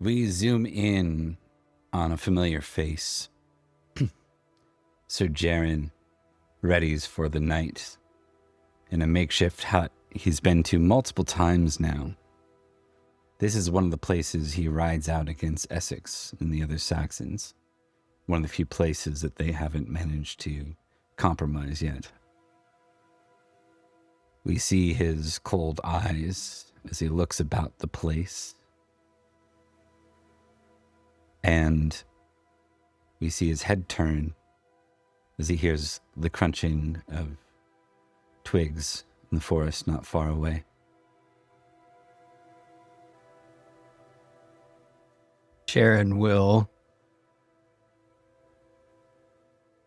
We zoom in on a familiar face. Sir Jaren readies for the night in a makeshift hut he's been to multiple times now. This is one of the places he rides out against Essex and the other Saxons. One of the few places that they haven't managed to compromise yet. We see his cold eyes as he looks about the place. And we see his head turn as he hears the crunching of twigs in the forest not far away. Jaren will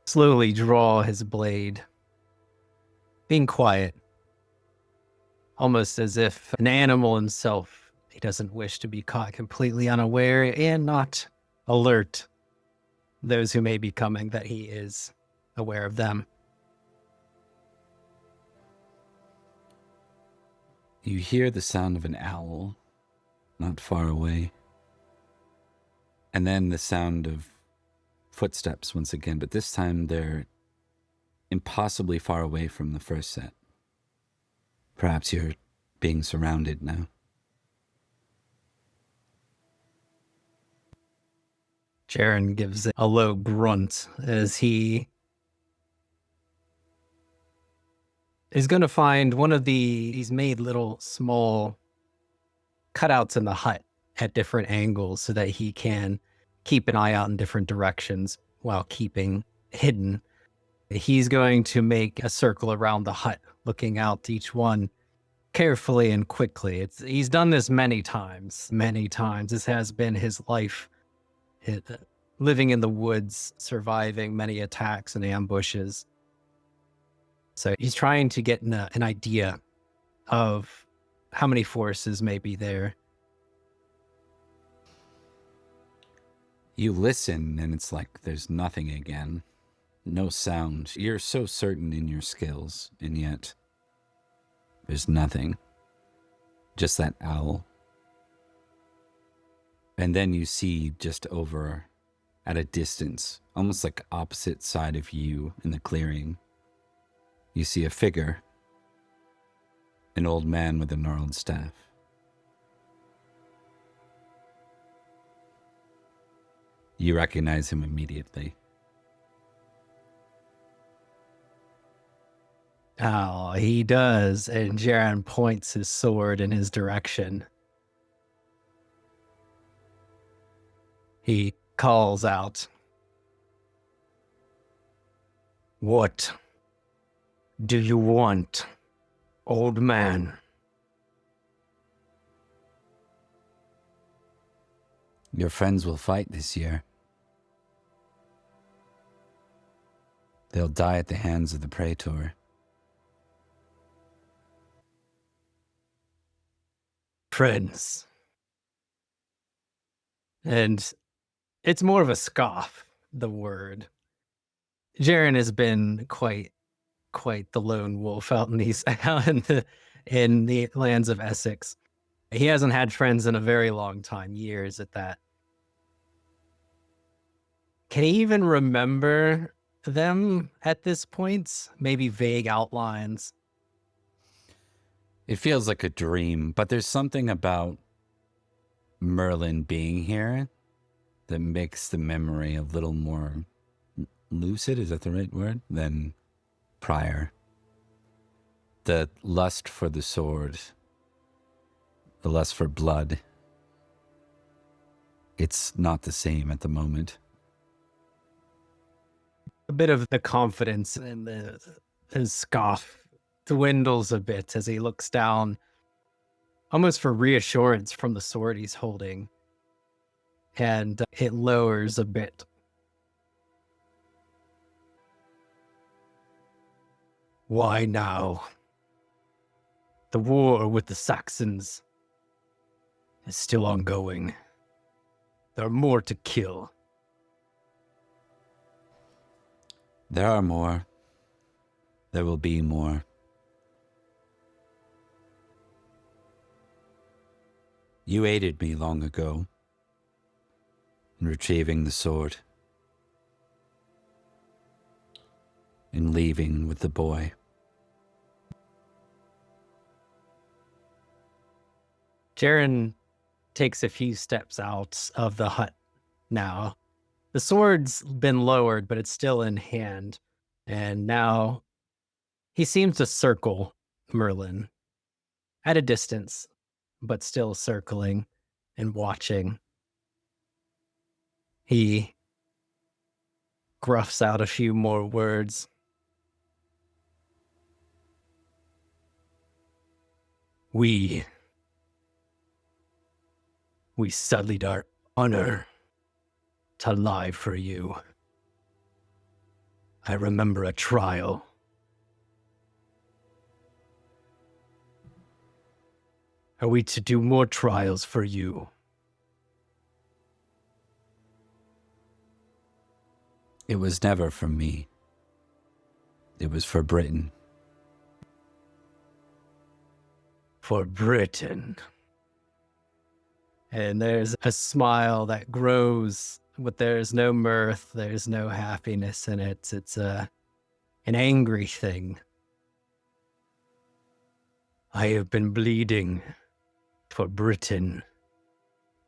slowly draw his blade, being quiet, almost as if an animal himself. He doesn't wish to be caught completely unaware and not alert those who may be coming that he is aware of them. You hear the sound of an owl not far away. And then the sound of footsteps once again, but this time they're impossibly far away from the first set. Perhaps you're being surrounded now. Jaren gives a low grunt as he is going to find one of he's made little small cutouts in the hut at different angles so that he can keep an eye out in different directions while keeping hidden. He's going to make a circle around the hut, looking out each one carefully and quickly. He's done this many times. This has been his life. Living in the woods, surviving many attacks and ambushes. So he's trying to get an idea of how many forces may be there. You listen, and it's like there's nothing again. No sound. You're so certain in your skills, and yet there's nothing. Just that owl. And then you see just over at a distance, almost like opposite side of you in the clearing, you see a figure, an old man with a gnarled staff. You recognize him immediately. Oh, he does, and Jaren points his sword in his direction. He calls out, "What do you want, old man?" Your friends will fight this year. They'll die at the hands of the Praetor. Friends. And it's more of a scoff, the word. Jaren has been quite the lone wolf out in in the lands of Essex. He hasn't had friends in a very long time, years at that. Can he even remember them at this point? Maybe vague outlines. It feels like a dream, but there's something about Merlin being here that makes the memory a little more lucid, is that the right word, than prior. The lust for the sword, the lust for blood, it's not the same at the moment. A bit of the confidence in his scoff dwindles a bit as he looks down, almost for reassurance from the sword he's holding, and it lowers a bit. Why now? The war with the Saxons is still ongoing. There are more to kill. There are more. There will be more. You aided me long ago. and retrieving the sword and leaving with the boy. Jaren takes a few steps out of the hut now. The sword's been lowered, but it's still in hand. And now he seems to circle Merlin at a distance, but still circling and watching. He gruffs out a few more words. We sullied our honor to lie for you. I remember a trial. Are we to do more trials for you? It was never for me. It was for Britain. For Britain. And there's a smile that grows, but there's no mirth, there's no happiness in it. It's an angry thing. I have been bleeding for Britain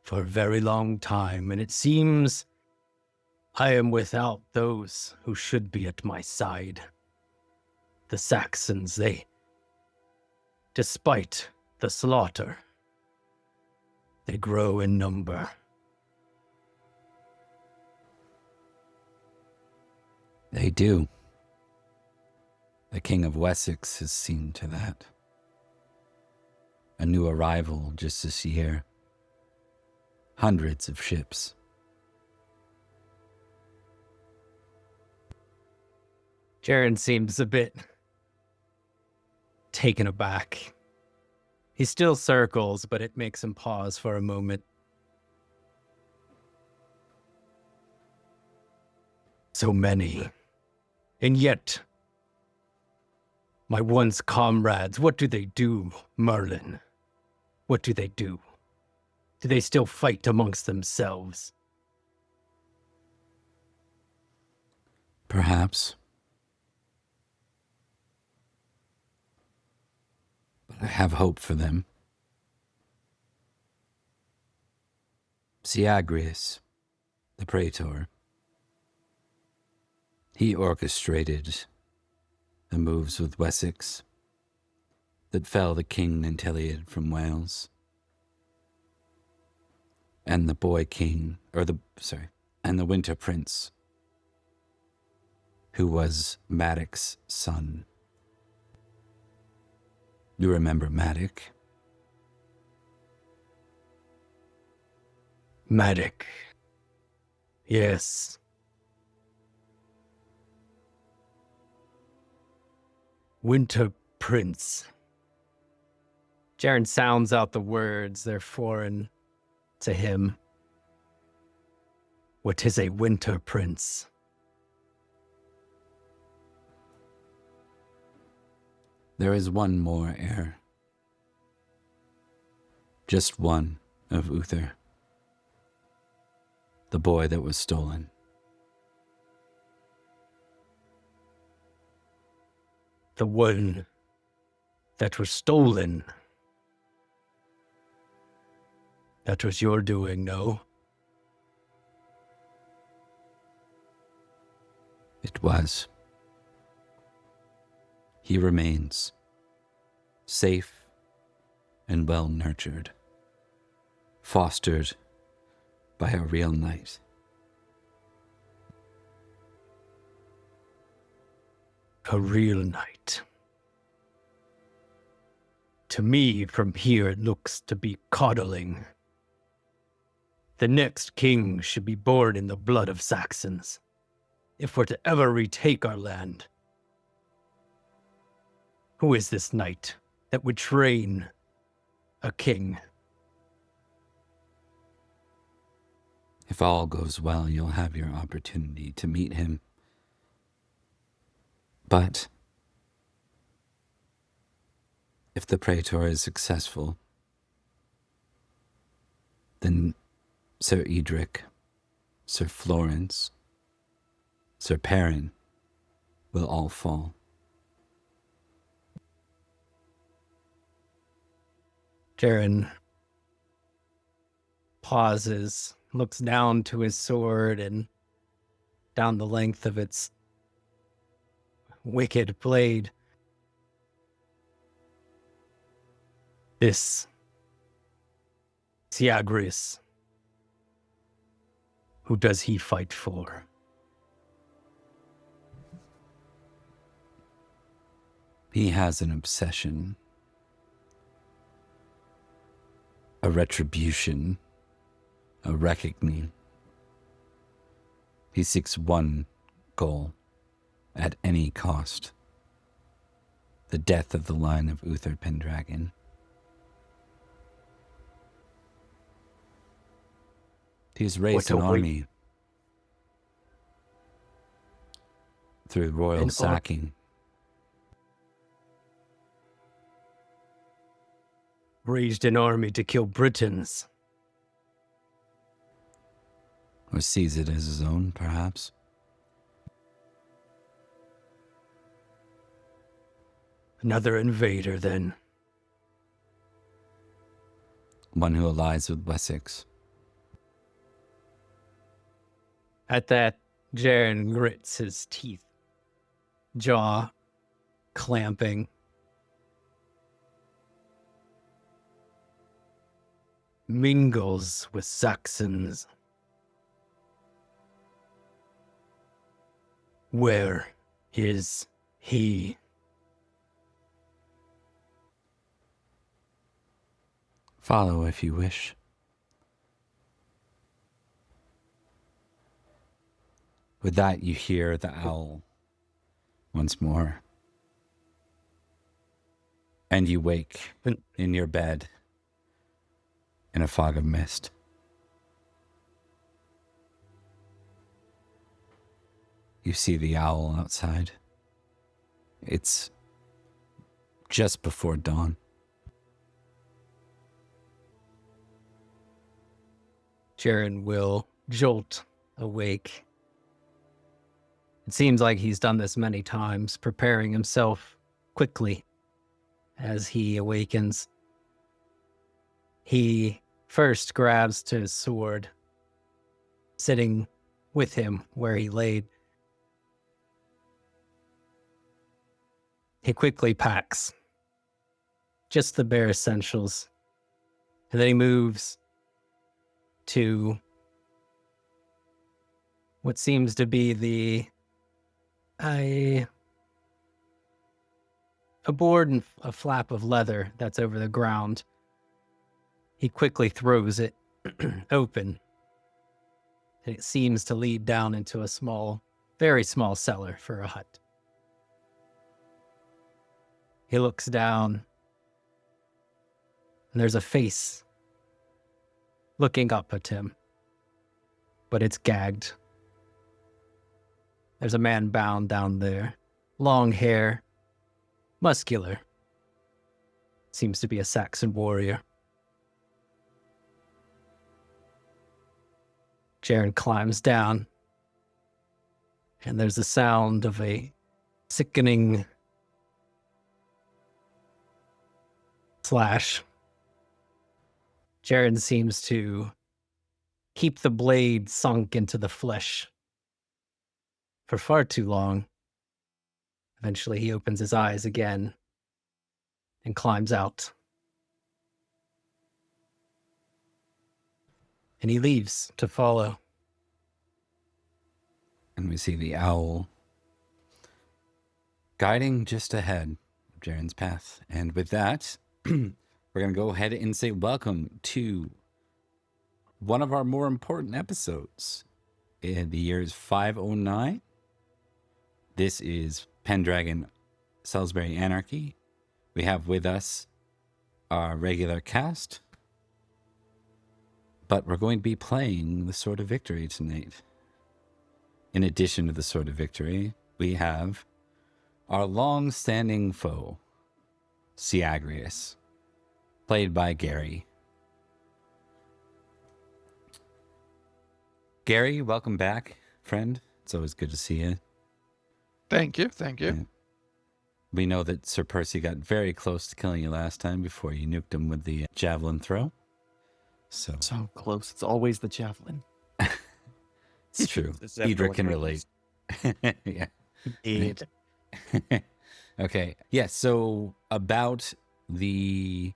for a very long time, and it seems I am without those who should be at my side. The Saxons, despite the slaughter, they grow in number. They do. The King of Wessex has seen to that. A new arrival just this year. Hundreds of ships. Jaren seems a bit taken aback. He still circles, but it makes him pause for a moment. So many. And yet, my once comrades, what do they do, Merlin? What do they do? Do they still fight amongst themselves? Perhaps. But I have hope for them. Syagrius, the praetor, he orchestrated the moves with Wessex that fell the King Nanteleod from Wales, and the boy king, and the Winter Prince, who was Madoc's son. You remember Madoc? Madoc. Yes. Winter Prince. Jaren sounds out the words. They're foreign to him. What is a Winter Prince? There is one more heir. Just one of Uther. The boy that was stolen. The one that was stolen. That was your doing, no? It was. He remains safe and well nurtured, fostered by a real knight. A real knight. To me, from here, it looks to be coddling. The next king should be born in the blood of Saxons, if we're to ever retake our land. Who is this knight that would train a king? If all goes well, you'll have your opportunity to meet him. But if the praetor is successful, then Sir Edrich Sir Florence, Sir Perin will all fall. Jaren pauses, looks down to his sword and down the length of its wicked blade. This Syagrius, who does he fight for? He has an obsession, a retribution, a reckoning. He seeks one goal at any cost: the death of the line of Uther Pendragon. He has raised an army through royal sacking. Raised an army to kill Britons. Or sees it as his own, perhaps. Another invader, then. One who allies with Wessex. At that, Jaren grits his teeth, jaw clamping. Mingles with Saxons. Where is he? Follow if you wish. With that, you hear the owl once more. And you wake in your bed in a fog of mist. You see the owl outside. It's just before dawn. Jaren will jolt awake. It seems like he's done this many times, preparing himself quickly as he awakens. He first grabs to his sword, sitting with him where he laid. He quickly packs just the bare essentials, and then he moves to what seems to be a board and a flap of leather that's over the ground. He quickly throws it open, and it seems to lead down into a small, very small cellar for a hut. He looks down, and there's a face looking up at him, but it's gagged. There's a man bound down there, long hair, muscular. Seems to be a Saxon warrior. Jaren climbs down, and there's the sound of a sickening slash. Jaren seems to keep the blade sunk into the flesh for far too long. Eventually, he opens his eyes again and climbs out. And he leaves to follow. And we see the owl guiding just ahead of Jaren's path. And with that, we're going to go ahead and say welcome to one of our more important episodes in the years 509. This is Pendragon, Salisbury Anarchy. We have with us our regular cast, but we're going to be playing the Sword of Victory tonight. In addition to the Sword of Victory, we have our long-standing foe, Syagrius, played by Gary. Gary, welcome back, friend. It's always good to see you. Thank you. Yeah. We know that Sir Percy got very close to killing you last time before you nuked him with the javelin throw. So close. It's always the javelin. It's true. Edrich can relate. Yeah. Indeed. Okay. Yeah, so about the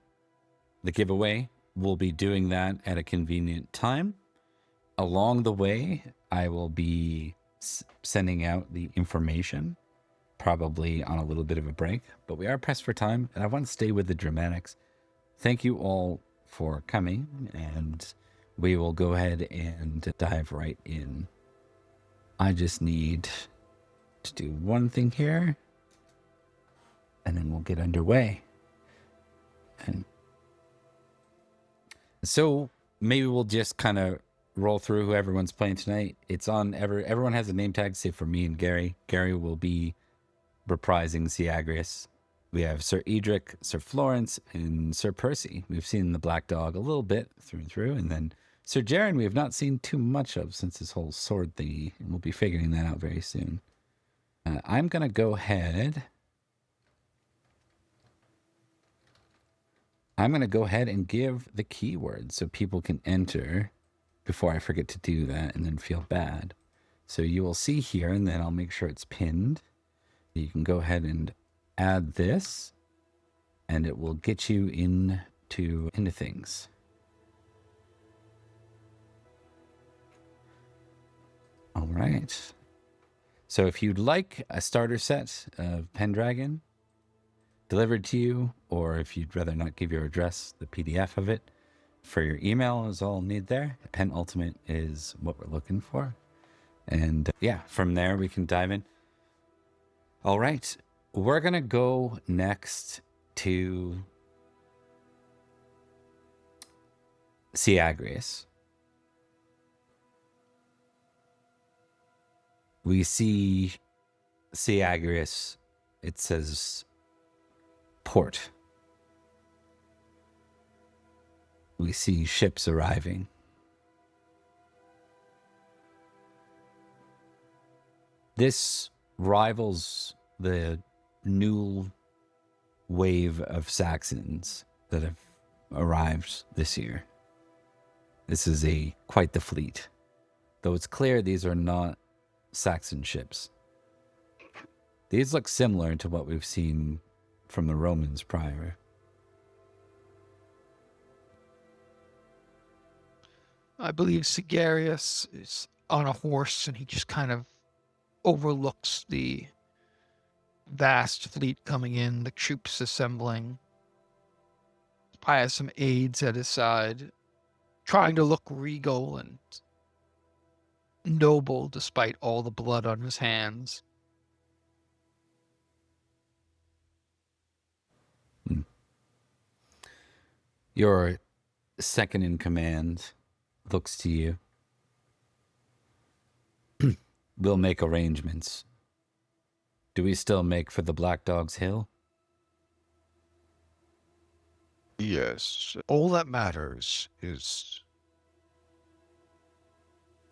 giveaway, we'll be doing that at a convenient time. Along the way, I will be sending out the information, probably on a little bit of a break, but we are pressed for time, and I want to stay with the dramatics. Thank you all for coming, and we will go ahead and dive right in. I just need to do one thing here, and then we'll get underway. And so maybe we'll just kind of roll through who everyone's playing tonight. It's on everyone has a name tag, save for me and Gary. Gary will be reprising Syagrius. We have Sir Edrich, Sir Florence, and Sir Percy. We've seen the Black Dog a little bit through and through, and then Sir Jaren we have not seen too much of since his whole sword thingy, and we'll be figuring that out very soon. I'm going to go ahead. I'm going to go ahead and give the keyword so people can enter before I forget to do that and then feel bad. So you will see here, and then I'll make sure it's pinned. You can go ahead and add this, and it will get you into things. All right. So if you'd like a starter set of Pendragon delivered to you, or if you'd rather not give your address, the PDF of it for your email is all I'll need there. Pen Ultimate is what we're looking for. And yeah, from there we can dive in. All right. We're going to go next to Syagrius. We see Syagrius. It says port. We see ships arriving. This rivals the new wave of Saxons that have arrived this year. This is quite the fleet. Though it's clear these are not Saxon ships. These look similar to what we've seen from the Romans prior. I believe Syagrius is on a horse, and he just kind of overlooks the vast fleet coming in, the troops assembling. Probably has some aides at his side, trying to look regal and noble despite all the blood on his hands. Your second in command looks to you. We'll make arrangements. Do we still make for the Black Dog's Hill? Yes. All that matters is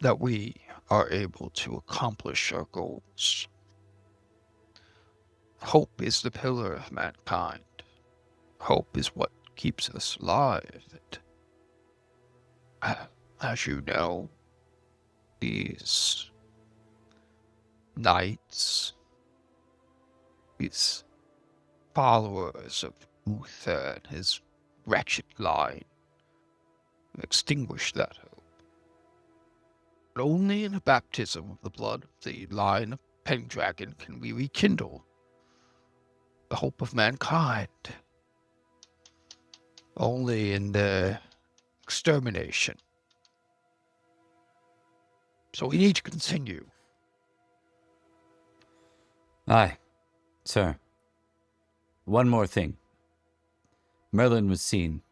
that we are able to accomplish our goals. Hope is the pillar of mankind. Hope is what keeps us alive. As you know, these knights, these followers of Uther and his wretched line, extinguish that hope. But only in a baptism of the blood of the line of Pendragon can we rekindle the hope of mankind. Only in their extermination. So we need to continue. Aye, sir. One more thing. Merlin was seen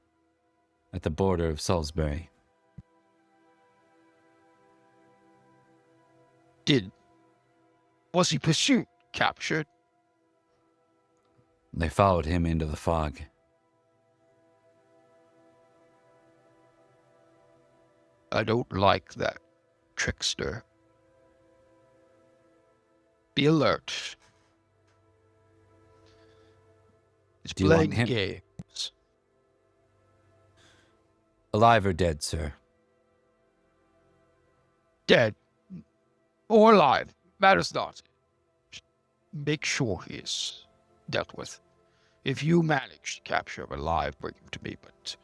at the border of Salisbury. Was he pursued, captured? They followed him into the fog. I don't like that trickster. Be alert. He's Do you want playing him games. alive or dead, sir? Dead or alive, matters not. Just make sure he is dealt with. If you manage to capture him alive, bring him to me, but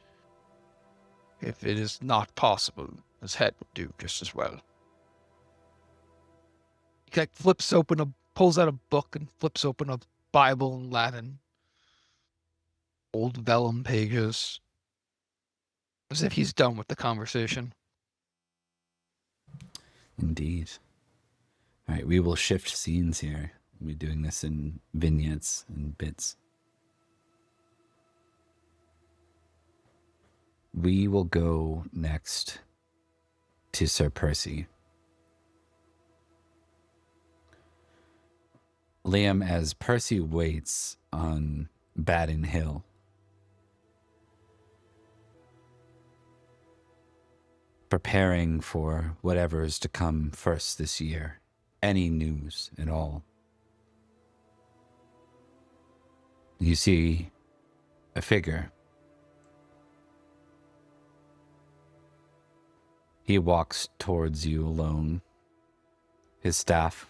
if it is not possible, his head would do just as well. He like pulls out a book and flips open a Bible in Latin. Old vellum pages. As if he's done with the conversation. Indeed. All right, we will shift scenes here. We'll be doing this in vignettes and bits. We will go next to Sir Percy. Liam, as Percy waits on Baden Hill, preparing for whatever is to come first this year, any news at all, you see a figure. He walks towards you alone, his staff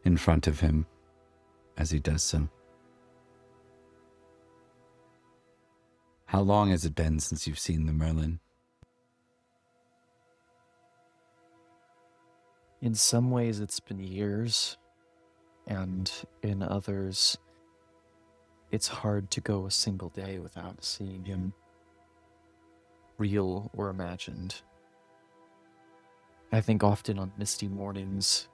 in front of him as he does so. How long has it been since you've seen the Merlin? In some ways, it's been years, and in others, it's hard to go a single day without seeing him, real or imagined. I think often on misty mornings,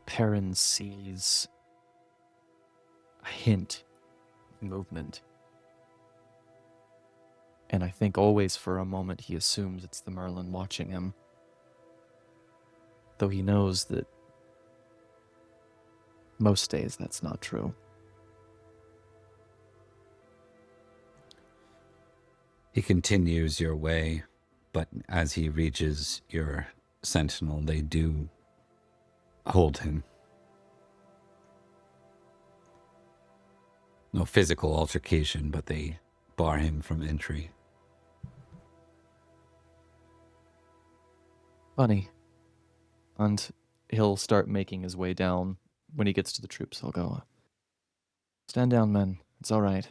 Perin sees a hint of movement. And I think always for a moment he assumes it's the Merlin watching him. Though he knows that most days that's not true. He continues your way, but as he reaches your sentinel, they do hold him. No physical altercation, but they bar him from entry. Funny. And he'll start making his way down. When he gets to the troops, he'll go, "Stand down, men. It's all right.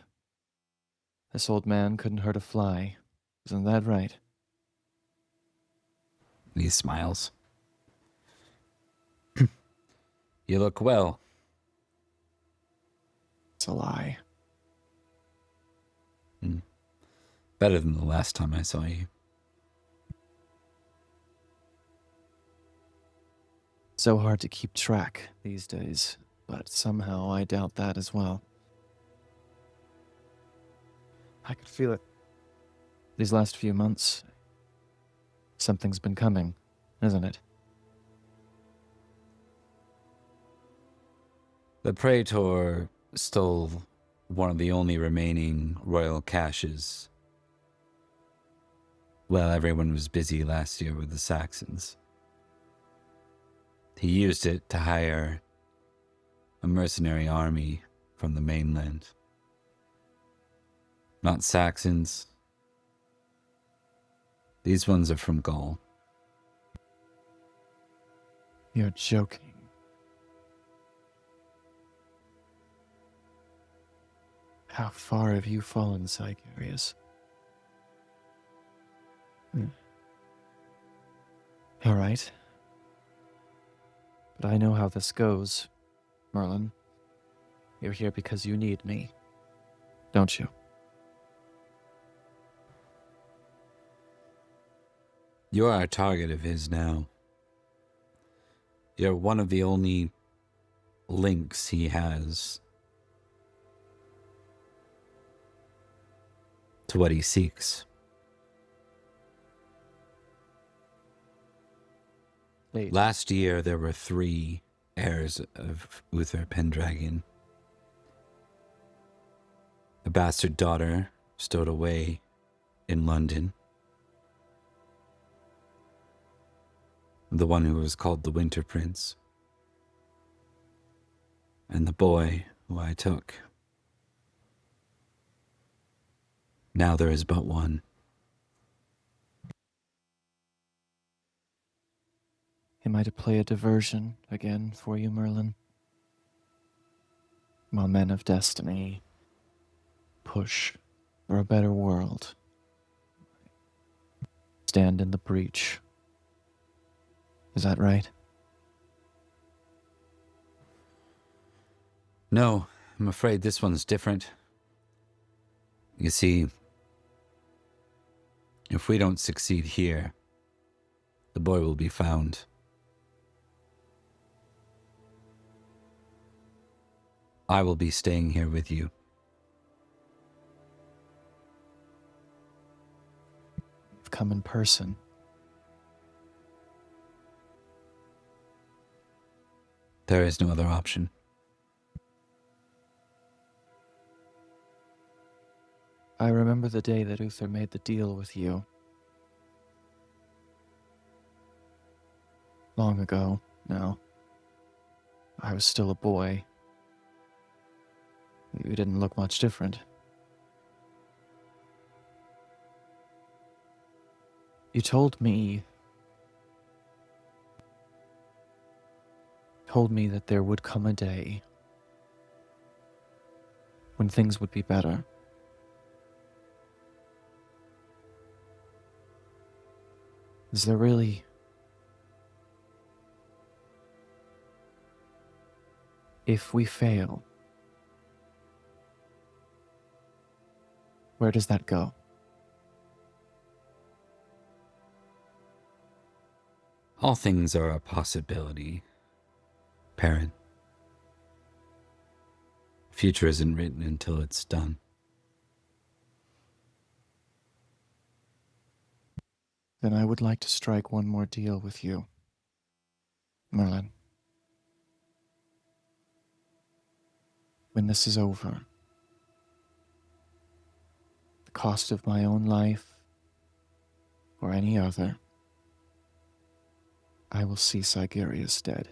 This old man couldn't hurt a fly. Isn't that right?" He smiles. You look well. It's a lie. Better than the last time I saw you. So hard to keep track these days, but somehow I doubt that as well. I could feel it. These last few months, something's been coming, isn't it? The Praetor stole one of the only remaining royal caches while everyone was busy last year with the Saxons. He used it to hire a mercenary army from the mainland. Not Saxons. These ones are from Gaul. You're joking. How far have you fallen, Syagrius? All right. But I know how this goes, Merlin. You're here because you need me, don't you? You are a target of his now. You're one of the only links he has to what he seeks. Wait. Last year, there were 3 heirs of Uther Pendragon. A bastard daughter stowed away in London. the one who was called the Winter Prince, and the boy who I took. Now there is but one. Am I to play a diversion again for you, Merlin? While men of destiny push for a better world, stand in the breach. Is that right? No, I'm afraid this one's different. You see, if we don't succeed here, the boy will be found. I will be staying here with you. You've come in person. There is no other option. I remember the day that Uther made the deal with you. Long ago, now. I was still a boy. You didn't look much different. You told me that there would come a day when things would be better. Is there really... If we fail, where does that go? All things are a possibility, Perin. Future isn't written until it's done. Then I would like to strike one more deal with you, Merlin. When this is over, the cost of my own life or any other, I will see Syagrius dead.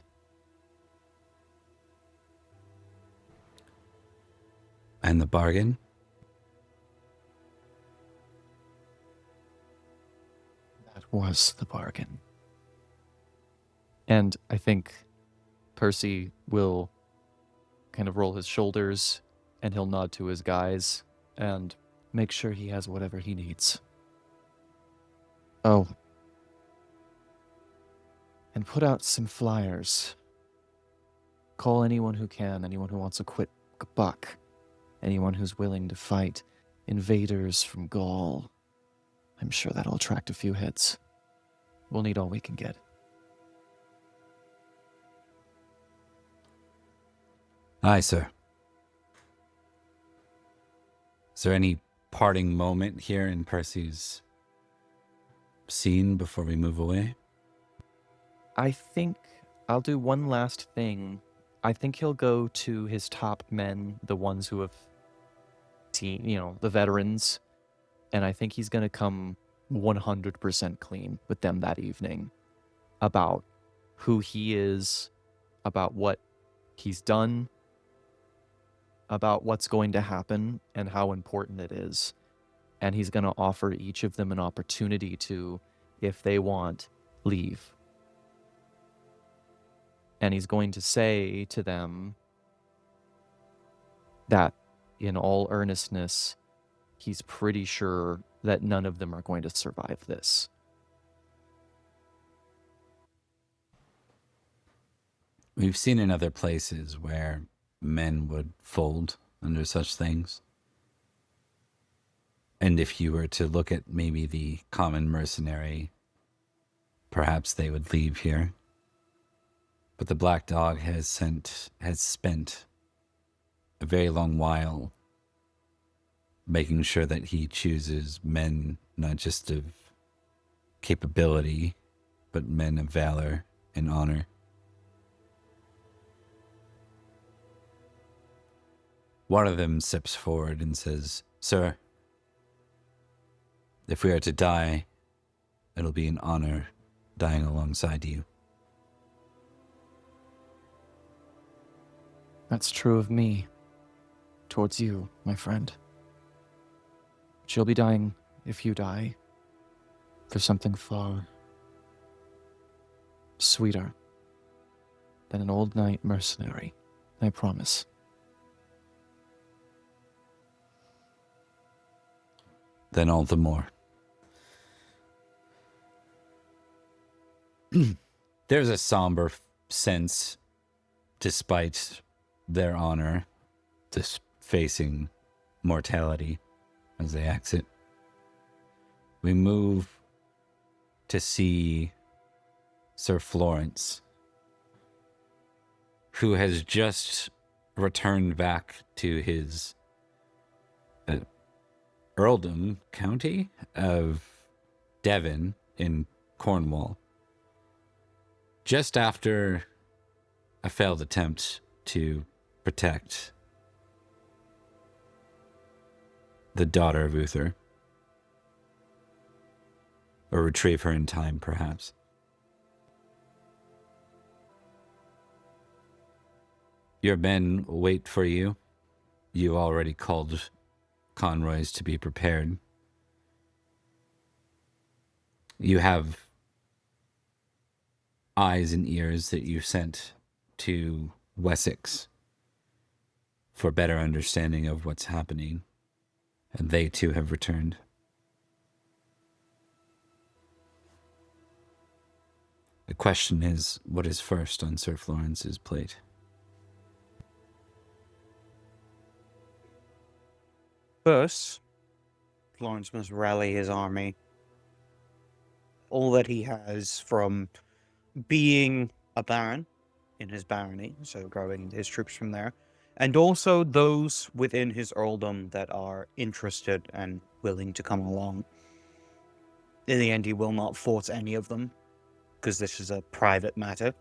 And the bargain? That was the bargain. And I think Percy will kind of roll his shoulders and he'll nod to his guys and make sure he has whatever he needs. Oh. And put out some flyers. Call anyone who can, anyone who wants a quick buck, anyone who's willing to fight invaders from Gaul. I'm sure that'll attract a few heads. We'll need all we can get. Aye, sir. Is there any parting moment here in Percy's scene before we move away? I think I'll do one last thing. I think he'll go to his top men, the ones who have seen, the veterans, and I think he's going to come 100% clean with them that evening about who he is, about what he's done, about what's going to happen and how important it is. And he's going to offer each of them an opportunity to, if they want, leave. And he's going to say to them that, in all earnestness, he's pretty sure that none of them are going to survive this. We've seen in other places where men would fold under such things. And if you were to look at maybe the common mercenary, perhaps they would leave here. But the Black Dog has spent a very long while making sure that he chooses men not just of capability, but men of valor and honor. One of them steps forward and says, "Sir, if we are to die, it'll be in honor dying alongside you. That's true of me. Towards you, my friend. She'll be dying if you die. For something far sweeter than an old knight mercenary, I promise. Then all the more. There's a somber sense, despite their honor, just facing mortality as they exit. We move to see Sir Florence, who has just returned back to his earldom county of Devon in Cornwall, just after a failed attempt to protect the daughter of Uther, or retrieve her in time, perhaps. Your men wait for you. You already called convoys to be prepared. You have eyes and ears that you sent to Wessex for better understanding of what's happening, and they too have returned. The question is, what is first on Sir Florence's plate? First, Florence must rally his army. All that he has from being a baron in his barony, so growing his troops from there, and also those within his earldom that are interested and willing to come along. In the end, he will not force any of them, because this is a private matter,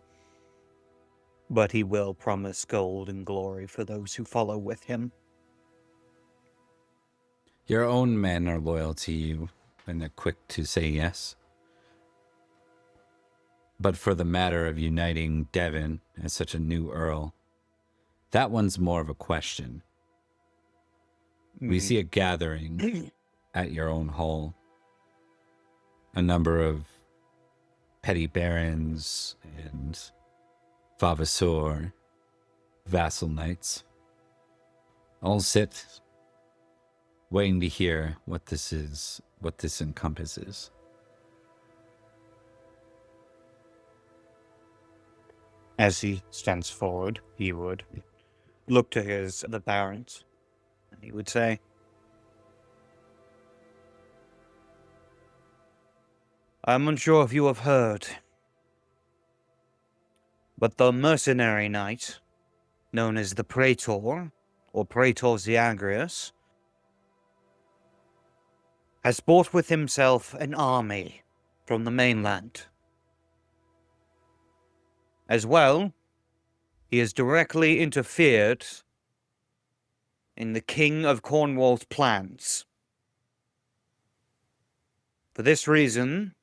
but he will promise gold and glory for those who follow with him. Your own men are loyal to you and are quick to say yes. But for the matter of uniting Devon as such a new earl, that one's more of a question. We see a gathering at your own hall. A number of petty barons and vavassor vassal knights all sit waiting to hear what this is, what this encompasses. As he stands forward, he would look to the barons, and he would say, I'm unsure if you have heard, but the mercenary knight, known as the Praetor, or Praetor Syagrius, has brought with himself an army from the mainland. As well, he has directly interfered in the King of Cornwall's plans. For this reason,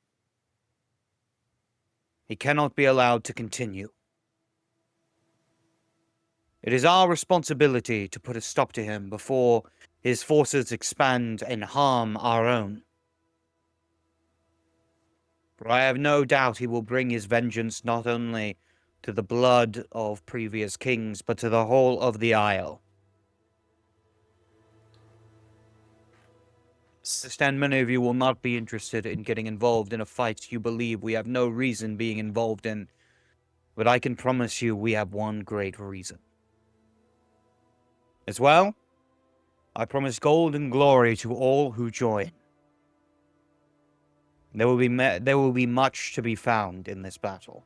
he cannot be allowed to continue. It is our responsibility to put a stop to him before his forces expand and harm our own. For I have no doubt he will bring his vengeance not only to the blood of previous kings, but to the whole of the Isle. I understand many of you will not be interested in getting involved in a fight you believe we have no reason being involved in, but I can promise you we have one great reason. As well, I promise gold and glory to all who join. There will be much to be found in this battle.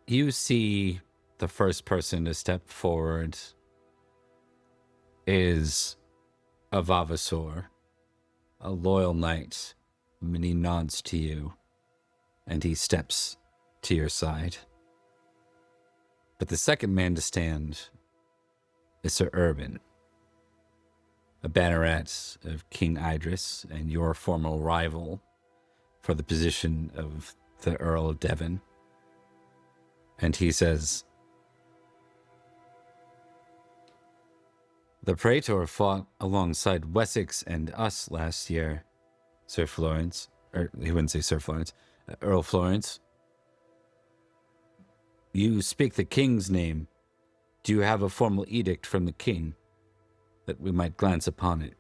You see the first person to step forward is a vavassor, a loyal knight, and he nods to you, and he steps to your side. But the second man to stand is Sir Urban, a banneret of King Idris and your former rival, for the position of the Earl of Devon. And he says, "The Praetor fought alongside Wessex and us last year, Sir Florence." Or he wouldn't say Sir Florence. Earl Florence. "You speak the king's name. Do you have a formal edict from the king that we might glance upon it?"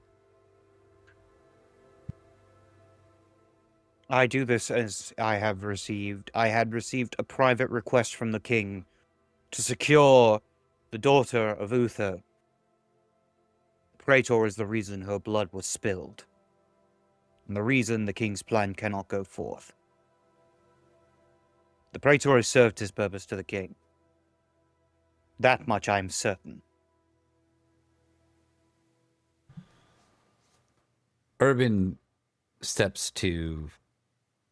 I do this as I had received a private request from the king to secure the daughter of Uther. The Praetor is the reason her blood was spilled, and the reason the king's plan cannot go forth. The Praetor has served his purpose to the king. That much I am certain. Urban steps to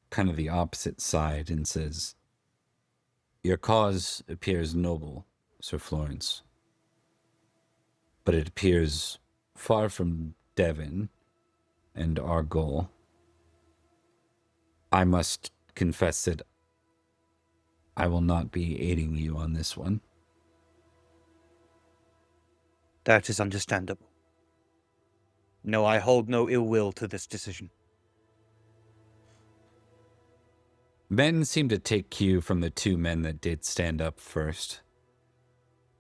kind of the opposite side and says, "Your cause appears noble, Sir Florence, but it appears far from Devon and our goal. I must confess that I will not be aiding you on this one." That is understandable. No, I hold no ill will to this decision. Men seem to take cue from the two men that did stand up first,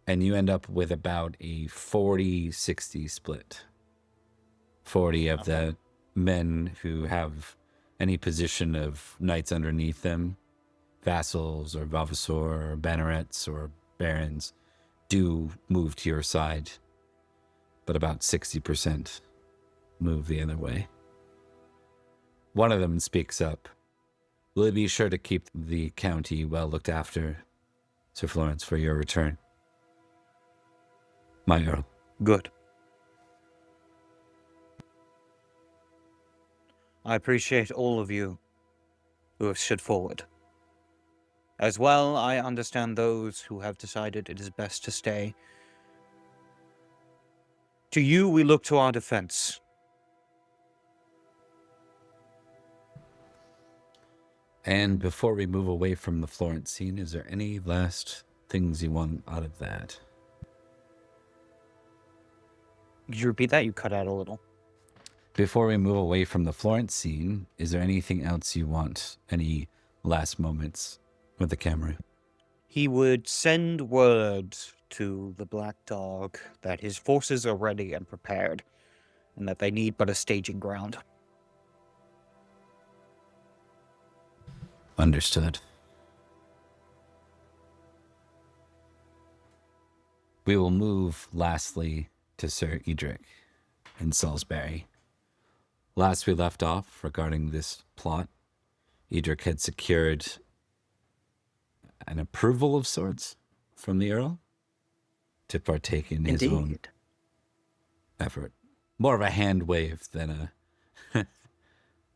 and you end up with about a 40-60 split. 40 of the men who have any position of knights underneath them, vassals or vavassor or bannerets or barons, do move to your side, but about 60% move the other way. One of them speaks up. "Will you be sure to keep the county well looked after, Sir Florence, for your return?" "My Earl." Good. I appreciate all of you who have stood forward. As well, I understand those who have decided it is best to stay. To you, we look to our defense. And before we move away from the Florence scene, is there any last things you want out of that? Could you repeat that? You cut out a little. Before we move away from the Florence scene, is there anything else you want? Any last moments with the camera? He would send word to the Black Dog that his forces are ready and prepared, and that they need but a staging ground. Understood. We will move lastly to Sir Edrich in Salisbury. Last we left off regarding this plot, Edrich had secured an approval of sorts from the Earl to partake in his own effort. More of a hand wave than a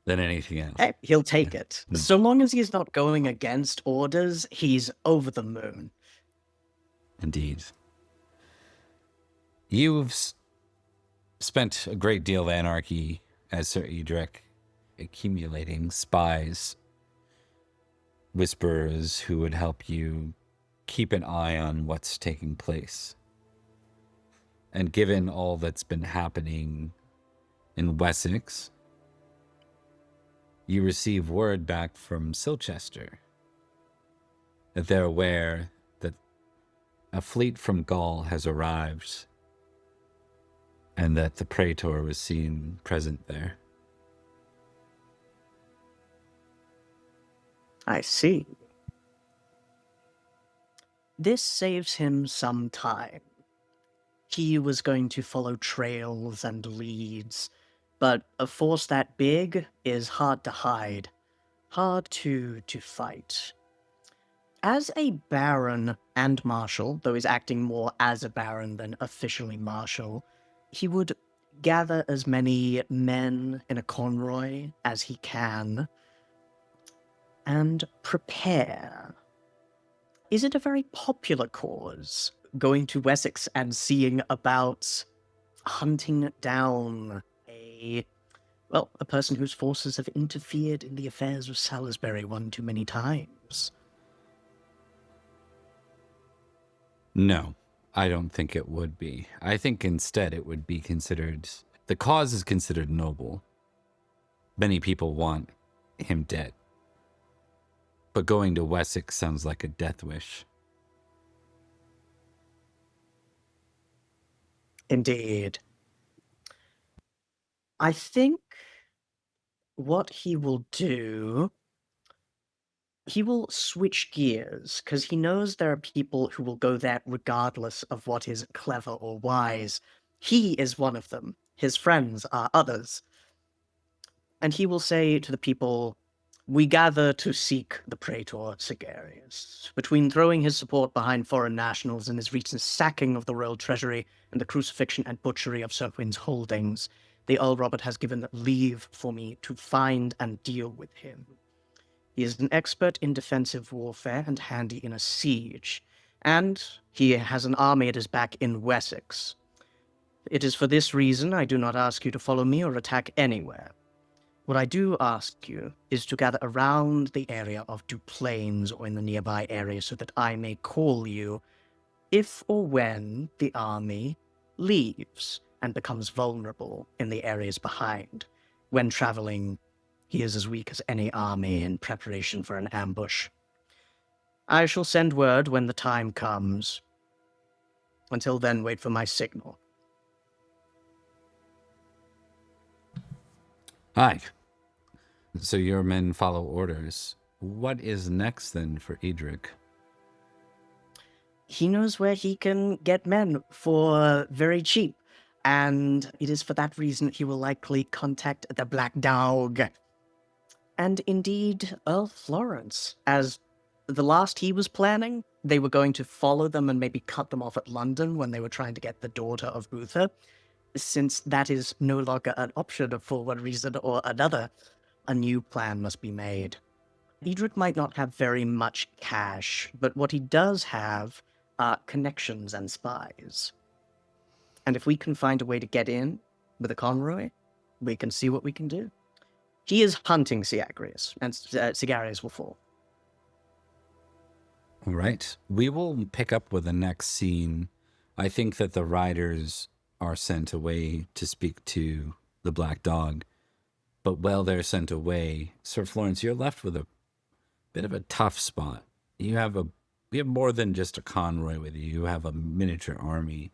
than anything else. Hey, he'll take it. So long as he's not going against orders, he's over the moon. Indeed. You've spent a great deal of Anarchy as Sir Edrich, accumulating spies, whisperers who would help you keep an eye on what's taking place. And given all that's been happening in Wessex, you receive word back from Silchester that they're aware that a fleet from Gaul has arrived and that the Praetor was seen present there. I see. This saves him some time. He was going to follow trails and leads, but a force that big is hard to hide, hard to fight. As a baron and marshal, though he's acting more as a baron than officially marshal, he would gather as many men in a convoy as he can and prepare. Is it a very popular cause, going to Wessex and seeing about hunting down a Well, a person whose forces have interfered in the affairs of Salisbury one too many times. No, I don't think it would be. I think instead it would be considered, the cause is considered noble. Many people want him dead. But going to Wessex sounds like a death wish. Indeed. I think what he will do, he will switch gears, because he knows there are people who will go there regardless of what is clever or wise. He is one of them. His friends are others. And he will say to the people, "We gather to seek the praetor Syagrius. Between throwing his support behind foreign nationals and his recent sacking of the royal treasury and the crucifixion and butchery of Sir Wyn's holdings, the Earl Robert has given leave for me to find and deal with him. He is an expert in defensive warfare and handy in a siege, and he has an army at his back in Wessex. It is for this reason I do not ask you to follow me or attack anywhere. What I do ask you is to gather around the area of Duplains or in the nearby area so that I may call you if or when the army leaves and becomes vulnerable in the areas behind. When traveling, he is as weak as any army in preparation for an ambush. I shall send word when the time comes. Until then, wait for my signal." Hi. So your men follow orders. What is next then for Edrich? He knows where he can get men for very cheap, and it is for that reason he will likely contact the Black Dog. And indeed, Earl Florence, as the last he was planning, they were going to follow them and maybe cut them off at London when they were trying to get the daughter of Uther. Since that is no longer an option for one reason or another, a new plan must be made. Edrich might not have very much cash, but what he does have are connections and spies. And if we can find a way to get in with a convoy, we can see what we can do. He is hunting Syagrius, and Syagrius will fall. All right. We will pick up with the next scene. I think that the riders are sent away to speak to the Black Dog. But while they're sent away, Sir Florence, you're left with a bit of a tough spot. You have more than just a convoy with you. You have a miniature army.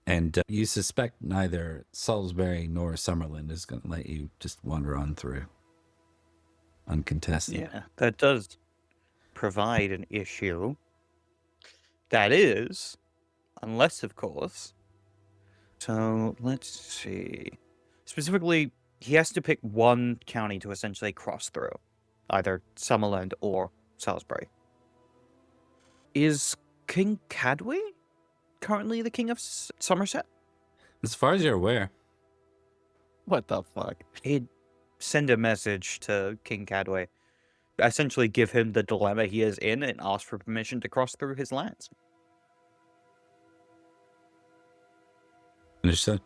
And you suspect neither Salisbury nor Summerland is going to let you just wander on through uncontested. Yeah, that does provide an issue. That is, unless, of course. So let's see. Specifically, he has to pick one county to essentially cross through, either Summerland or Salisbury. Is King Cadway currently the king of Somerset? As far as you're aware. What the fuck? He'd send a message to King Cadway, essentially give him the dilemma he is in and ask for permission to cross through his lands. Understood.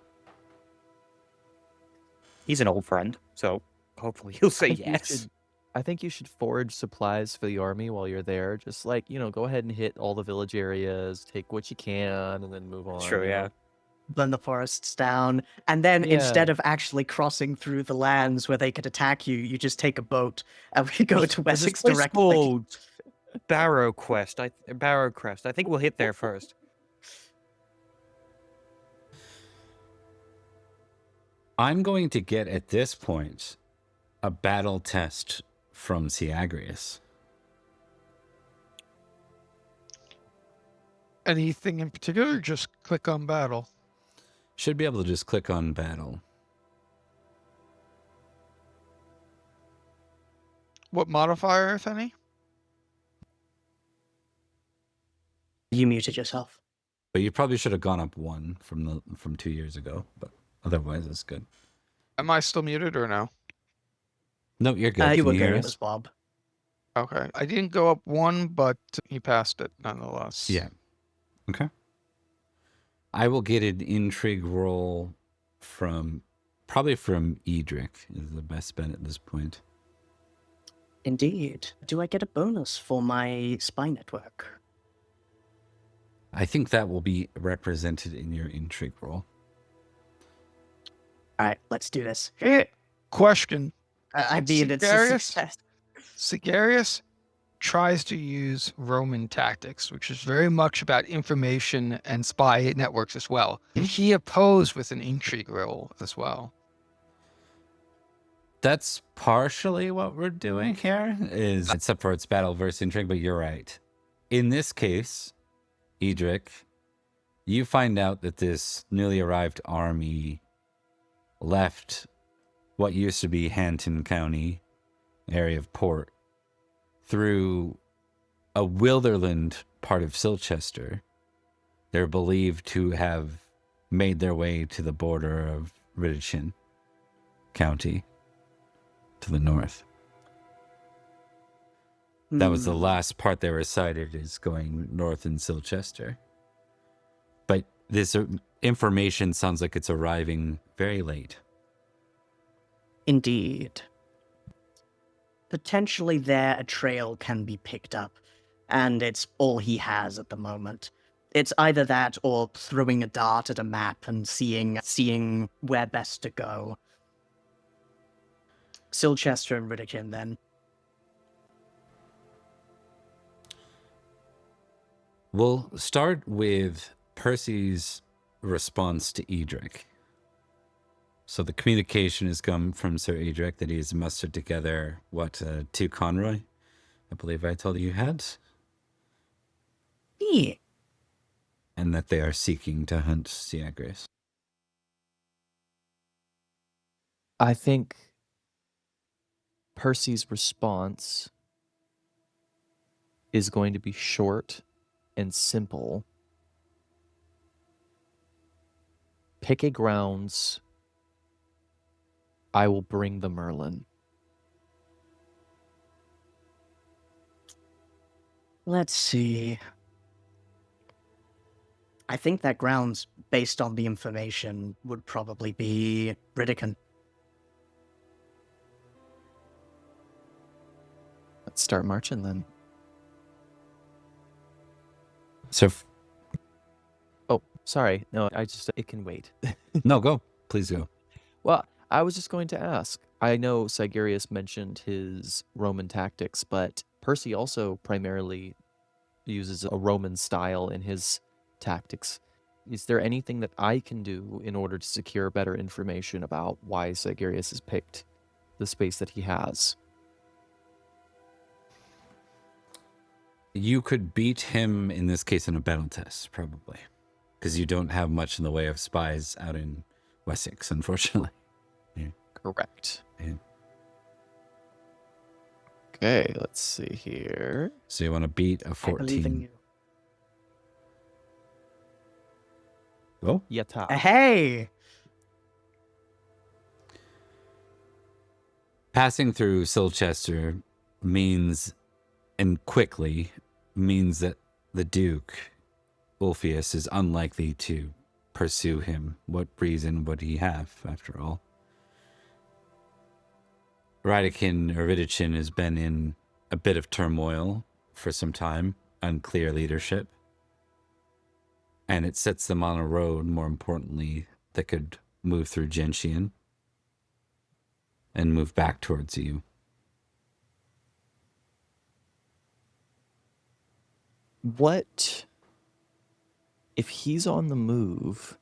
He's an old friend, so hopefully he'll say I think you yes. should- I think you should forage supplies for the army while you're there. Just like, go ahead and hit all the village areas, take what you can, and then move on. Sure, yeah. Burn the forests down, and then instead of actually crossing through the lands where they could attack you, you just take a boat and we go to Wessex directly. called Barrow Crest. I think we'll hit there first. I'm going to get, at this point, a battle test from Syagrius. Anything in particular? Just click on battle. Should be able to just click on battle. What modifier, if any? You muted yourself. But you probably should have gone up one from 2 years ago, but otherwise it's good. Am I still muted or no? No, you're good. You Can were you hear good, it us? was Bob. Okay. I didn't go up one, but he passed it nonetheless. Yeah. Okay. I will get an intrigue roll from Probably from Edrich is the best bet at this point. Indeed. Do I get a bonus for my spy network? I think that will be represented in your intrigue roll. All right, let's do this. Question. I mean, it's a Syagrius? success. Syagrius tries to use Roman tactics, which is very much about information and spy networks as well. And he opposed with an intrigue roll as well. That's partially what we're doing here, is except for its battle versus intrigue, but you're right. In this case, Edrich, you find out that this newly arrived army left what used to be Hanton County area of port through a wilderland part of Silchester. They're believed to have made their way to the border of Rhodri County to the north. That was the last part they were sighted, is going north in Silchester. But this information sounds like it's arriving very late. Indeed. Potentially there a trail can be picked up, and it's all he has at the moment. It's either that or throwing a dart at a map and seeing where best to go. Silchester and Rhodri then. We'll start with Percy's response to Edrich. So the communication has come from Sir Edrich that he's mustered together, 2 Conroy? I believe I told you had? Yeah. And that they are seeking to hunt Syagrius. I think Percy's response is going to be short and simple. Pick a grounds. I will bring the Merlin. Let's see. I think that grounds, based on the information, would probably be Rhodri. Let's start marching then. So, Oh, sorry. No, it can wait. no, go. Please go. Well, I was just going to ask. I know Syagrius mentioned his Roman tactics, but Percy also primarily uses a Roman style in his tactics. Is there anything that I can do in order to secure better information about why Syagrius has picked the space that he has? You could beat him, in this case, in a battle test, probably. Because you don't have much in the way of spies out in Wessex, unfortunately. Yeah. Correct. Yeah. Okay, let's see here. So you want to beat a 14. I believe in you. Oh, Yata. Hey! passing through Silchester means, and quickly, means that the Duke, Ulfius, is unlikely to pursue him. What reason would he have, after all? Rhodri has been in a bit of turmoil for some time, unclear leadership. And it sets them on a road, more importantly, that could move through Gentian and move back towards you. What if he's on the move?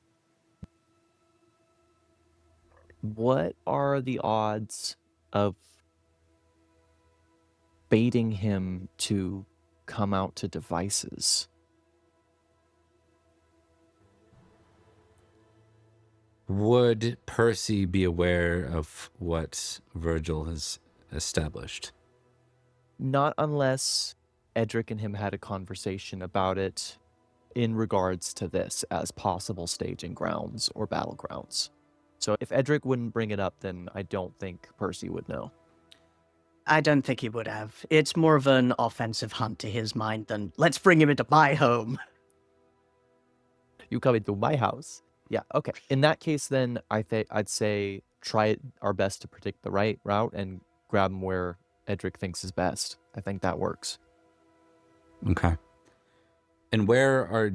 What are the odds of baiting him to come out to devices? Would Percy be aware of what Virgil has established? Not unless Edrich and him had a conversation about it in regards to this as possible staging grounds or battlegrounds. So if Edrich wouldn't bring it up, then I don't think Percy would know. I don't think he would have. It's more of an offensive hunt to his mind than, let's bring him into my home. You come into my house. Yeah, okay. In that case, then I'd say try our best to predict the right route and grab him where Edrich thinks is best. I think that works. Okay. And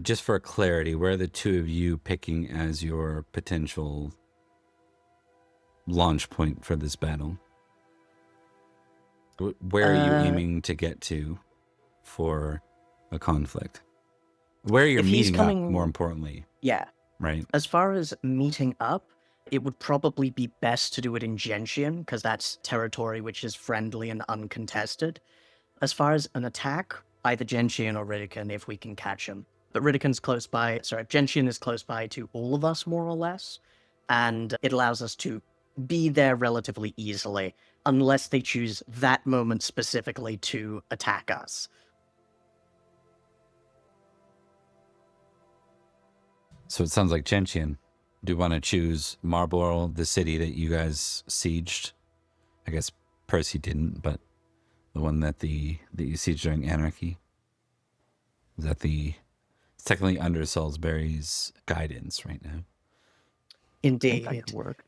just for clarity, where are the two of you picking as your potential launch point for this battle? Where are you aiming to get to for a conflict? Where you're If he's meeting up, coming- more importantly, Yeah. right? As far as meeting up, it would probably be best to do it in Gentian, because that's territory which is friendly and uncontested. As far as an attack, either Gentian or Riddican if we can catch him. But Gentian is close by to all of us, more or less, and it allows us to be there relatively easily, unless they choose that moment specifically to attack us. So it sounds like Gentian. Do you want to choose Marlborough, the city that you guys sieged? I guess Percy didn't, but the one that you sieged during Anarchy. Is that it's technically under Salisbury's guidance right now? I Indeed. think that could work.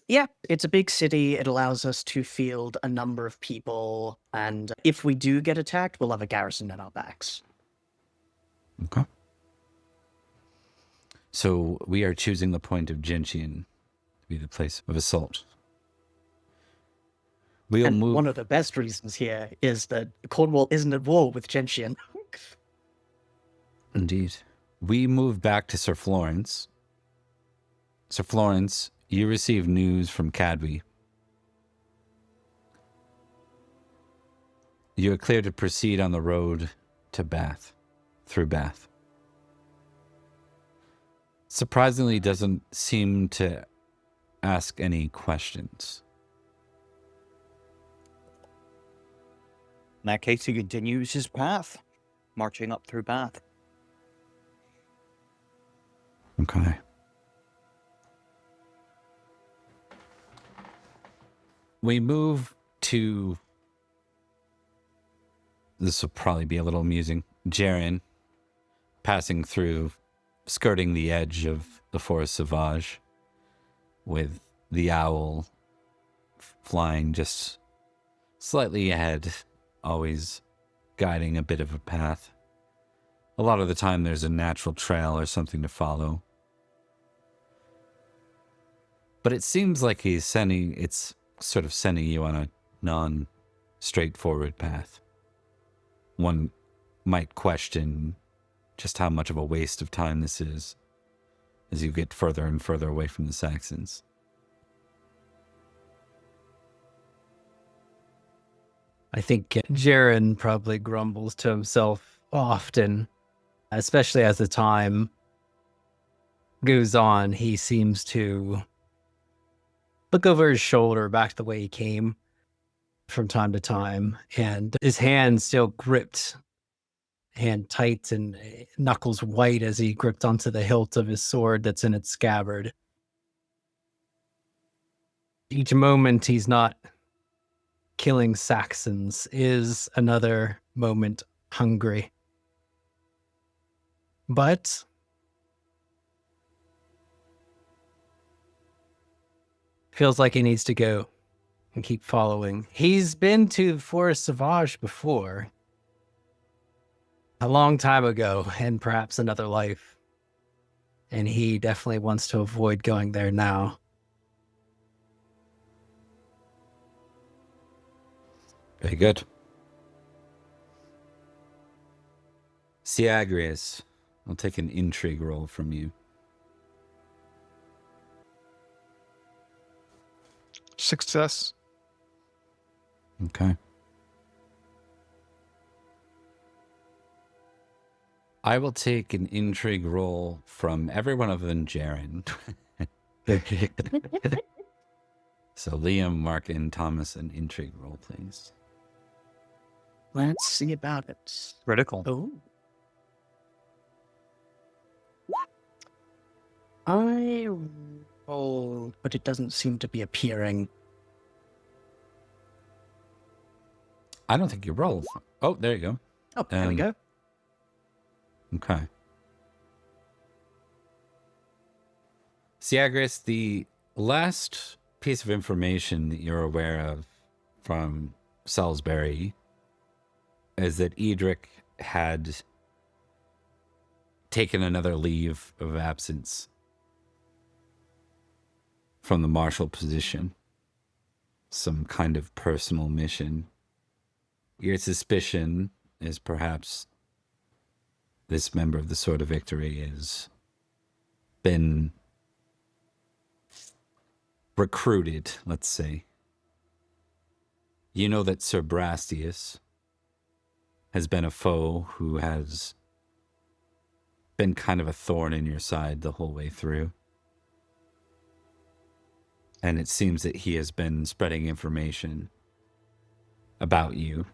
Yeah, it's a big city. It allows us to field a number of people, and if we do get attacked, we'll have a garrison at our backs. Okay. So we are choosing the point of Gentian to be the place of assault. We'll And move. one of the best reasons here is that Cornwall isn't at war with Gentian. Indeed. We move back to Sir Florence. Sir Florence, you receive news from Cadwy. You are clear to proceed on the road to Bath, through Bath. Surprisingly, doesn't seem to ask any questions. In that case, he continues his path, marching up through Bath. Okay. We move to, this will probably be a little amusing, Jaren, passing through, skirting the edge of the Forest Sauvage, with the owl flying just slightly ahead, always guiding a bit of a path. A lot of the time there's a natural trail or something to follow. But it seems like it's sort of sending you on a non-straightforward path. One might question just how much of a waste of time this is as you get further and further away from the Saxons. I think Jaren probably grumbles to himself often, especially as the time goes on. He seems to look over his shoulder back the way he came from time to time, and his hand still gripped, hand tight and knuckles white as he gripped onto the hilt of his sword that's in its scabbard. Each moment he's not killing Saxons is another moment hungry. But feels like he needs to go and keep following. He's been to Forest Sauvage before, a long time ago, and perhaps another life. And he definitely wants to avoid going there now. Very good. Syagrius, I'll take an intrigue roll from you. Success. Okay. I will take an intrigue roll from everyone other than Jaren. So Liam, Mark, and Thomas, an intrigue roll, please. Let's see about it. Critical. Oh. I roll, but it doesn't seem to be appearing. I don't think you rolled. Oh, there you go. Oh, there we go. Okay. Syagrius, the last piece of information that you're aware of from Salisbury is that Edrich had taken another leave of absence from the martial position. Some kind of personal mission. Your suspicion is perhaps this member of the Sword of Victory has been recruited, let's say. You know that Sir Brastius has been a foe who has been kind of a thorn in your side the whole way through. And it seems that he has been spreading information about you,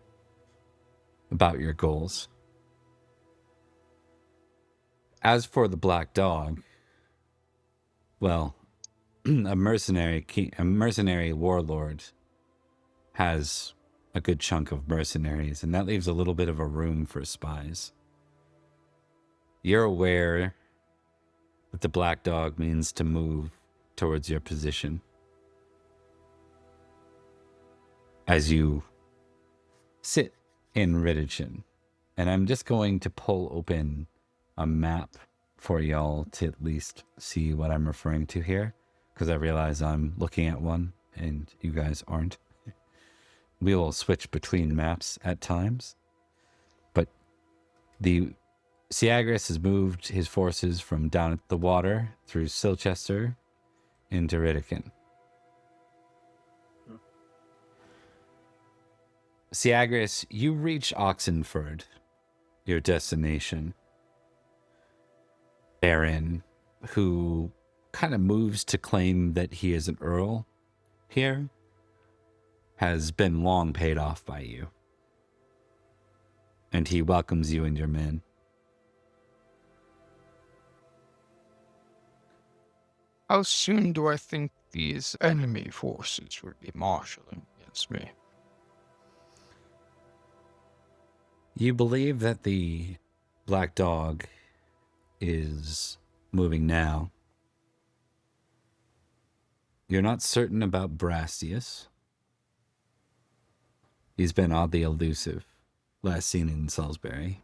about your goals. As for the Black Dog, well, a mercenary warlord has a good chunk of mercenaries, and that leaves a little bit of a room for spies. You're aware that the Black Dog means to move towards your position as you sit in Rhodri. And I'm just going to pull open a map for y'all to at least see what I'm referring to here, because I realize I'm looking at one and you guys aren't. We will switch between maps at times, but the Syagrius has moved his forces from down at the water through Silchester into Rhodri. Syagrius, you reach Oxenford, your destination. Perin, who kind of moves to claim that he is an earl here, has been long paid off by you. And he welcomes you and your men. How soon do I think these enemy forces would be marshalling against me? You believe that the Black Dog is moving now. You're not certain about Brastius. He's been oddly elusive, last seen in Salisbury.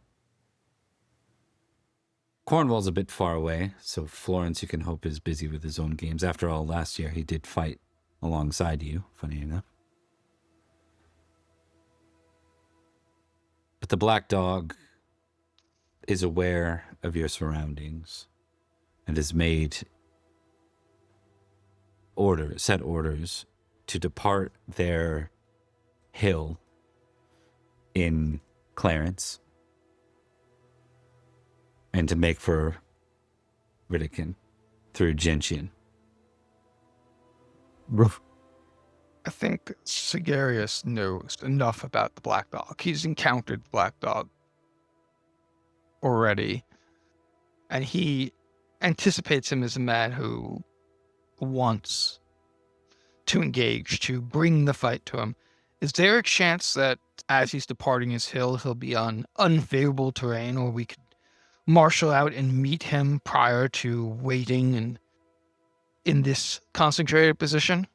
Cornwall's a bit far away, so Florence, you can hope, is busy with his own games. After all, last year he did fight alongside you, funny enough. But the Black Dog is aware of your surroundings and has set orders to depart their hill in Clarence and to make for Rhodri through Gentian. I think Syagrius knows enough about the Black Dog. He's encountered the Black Dog already, and he anticipates him as a man who wants to engage, to bring the fight to him. Is there a chance that as he's departing his hill, he'll be on unfavorable terrain, or we could marshal out and meet him prior to waiting and in this concentrated position?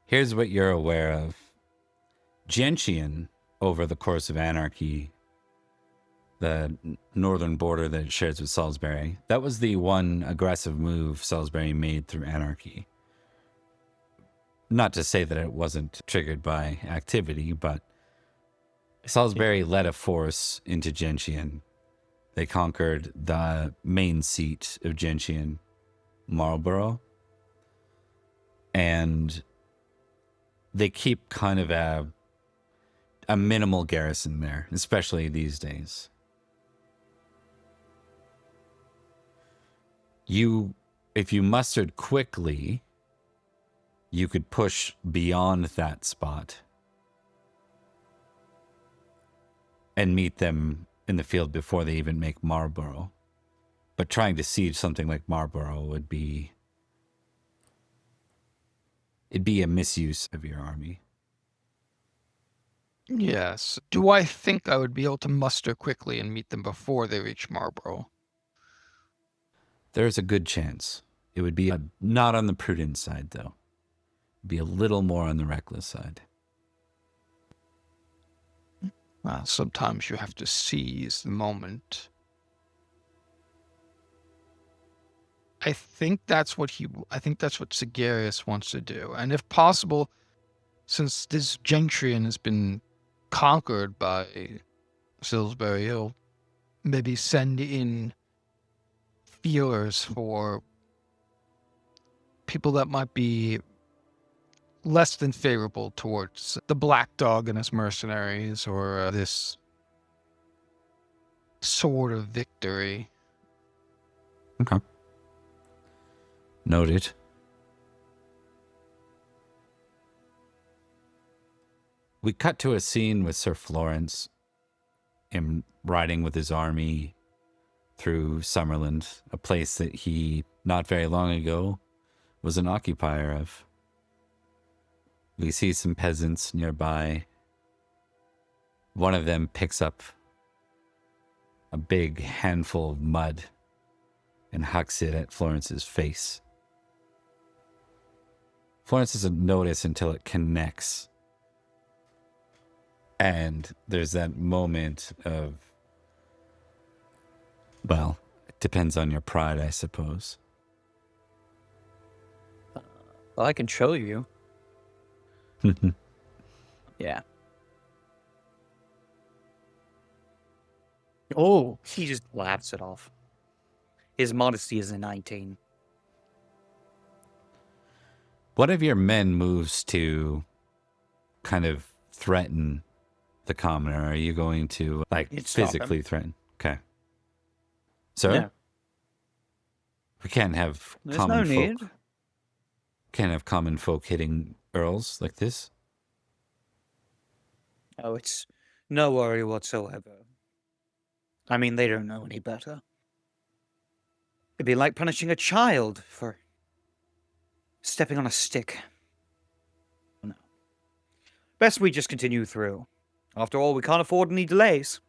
Here's what you're aware of. Gentian, over the course of Anarchy, the northern border that it shares with Salisbury, that was the one aggressive move Salisbury made through Anarchy. Not to say that it wasn't triggered by activity, but Salisbury led a force into Gentian. They conquered the main seat of Gentian, Marlborough, and they keep kind of a minimal garrison there, especially these days. If you mustered quickly, you could push beyond that spot and meet them in the field before they even make Marlborough. But trying to siege something like Marlborough it'd be a misuse of your army. Yes. Do I think I would be able to muster quickly and meet them before they reach Marlborough? There's a good chance. It would be not on the prudent side, though. Be a little more on the reckless side. Well, sometimes you have to seize the moment. I think that's what Syagrius wants to do. And if possible, since this Gentian has been conquered by Salisbury, he'll maybe send in feelers for people that might be less than favorable towards the Black Dog and his mercenaries, or this sort of victory. Okay. Noted. We cut to a scene with Sir Florence, him riding with his army through Summerland, a place that he, not very long ago, was an occupier of. We see some peasants nearby. One of them picks up a big handful of mud and hucks it at Florence's face. Florence doesn't notice until it connects. And there's that moment of, well, it depends on your pride, I suppose. Well, I can show you. Yeah. Oh, He just laughs it off. His modesty is a 19. One of your men moves to kind of threaten the commoner. Are you going to, like, You'd stop physically him. threaten? Okay. Sir? No. We can't have There's common no folk. need. Can't have common folk hitting earls like this. Oh, it's no worry whatsoever. I mean, they don't know any better. It'd be like punishing a child for stepping on a stick. No. Best we just continue through. After all, we can't afford any delays.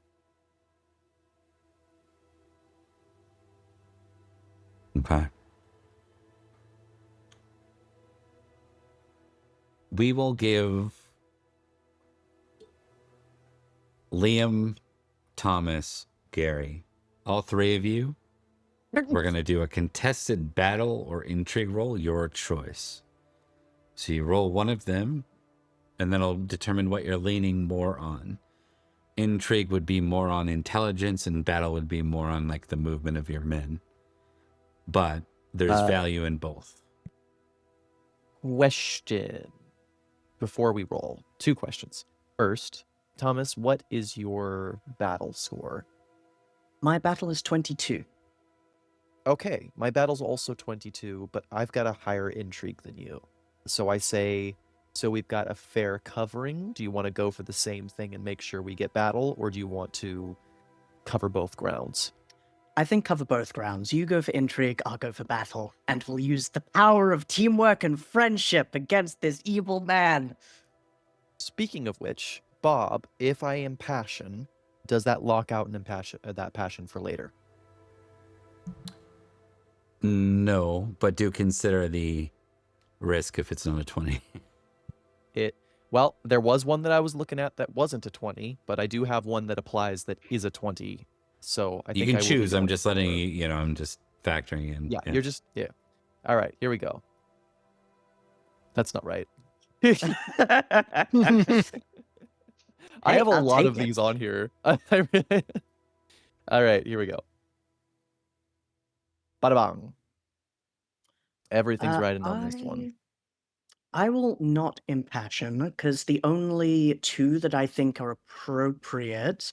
Okay. We will give Liam, Thomas, Gary, all three of you, we're going to do a contested battle or intrigue roll, your choice. So you roll one of them, and then it'll determine what you're leaning more on. Intrigue would be more on intelligence, and battle would be more on, like, the movement of your men. But there's value in both. Question. Before we roll, 2 questions. First, Thomas, what is your battle score? my battle is 22. Okay, my battle's also 22, but I've got a higher intrigue than you. So I say, so we've got a fair covering. Do you want to go for the same thing and make sure we get battle, or do you want to cover both grounds? I think cover both grounds. You go for intrigue, I'll go for battle, and we'll use the power of teamwork and friendship against this evil man. Speaking of which, Bob, if I impassion, does that lock out an that passion for later? No, but do consider the risk if it's not a 20. Well, there was one that I was looking at that wasn't a 20, but I do have one that applies that is a 20. So I think You can I will be choose. I'm going just letting for- you, I'm just factoring in. Yeah, you're just, yeah. All right, here we go. That's not right. I have a I'll lot take of it. these on here. All right, here we go. Bada bang. Everything's riding on this one. I will not impassion, because the only two that I think are appropriate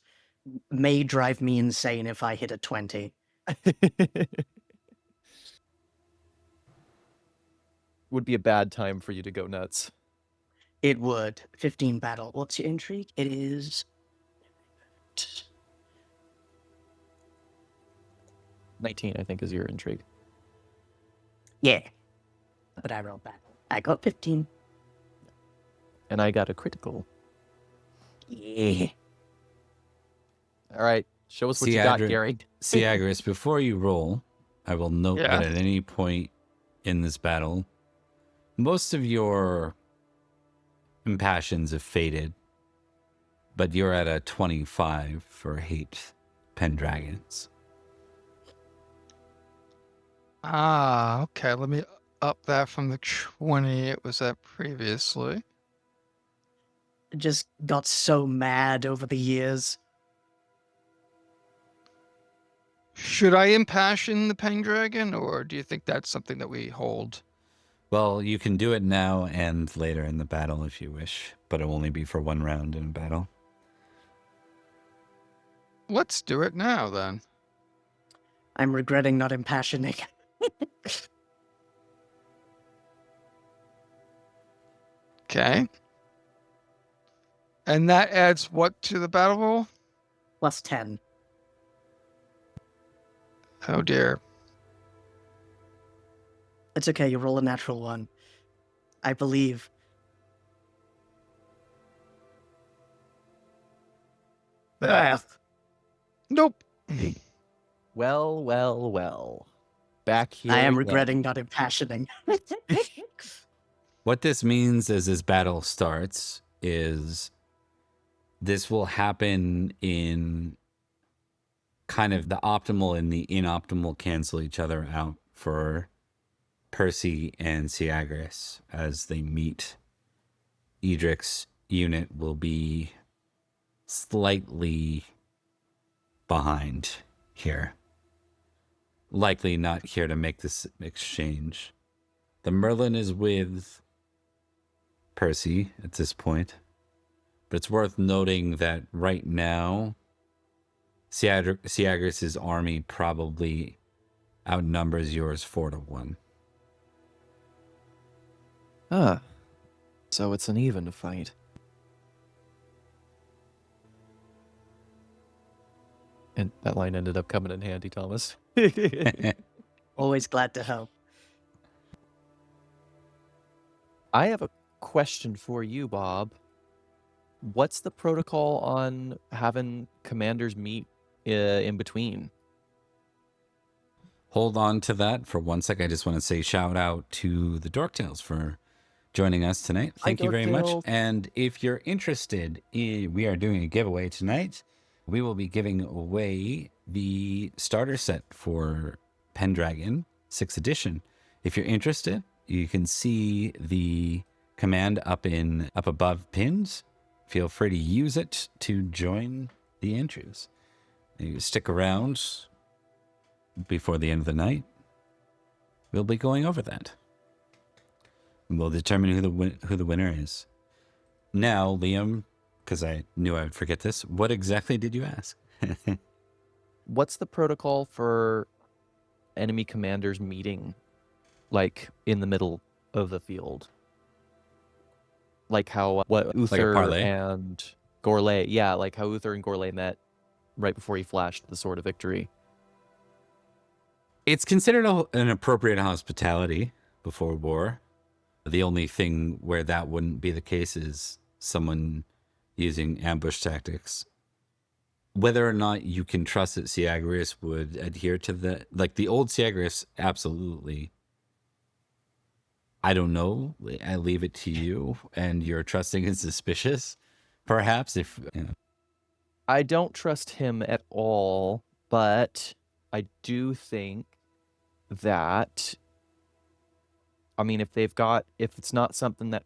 may drive me insane if I hit a 20. Would be a bad time for you to go nuts. It would. 15 battle. What's your intrigue? It is... 19, I think, is your intrigue. Yeah. But I rolled battle. I got 15. And I got a critical. Yeah. All right, show us what you got, Syagrius- Gary. Syagrius, before you roll, I will note Yeah. that at any point in this battle. Most of your impassions have faded, but you're at a 25 for hate Pendragons. Ah, okay. Let me up that from the 20 it was at previously. Just got so mad over the years. Should I impassion the Pendragon, or do you think that's something that we hold? Well, you can do it now and later in the battle if you wish, but it'll only be for one round in a battle. Let's do it now, then. I'm regretting not impassioning. Okay. And that adds what to the battle roll? Plus 10. Oh, dear. It's okay, you roll a natural one. I believe. Nope. Well, well, well. Back here I am again. regretting not impassioning. What this means as this battle starts is this will happen in kind of the optimal and the inoptimal cancel each other out for Percy and Syagrius as they meet. Edrich's unit will be slightly behind here. Likely not here to make this exchange. The Merlin is with Percy at this point. But it's worth noting that right now, Syagrius' army probably outnumbers yours 4-1. Ah, so it's an even fight. And that line ended up coming in handy, Thomas. Always glad to help. I have a question for you, Bob. What's the protocol on having commanders meet in between? Hold on to that for 1 sec. I just want to say shout out to the Dorktales for joining us tonight. Thank you very much. Dorktales. And if you're interested, we are doing a giveaway tonight. We will be giving away the starter set for Pendragon 6th edition. If you're interested, you can see the command up above pins. Feel free to use it to join the entries. You stick around before the end of the night. We'll be going over that. And we'll determine who the winner is. Now, Liam, because I knew I would forget this, what exactly did you ask? What's the protocol for enemy commanders meeting, like, in the middle of the field? Like how Uther and Gorlay, yeah, like how Uther and Gorlay met right before he flashed the Sword of Victory. It's considered an appropriate hospitality before war. The only thing where that wouldn't be the case is someone using ambush tactics. Whether or not you can trust that Syagrius would adhere to the old Syagrius, absolutely. I don't know. I leave it to you, and your trusting is suspicious, perhaps. If you know. I don't trust him at all, but I do think that, I mean, if it's not something that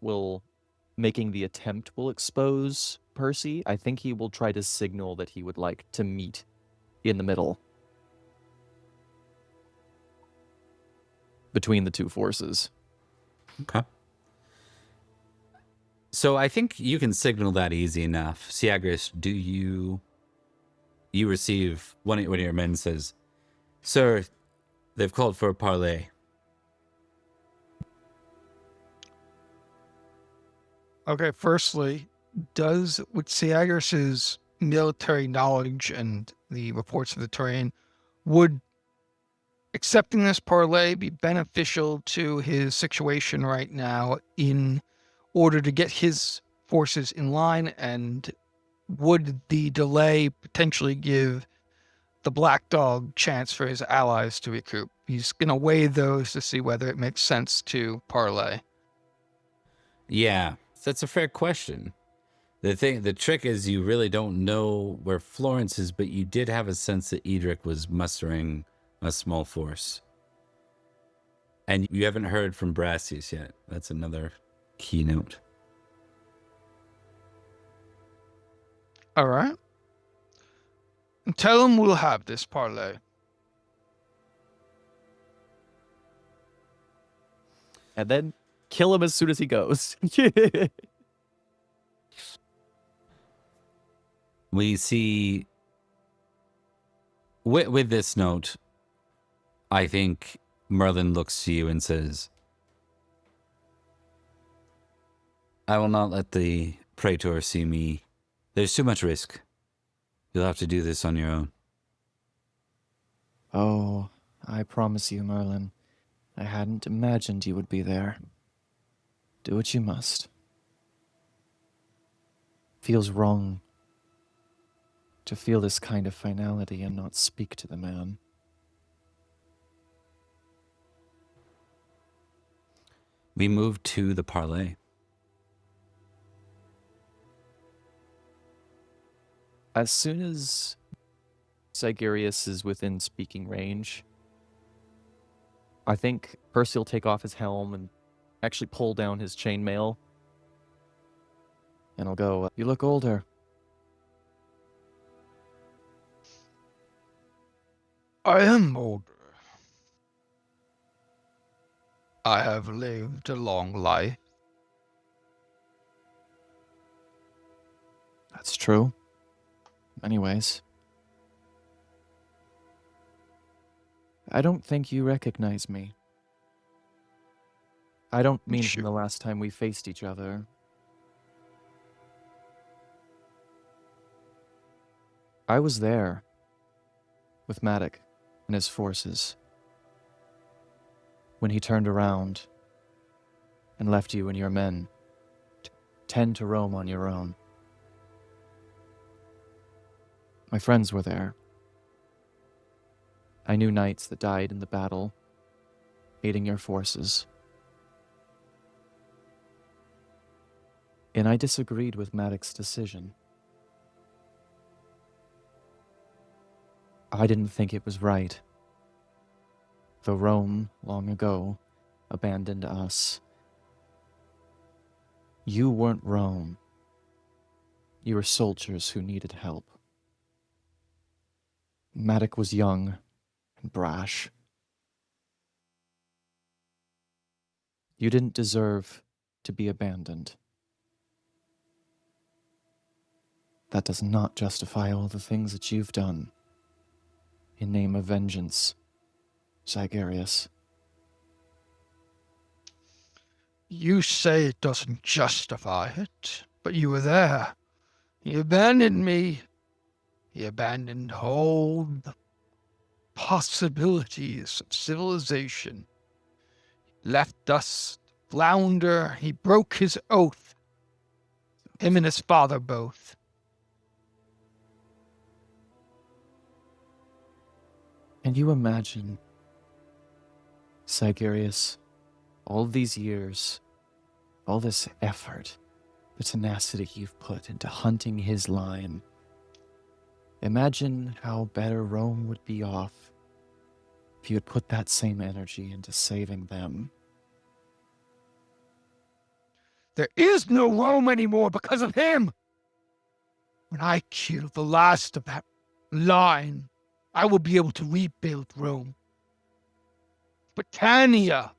making the attempt will expose Percy, I think he will try to signal that he would like to meet in the middle between the two forces. Okay. So I think you can signal that easy enough. Syagrius, do you receive one of your men says, "Sir, they've called for a parley." Okay, firstly, with Syagrius' military knowledge and the reports of the terrain, would accepting this parley be beneficial to his situation right now in order to get his forces in line? And would the delay potentially give the Black Dog chance for his allies to recoup? He's going to weigh those to see whether it makes sense to parlay. Yeah, that's a fair question. The trick is you really don't know where Florence is, but you did have a sense that Edrich was mustering a small force. And you haven't heard from Brassius yet. That's another keynote. All right. And tell him we'll have this parlay. And then kill him as soon as he goes. We see, with this note, I think Merlin looks to you and says, I will not let the Praetor see me. There's too much risk. You'll have to do this on your own. Oh, I promise you, Merlin, I hadn't imagined you would be there. Do what you must. Feels wrong to feel this kind of finality and not speak to the man. We move to the parlay. As soon as Syagrius is within speaking range, I think Percy will take off his helm and actually pull down his chainmail. And I'll go, you look older. I am older. I have lived a long life. That's true. Many ways. I don't think you recognize me. I don't mean from the last time we faced each other. I was there with Maddox and his forces when he turned around and left you and your men to tend to Rome on your own. My friends were there. I knew knights that died in the battle, aiding your forces. And I disagreed with Maddox's decision. I didn't think it was right. Though Rome, long ago, abandoned us. You weren't Rome. You were soldiers who needed help. Maddox was young and brash. You didn't deserve to be abandoned. That does not justify all the things that you've done in name of vengeance, Syagrius. You say it doesn't justify it, but you were there. He abandoned me. He abandoned all the possibilities of civilization. Left us flounder. He broke his oath. Him and his father both. And you imagine, Syagrius, all these years, all this effort, the tenacity you've put into hunting his line. Imagine how better Rome would be off if you had put that same energy into saving them. There is no Rome anymore because of him. When I kill the last of that line, I will be able to rebuild Rome. Britannia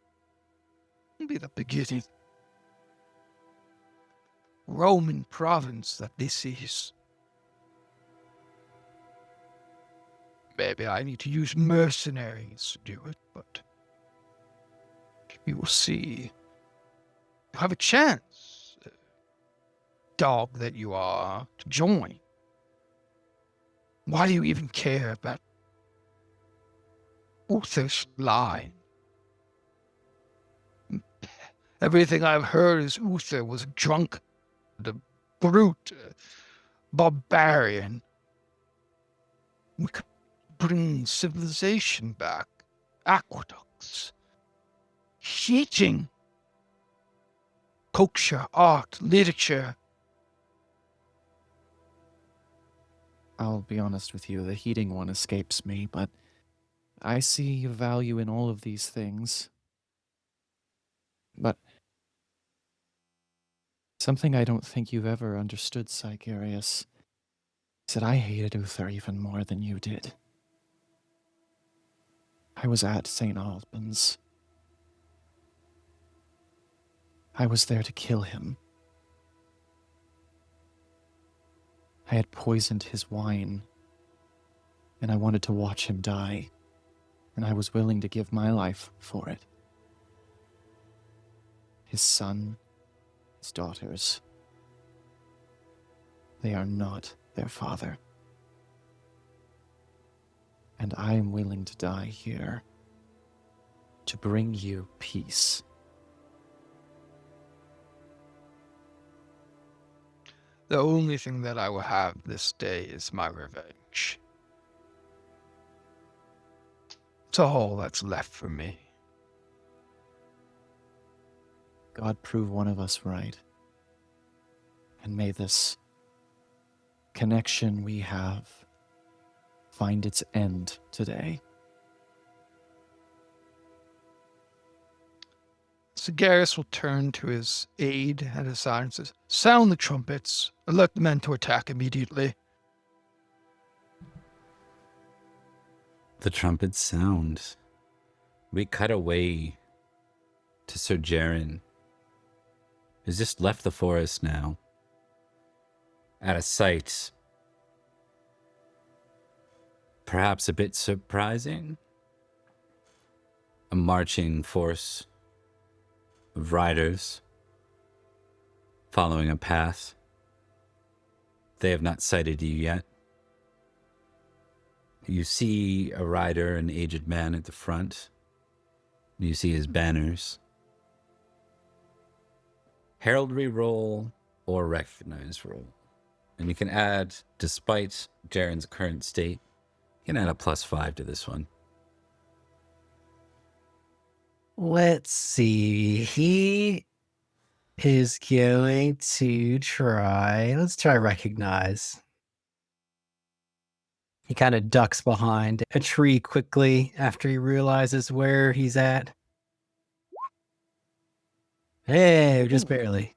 will be the beginning. Roman province that this is. Maybe I need to use mercenaries to do it, but we will see. You have a chance, dog that you are, to join. Why do you even care about Uther's line? Everything I've heard is Uther was a drunk, a brute, a barbarian. We could bring civilization back. aqueducts, heating, culture, art, literature. I'll be honest with you, the heating one escapes me, but I see value in all of these things. But something I don't think you've ever understood, Syagrius, is that I hated Uther even more than you did. I was at St. Albans. I was there to kill him. I had poisoned his wine, and I wanted to watch him die, and I was willing to give my life for it. His son, his daughters, they are not their father. And I am willing to die here to bring you peace. The only thing that I will have this day is my revenge. It's all that's left for me. God prove one of us right. And may this connection we have find its end today. Syagrius will turn to his aide at his side and says, "Sound the trumpets. Alert the men to attack immediately." The trumpets sound. We cut away to Sir Jaren, who's just left the forest now, at a sight perhaps a bit surprising. A marching force of riders following a path. They have not sighted you yet. You see a rider, an aged man at the front. You see his banners. Heraldry roll or recognize roll. And you can add, despite Jaren's current state, you can add a +5 to this one. Let's see. He is going to try. Let's try recognize. He kind of ducks behind a tree quickly after he realizes where he's at. Hey, just barely.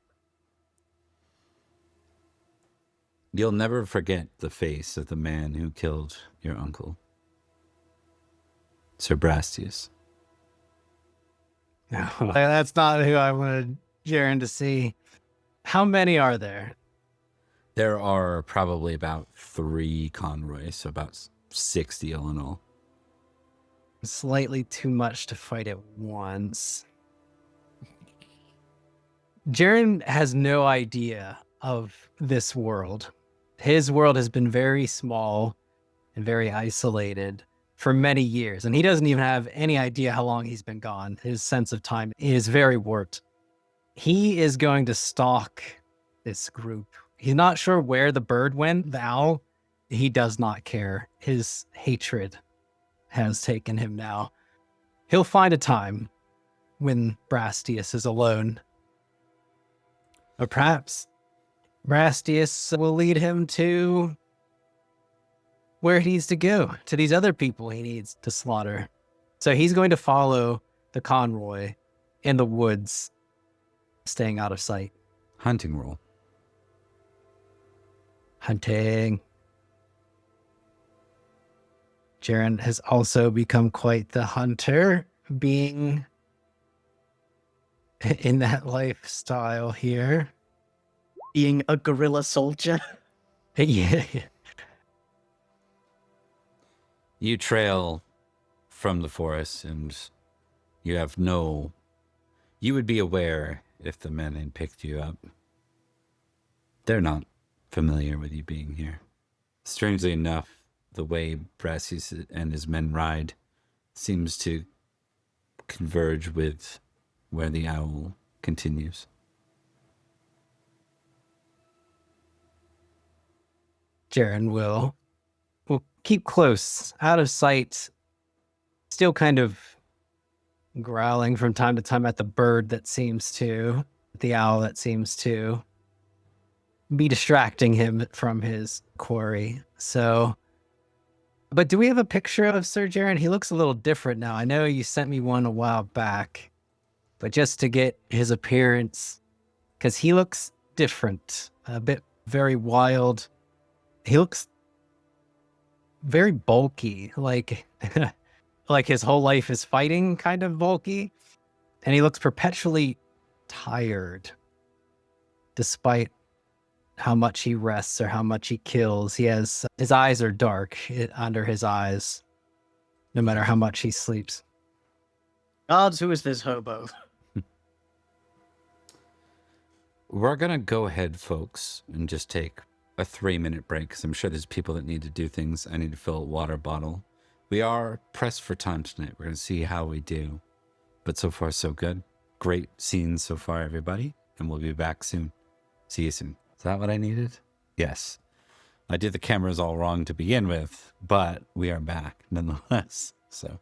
You'll never forget the face of the man who killed your uncle, Sir Brastius. No, that's not who I wanted Jaren to see. How many are there? There are probably about 3 convoys, so about 60 all in all. Slightly too much to fight at once. Jaren has no idea of this world. His world has been very small and very isolated for many years, and he doesn't even have any idea how long he's been gone. His sense of time is very warped. He is going to stalk this group. He's not sure where the bird went, the owl. He does not care. His hatred has taken him now. He'll find a time when Brastius is alone. Or perhaps Brastius will lead him to where he needs to go, to these other people he needs to slaughter. So he's going to follow the convoy in the woods, staying out of sight. Hunting roll. Hunting. Jaren has also become quite the hunter, being in that lifestyle here. Being a guerrilla soldier. Yeah. You trail from the forest, and you would be aware if the men had picked you up. They're not familiar with you being here. Strangely enough, the way Brastius and his men ride seems to converge with where the owl continues. Jaren will keep close, out of sight, still kind of growling from time to time at the owl that seems to be distracting him from his quarry. So, but do we have a picture of Sir Jaren? He looks a little different now. I know you sent me one a while back, but just to get his appearance, because he looks different, a bit very wild. He looks very bulky, like like his whole life is fighting, kind of bulky, and he looks perpetually tired, despite how much he rests or how much he kills. His eyes are dark under his eyes, no matter how much he sleeps. Gods, who is this hobo? We're going to go ahead, folks, and just take a 3-minute break, because I'm sure there's people that need to do things. I need to fill a water bottle. We are pressed for time tonight. We're going to see how we do. But so far, so good. Great scenes so far, everybody. And we'll be back soon. See you soon. Is that what I needed? Yes. I did the cameras all wrong to begin with, but we are back nonetheless. So,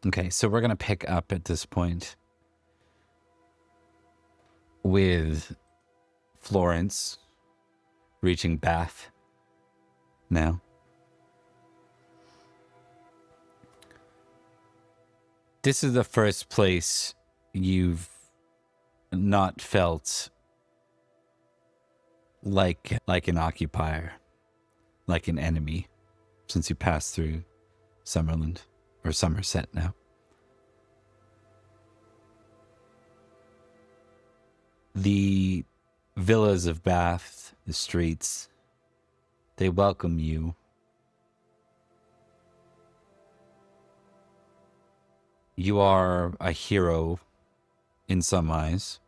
okay, so we're going to pick up at this point with Florence reaching Bath now. This is the first place you've not felt like an occupier, like an enemy, since you passed through Summerland, or Somerset now. The villas of Bath, the streets, they welcome you. You are a hero in some eyes.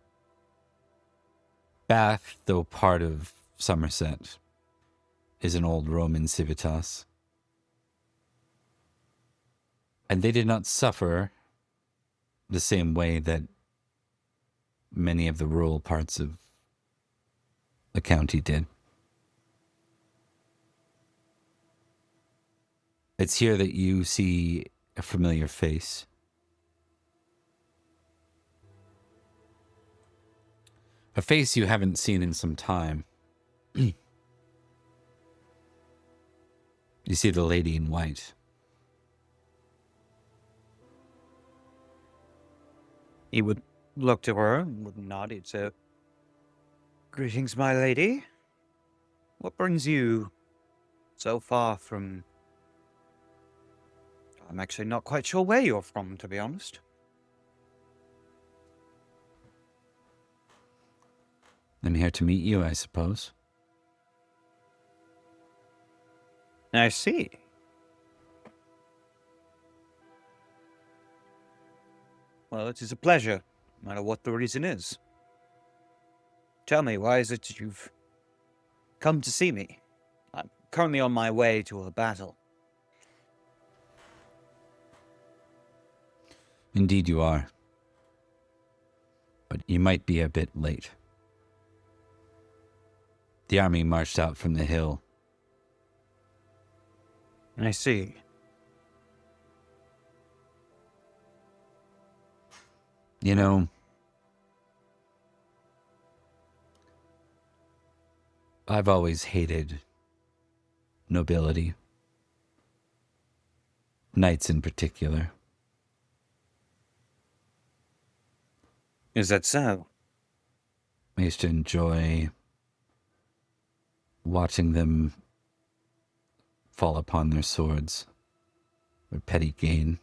Bath, though part of Somerset, is an old Roman civitas. And they did not suffer the same way that many of the rural parts of the county did. It's here that you see a familiar face. A face you haven't seen in some time. You see the lady in white. He would look to her and would nod. He'd say, "Greetings, my lady. What brings you so far from... I'm actually not quite sure where you're from, to be honest." I'm here to meet you, I suppose. I see. Well, it is a pleasure, no matter what the reason is. Tell me, why is it you've come to see me? I'm currently on my way to a battle. Indeed you are. But you might be a bit late. The army marched out from the hill. I see. You know, I've always hated nobility. Knights in particular. Is that so? I used to enjoy watching them fall upon their swords, their petty gain.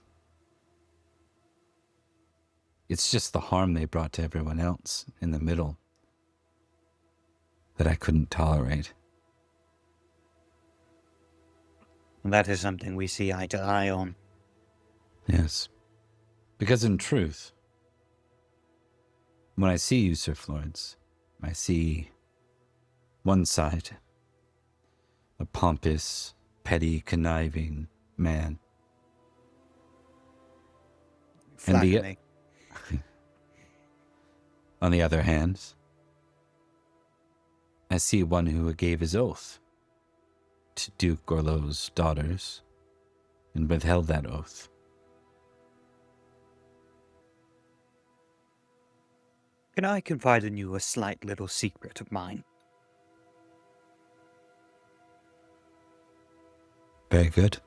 It's just the harm they brought to everyone else in the middle that I couldn't tolerate. That is something we see eye to eye on. Yes. Because in truth, when I see you, Sir Florence, I see one side, a pompous, petty, conniving man. And Flatter me. On the other hand, I see one who gave his oath to Duke Gorlot's daughters and withheld that oath. Can I confide in you a slight little secret of mine? Very good.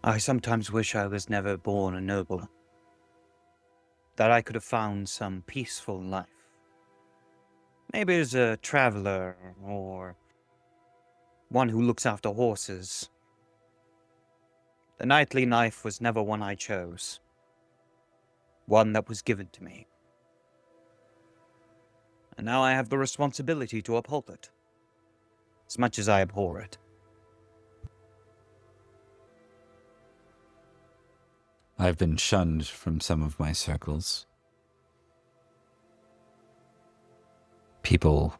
I sometimes wish I was never born a noble. That I could have found some peaceful life. Maybe as a traveler, or one who looks after horses. The knightly life was never one I chose. One that was given to me. And now I have the responsibility to uphold it. As much as I abhor it. I've been shunned from some of my circles. People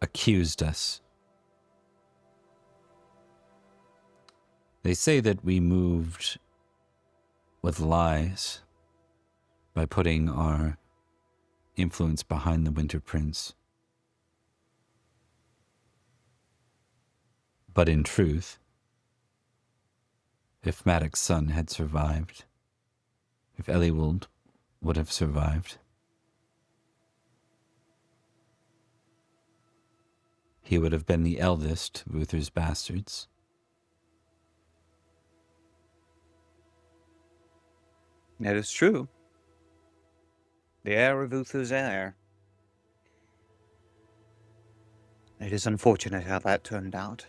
accused us. They say that we moved with lies by putting our influence behind the Winter Prince. But in truth, if Maddox's son had survived, if Eliwald would have survived, he would have been the eldest of Uther's bastards. That is true. The heir of Uther's heir. It is unfortunate how that turned out.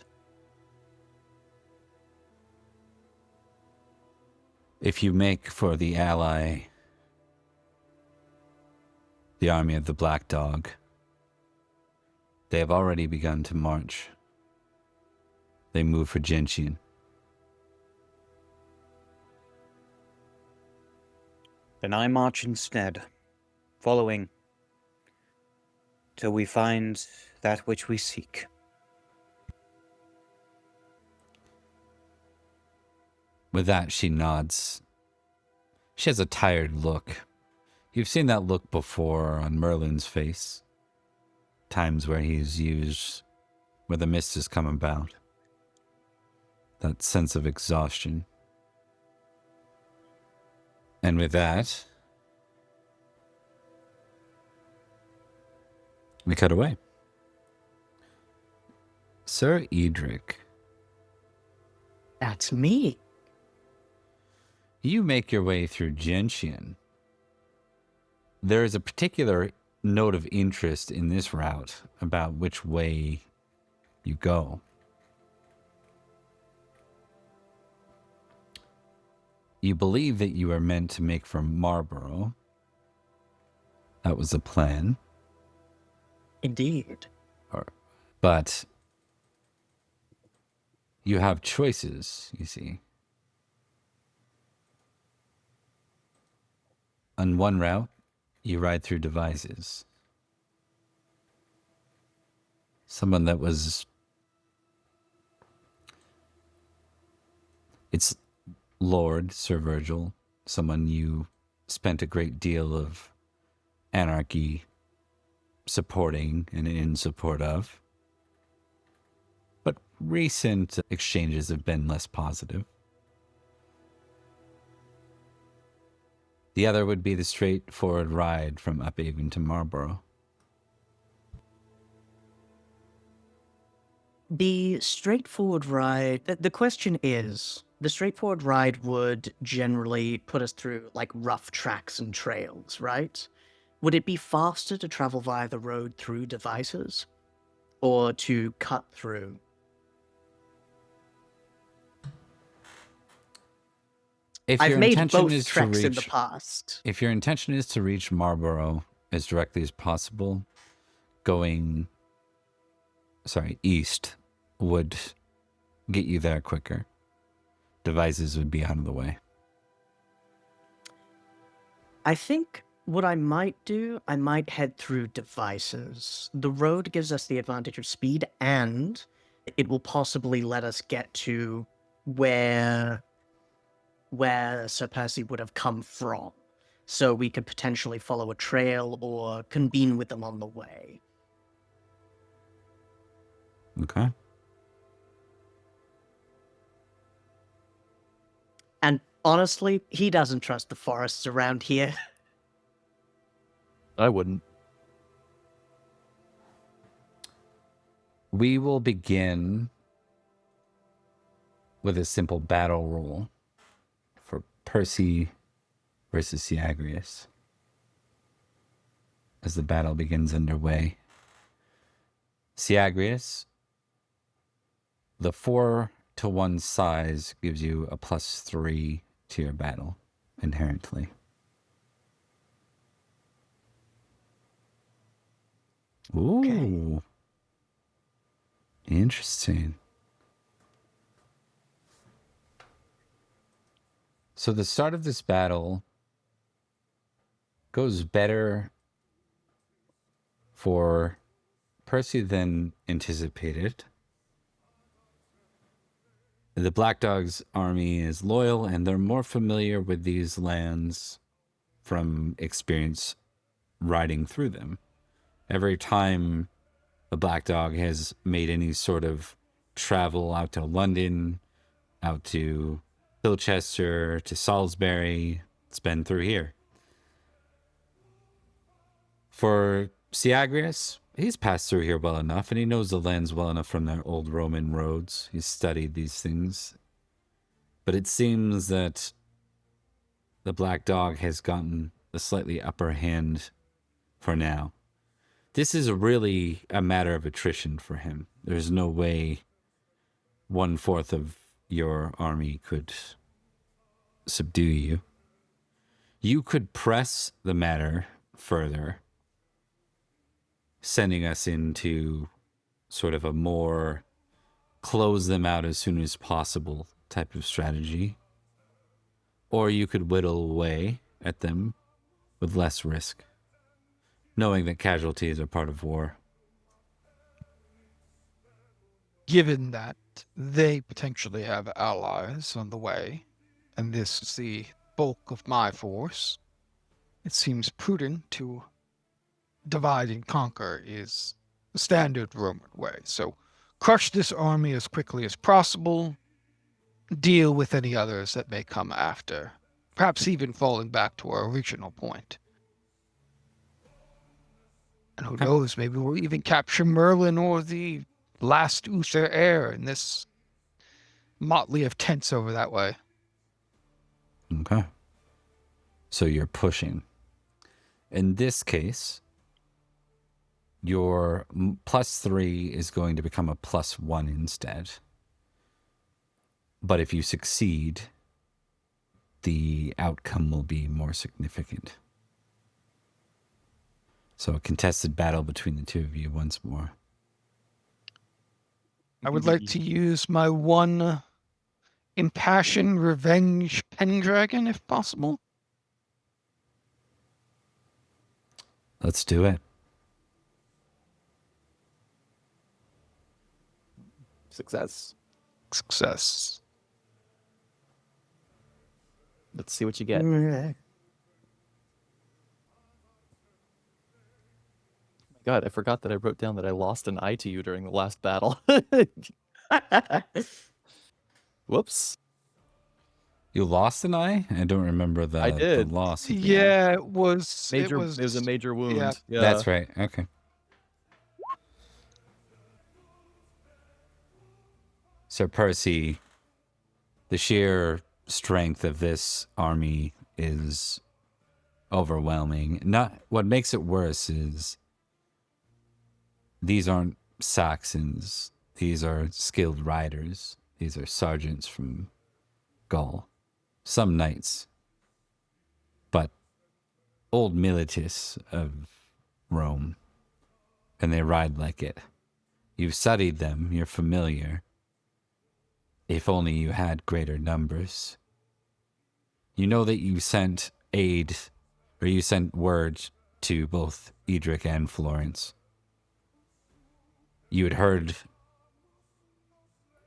If you make for the ally, the army of the Black Dog, they have already begun to march. They move for Gentian. Then I march instead, following, till we find that which we seek. With that, she nods. She has a tired look. You've seen that look before on Merlin's face. Times where he's used, where the mist has come about. That sense of exhaustion. And with that, we cut away. Sir Edrich, That's me. you make your way through Gentian. There is a particular note of interest in this route about which way you go. You believe that you are meant to make for Marlborough. That was the plan. Indeed. But you have choices, you see. On one route, you ride through devices. Someone that was... It's Lord Sir Virgil, someone you spent a great deal of Anarchy supporting and in support of. But recent exchanges have been less positive. The other would be the straightforward ride from Uphaven to Marlborough. The straightforward ride, the question is, the straightforward ride would generally put us through like rough tracks and trails, right? Would it be faster to travel via the road through devices? Or to cut through? If I've your made intention both is to treks in the reach, past. if your intention is to reach Marlborough as directly as possible, going, east would get you there quicker. Devices would be out of the way. I think what I might do, I might head through devices. The road gives us the advantage of speed, and it will possibly let us get to where Sir Percy would have come from. So we could potentially follow a trail or convene with them on the way. Okay. And honestly, he doesn't trust the forests around here. I wouldn't. We will begin with a simple battle roll for Percy versus Syagrius as the battle begins underway. Syagrius, the 4-to-1 size gives you a +3 to your battle inherently. Ooh. Okay. Interesting. So the start of this battle goes better for Percy than anticipated. The Black Dog's army is loyal, and they're more familiar with these lands from experience riding through them. Every time the Black Dog has made any sort of travel out to London, out to Hilchester, to Salisbury, it's been through here. For Syagrius, he's passed through here well enough, and he knows the lands well enough from their old Roman roads. He's studied these things. But it seems that the Black Dog has gotten a slightly upper hand for now. This is really a matter of attrition for him. There's no way 1/4 of your army could subdue you. You could press the matter further, sending us into sort of a more close them out as soon as possible type of strategy. Or you could whittle away at them with less risk, knowing that casualties are part of war. Given that they potentially have allies on the way, and this is the bulk of my force, it seems prudent to divide and conquer is the standard Roman way. So crush this army as quickly as possible, deal with any others that may come after, perhaps even falling back to our original point. And who knows, maybe we'll even capture Merlin or the last Uther heir in this motley of tents over that way. Okay. So you're pushing. In this case, your +3 is going to become a +1 instead. But if you succeed, the outcome will be more significant. So a contested battle between the two of you once more. I would like to use my one impassioned revenge Pendragon, if possible. Let's do it. Success. Success. Let's see what you get. God, I forgot that I wrote down that I lost an eye to you during the last battle. Whoops. You lost an eye? I don't remember the, I did. the loss. Yeah, it was. It was a major wound. Yeah. That's right. Okay. So Percy, the sheer strength of this army is overwhelming. What makes it worse is these aren't Saxons. These are skilled riders. These are sergeants from Gaul. Some knights. But old militias of Rome. And they ride like it. You've studied them. You're familiar. If only you had greater numbers. You know that you sent aid, or you sent word to both Edrich and Florence. You had heard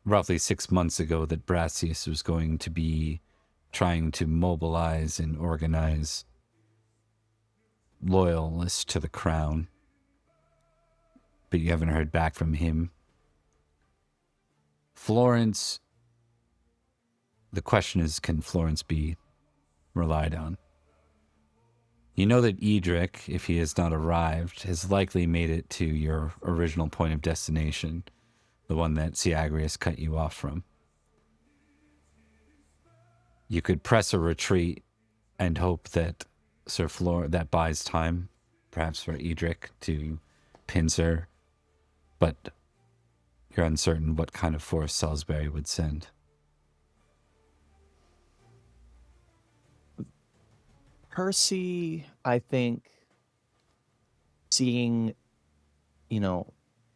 roughly 6 months ago that Brassius was going to be trying to mobilize and organize loyalists to the crown. But you haven't heard back from him. Florence, the question is, can Florence be relied on? You know that Edrich, if he has not arrived, has likely made it to your original point of destination, the one that Syagrius cut you off from. You could press a retreat and hope that that buys time, perhaps for Edrich to pincer, but you're uncertain what kind of force Salisbury would send. Percy, I think, seeing,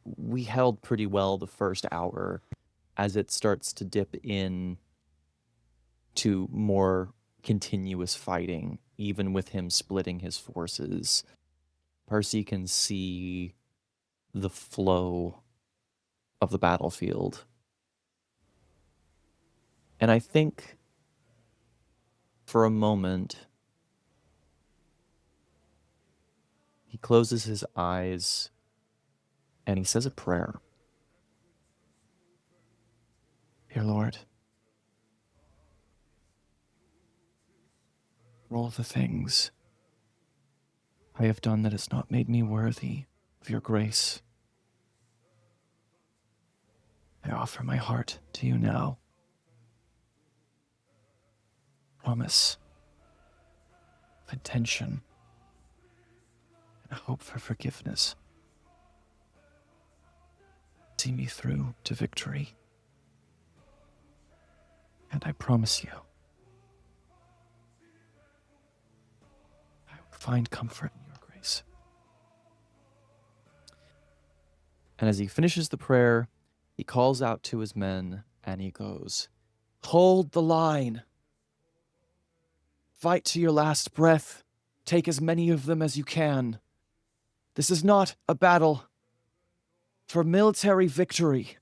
we held pretty well the first hour. As it starts to dip in to more continuous fighting, even with him splitting his forces, Percy can see the flow of the battlefield. And I think for a moment, he closes his eyes and he says a prayer. Dear Lord, for all the things I have done that has not made me worthy of your grace, I offer my heart to you now. Promise of intention and a hope for forgiveness. See me through to victory. And I promise you, I will find comfort in your grace. And as he finishes the prayer, he calls out to his men and he goes, "Hold the line. Fight to your last breath. Take as many of them as you can. This is not a battle for military victory.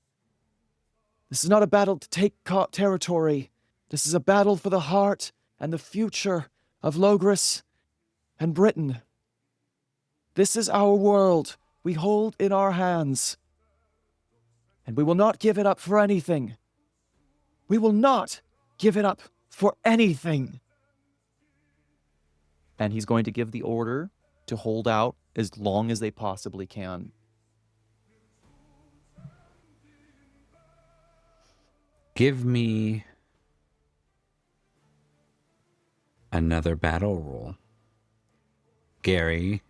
This is not a battle to take territory. This is a battle for the heart and the future of Logris and Britain. This is our world we hold in our hands. And we will not give it up for anything. We will not give it up for anything." And he's going to give the order to hold out as long as they possibly can. Give me another battle roll. Gary,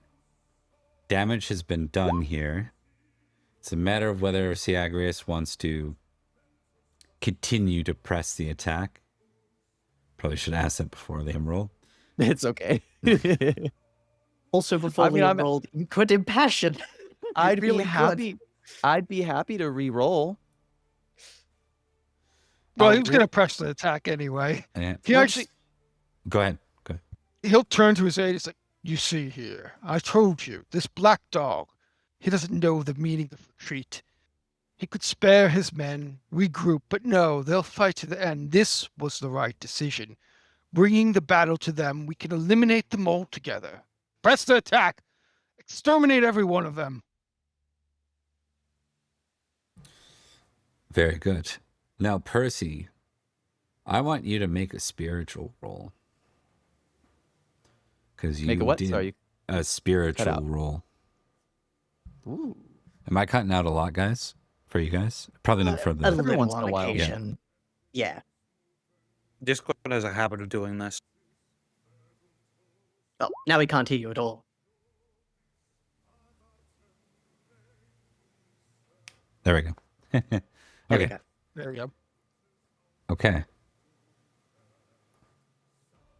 damage has been done here. It's a matter of whether Syagrius wants to continue to press the attack. Probably should ask that before the roll. It's okay. Also, before Liam rolled, you could impassion. I'd really be happy. I'd be happy to re-roll. Well, he was going to press the attack anyway. Yeah. He actually, Go ahead. he'll turn to his aide. He's like, "You see here, I told you, this black dog, he doesn't know the meaning of retreat. He could spare his men, regroup, but no, they'll fight to the end. This was the right decision. Bringing the battle to them, we can eliminate them all together. Press the attack. Exterminate every one of them." Very good. Now, Percy, I want you to make a spiritual roll. Because you Make a what? did Sorry. a spiritual roll. Ooh. Am I cutting out a lot, guys? For you guys? Probably not for the... A little once in on a while, yeah. occasion. Yeah. Discord has a habit of doing this. Oh, now we can't hear you at all. There we go. There we Okay. go. There we go. Okay.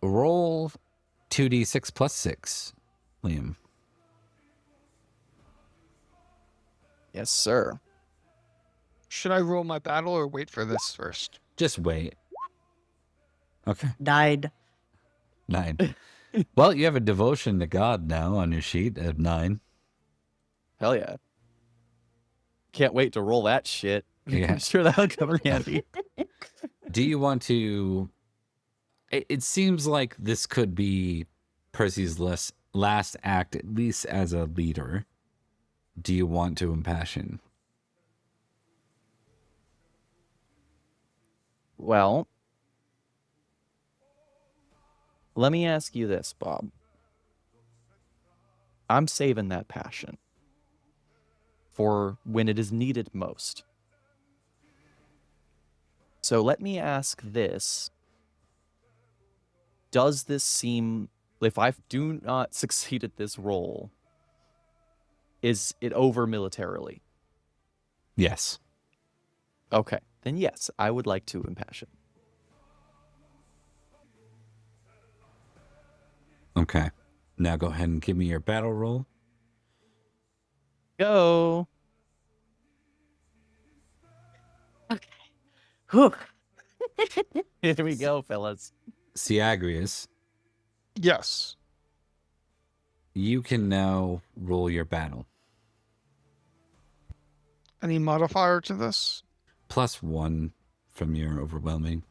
Roll 2d6 plus 6, Liam. Yes, sir. Should I roll my battle or wait for this first? Just wait. Okay. 9. 9. Well, you have a devotion to God now on your sheet at 9. Hell yeah. Can't wait to roll that shit. Yeah. I'm sure that'll come in handy. Do you want to... It seems like this could be Percy's last act, at least as a leader. Do you want to impassion? Well, let me ask you this, Bob. I'm saving that passion for when it is needed most. So let me ask this. Does this seem, if I do not succeed at this role, is it over militarily? Yes. Okay, then yes, I would like to impassion. Okay. Now go ahead and give me your battle roll. Go. Whew. Here we go, fellas. Syagrius, Yes. you can now roll your battle. Any modifier to this? +1 from your overwhelming.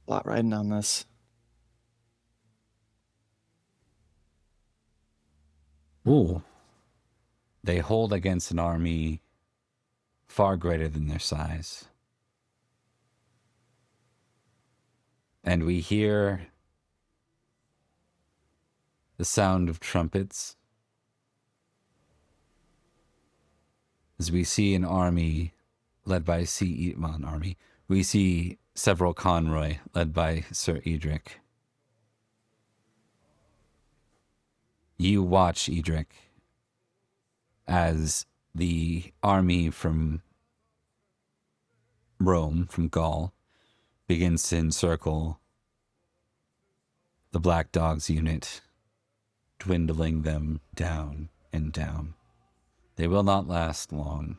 A lot riding on this. Ooh. They hold against an army far greater than their size. And we hear the sound of trumpets as we see an army led by we see several convoy led by Sir Edrich. You watch, Edrich, as the army from Rome, from Gaul, begins to encircle the Black Dog's unit, dwindling them down and down. They will not last long,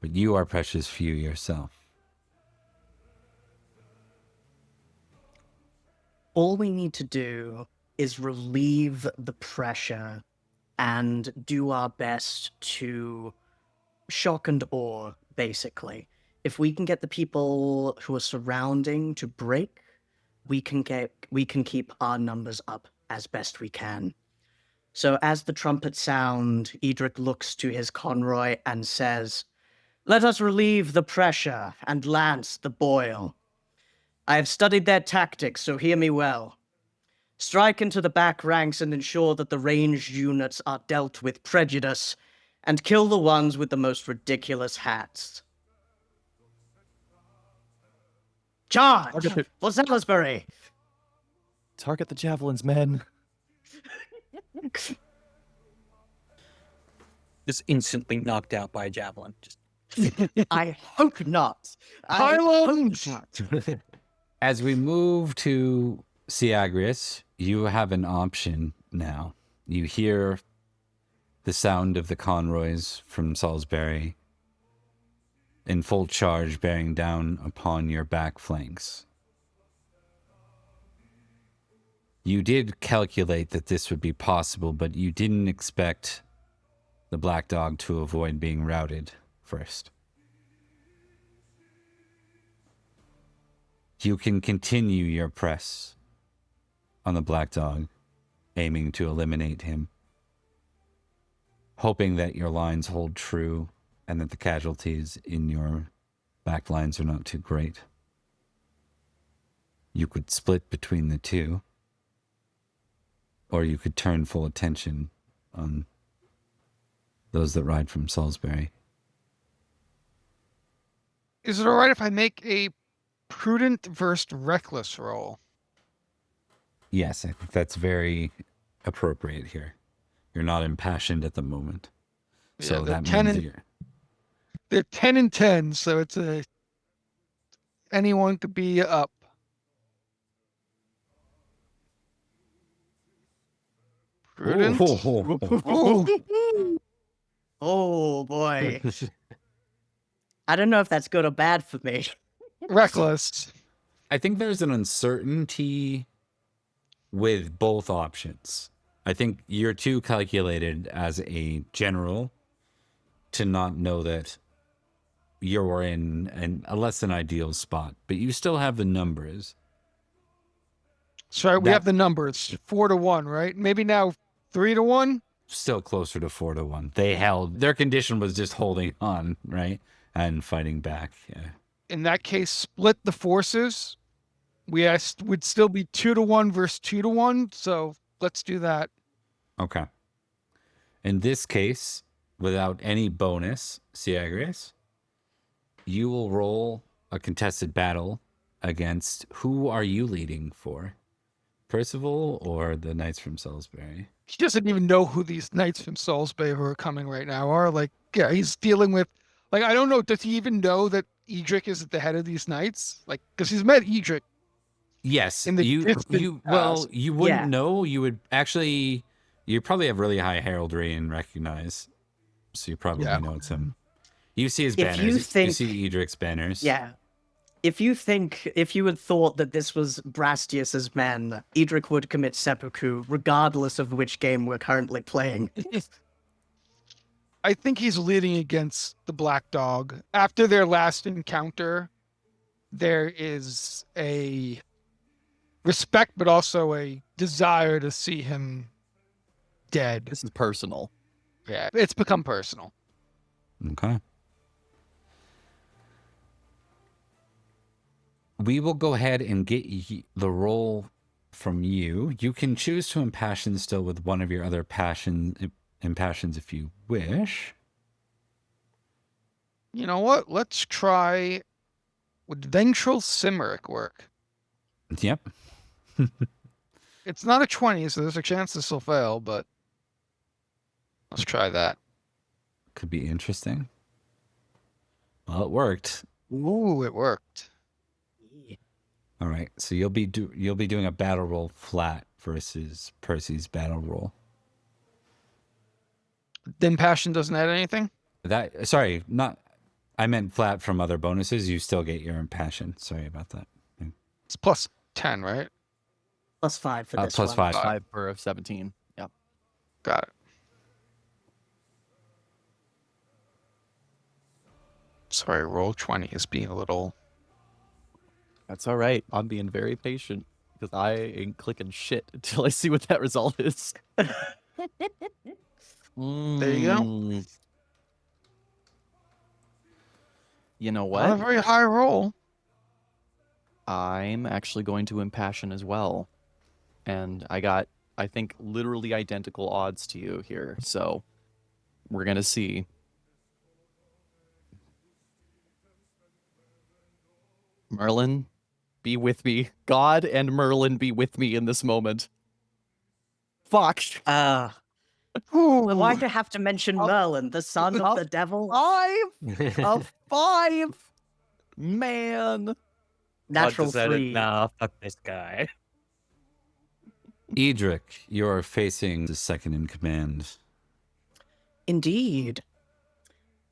but you are precious few yourself. All we need to do is relieve the pressure and do our best to shock and awe, basically. If we can get the people who are surrounding to break, we can keep our numbers up as best we can. So as the trumpets sound, Edrich looks to his convoy and says, "Let us relieve the pressure and lance the boil. I have studied their tactics, so hear me well. Strike into the back ranks and ensure that the ranged units are dealt with prejudice, and kill the ones with the most ridiculous hats. Charge for Salisbury!" Target the javelins, men. Just instantly knocked out by a javelin. Just I hope not. As we move to Syagrius, you have an option now. You hear the sound of the convoys from Salisbury in full charge bearing down upon your back flanks. You did calculate that this would be possible, but you didn't expect the Black Dog to avoid being routed first. You can continue your press on the Black Dog, aiming to eliminate him, hoping that your lines hold true and that the casualties in your back lines are not too great. You could split between the two, or you could turn full attention on those that ride from Salisbury. Is it all right if I make a prudent versus reckless roll? Yes, I think that's very appropriate here. You're not impassioned at the moment. So they're that 10 means and- that you're... They're 10 and 10, so it's anyone could be up. Prudent. Oh. Oh boy. I don't know if that's good or bad for me. Reckless. I think there's an uncertainty with both options. I think you're too calculated as a general to not know that you're in a less than ideal spot, but you still have the numbers. Sorry, we have the numbers 4-1, right? Maybe now 3-1. Still closer to 4-1. They held, their condition was just holding on, right? And fighting back. Yeah. In that case, split the forces. would still be 2-1 versus 2-1. So let's do that. Okay. In this case, without any bonus, Syagrius, you will roll a contested battle against who are you leading for? Percival or the Knights from Salisbury? He doesn't even know who these knights from Salisbury who are coming right now are. Like, yeah, he's dealing with, like, I don't know. Does he even know that Edrich is at the head of these knights? Like, because he's met Edrich. Yes, In the distant past. you wouldn't Yeah. know. You would actually, you probably have really high heraldry and recognize, so you probably know it's him. You see his If banners. you You think- see Edric's banners. Yeah. If you had thought that this was Brastius's men, Edric would commit seppuku regardless of which game we're currently playing. I think he's leading against the Black Dog. After their last encounter, there is a respect, but also a desire to see him dead. This is personal. Yeah, it's become personal. Okay. We will go ahead and get the roll from you. You can choose to impassion still with one of your other impassions if you wish. You know what? Let's try. Would Ventral Cymeric work? Yep. It's not a 20, so there's a chance this will fail, but let's try that. Could be interesting. Well, it worked. Ooh, it worked. All right. So you'll be doing a battle roll flat versus Percy's battle roll. Then Passion doesn't add anything? I meant flat from other bonuses. You still get your impassion. Sorry about that. It's plus 10, right? +5 for this plus one. 5. 5 for 17. Yep. Got it. Sorry, roll 20 is being a little... That's all right. I'm being very patient because I ain't clicking shit until I see what that result is. There you go. You know Not a what? very high roll. I'm actually going to impassion as well. And I got, I think, literally identical odds to you here. So we're going to see. Merlin, be with me. God and Merlin be with me in this moment. Fuck. Why'd you have to mention Merlin, the son of the devil? 5 of 5. Man. Natural 3. Nah, fuck this guy. Edrich, you're facing the second in command. Indeed.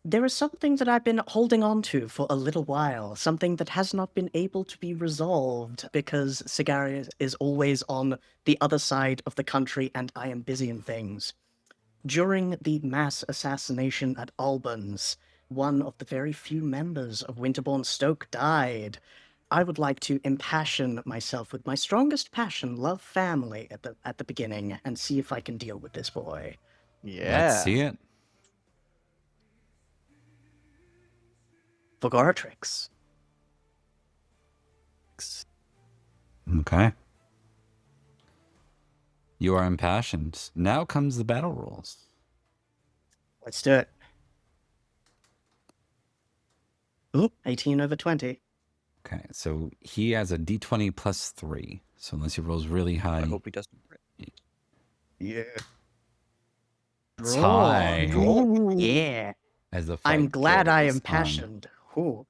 There is something that I've been holding on to for a little while, something that has not been able to be resolved because Syagrius is always on the other side of the country and I am busy in things. During the mass assassination at Albans, one of the very few members of Winterbourne Stoke died. I would like to impassion myself with my strongest passion, love family, at the beginning, and see if I can deal with this boy. Yeah. Let's see it. For Goratrix. Okay. You are impassioned. Now comes the battle rolls. Let's do it. Ooh, 18 over 20. Okay, so he has a d20 plus 3. So unless he rolls really high, I hope he doesn't. Yeah. it's high Yeah. as the fight I'm glad I goes am on. passioned. Ooh.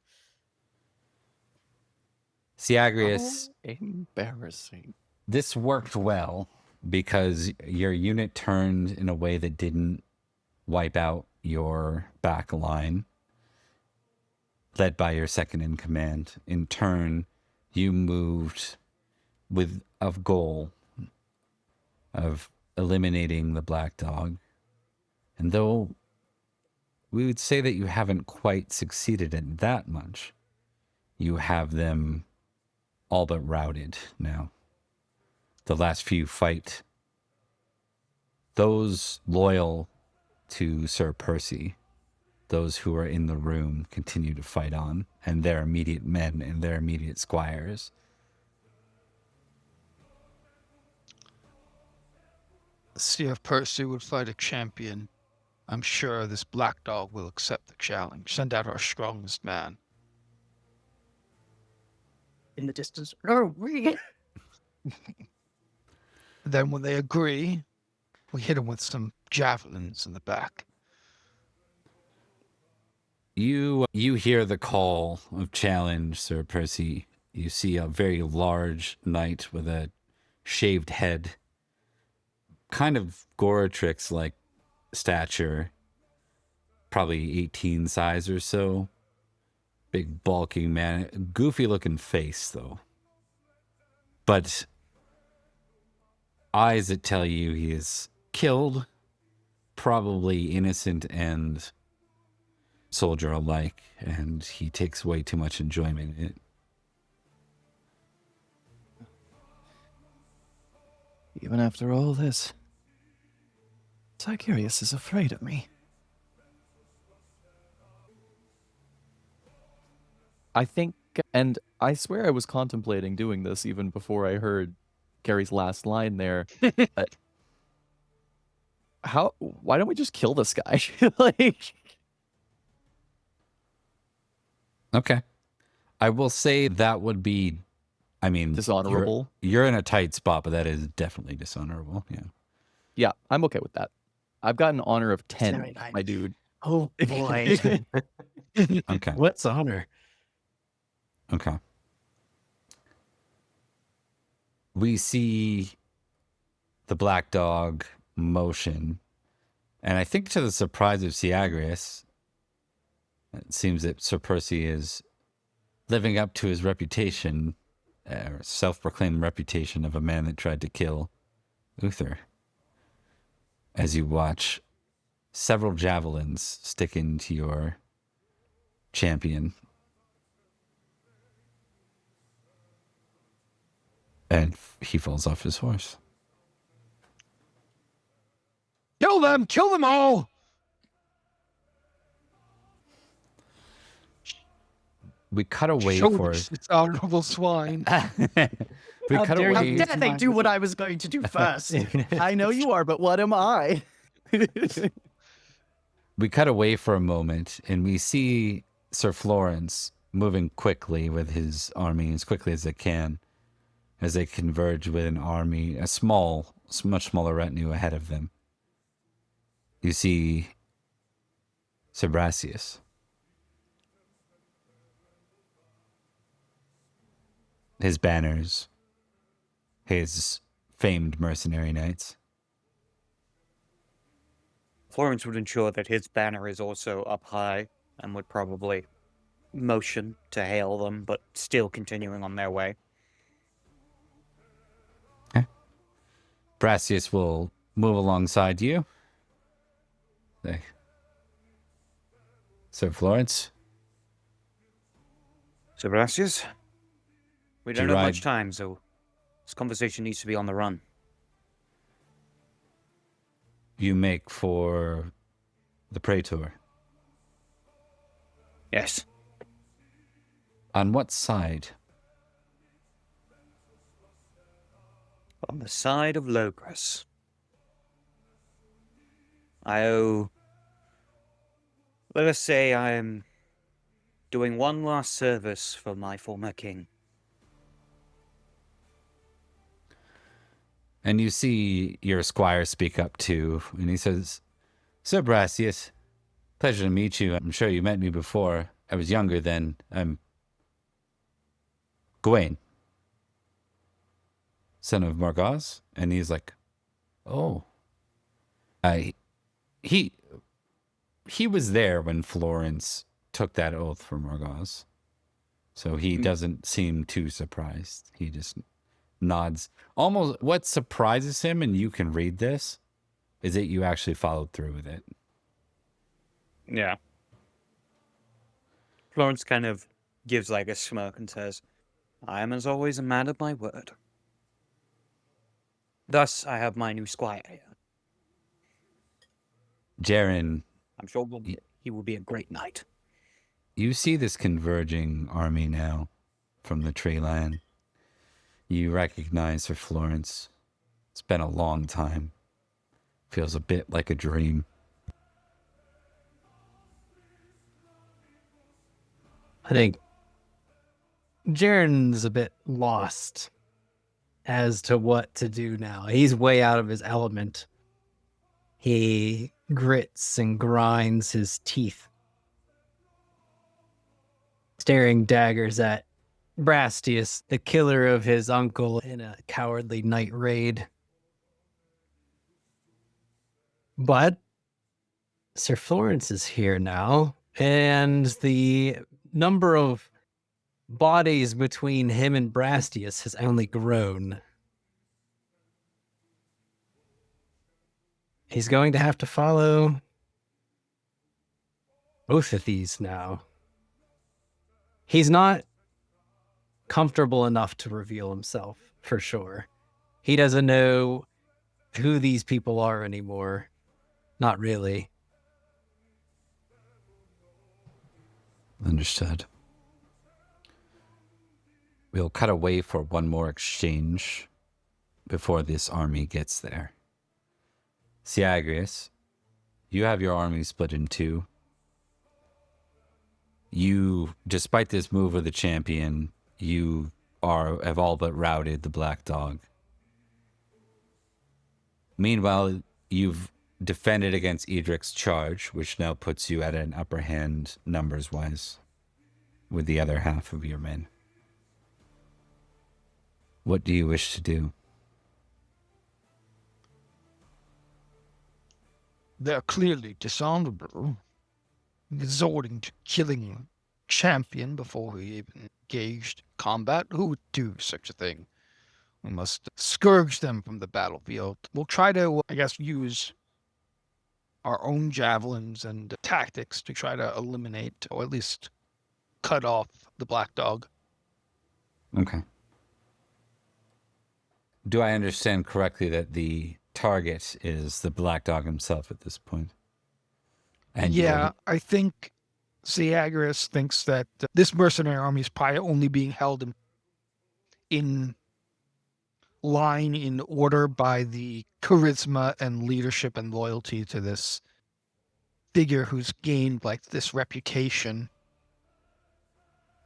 Syagrius, Embarrassing. this worked well because your unit turned in a way that didn't wipe out your back line, led by your second in command. In turn, you moved with a goal of eliminating the Black Dog. And though we would say that you haven't quite succeeded at that much, you have them all but routed now. The last few fight. Those loyal to Sir Percy, those who are in the room, continue to fight on, and their immediate men and their immediate squires. See if Percy would fight a champion. I'm sure this black dog will accept the challenge. Send out our strongest man. In the distance. No, we. Then when they agree, we hit him with some javelins in the back. You hear the call of challenge, Sir Percy. You see a very large knight with a shaved head, kind of Goratrix-like stature, probably 18 size or so. Big bulking man, goofy looking face though. But eyes that tell you he is killed, probably innocent and soldier alike, and he takes way too much enjoyment in it. Even after all this, Syagrius is afraid of me. I think, and I swear I was contemplating doing this even before I heard Gary's last line there. Why don't we just kill this guy? Like, Okay. I will say that would be, I mean, dishonorable. You're in a tight spot, but that is definitely dishonorable. Yeah. Yeah, I'm okay with that. I've got an honor of 10, Very nice. my dude. Oh boy. Okay. What's honor? Okay. We see the black dog motion, and I think to the surprise of Syagrius, it seems that Sir Percy is living up to his reputation, self-proclaimed reputation of a man that tried to kill Uther. As you watch several javelins stick into your champion. And he falls off his horse. Kill them! Kill them all! We cut away Show for this honorable swine. we cut How away. dare they do what I was going to do first? I know you are, but what am I? We cut away for a moment, and we see Sir Florence moving quickly with his army as quickly as they can, as they converge with an army, a small, much smaller retinue ahead of them. You see Syagrius. His banners, his famed mercenary knights. Florence would ensure that his banner is also up high and would probably motion to hail them, but still continuing on their way. Okay. Brasius will move alongside you. Say, Sir Florence. Syagrius? We Do you don't have ride- much time, so this conversation needs to be on the run. You make for the Praetor. Yes. On what side? On the side of Logres. Let us say I am doing one last service for my former king. And you see your squire speak up too, and he says, Sir Brasius, pleasure to meet you. I'm sure you met me before. I was younger then. I'm Gawain, son of Morgause. And he's like, oh. He was there when Florence took that oath for Morgause. So he doesn't seem too surprised. He just nods. Almost what surprises him, and you can read this, is that you actually followed through with it. Yeah. Florence kind of gives like a smirk and says, I am as always a man of my word. Thus, I have my new squire here. Jaren, I'm sure he will be a great knight. you see this converging army now from the tree line. You recognize Sir Florence. It's been a long time. Feels a bit like a dream. I think Jaren's a bit lost as to what to do now. He's way out of his element. He grits and grinds his teeth, staring daggers at Brastius, the killer of his uncle in a cowardly night raid. But Sir Florence is here now, and the number of bodies between him and Brastius has only grown. He's going to have to follow both of these now. He's not comfortable enough to reveal himself, for sure. He doesn't know who these people are anymore. Not really. Understood. We'll cut away for one more exchange before this army gets there. Syagrius, you have your army split in two. You, despite this move of the champion, you have all but routed the Black Dog. Meanwhile, you've defended against Edrich's charge, which now puts you at an upper hand numbers-wise with the other half of your men. What do you wish to do? They're clearly dishonorable, resorting to killing champion before we even engaged in combat. Who would do such a thing? We must scourge them from the battlefield. We'll try to, I guess, use our own javelins and tactics to try to eliminate, or at least cut off, the Black Dog. Okay. Do I understand correctly that the target is the Black Dog himself at this point? And yeah, I think Syagrius thinks that this mercenary army is probably only being held in line, in order by the charisma and leadership and loyalty to this figure who's gained like this reputation.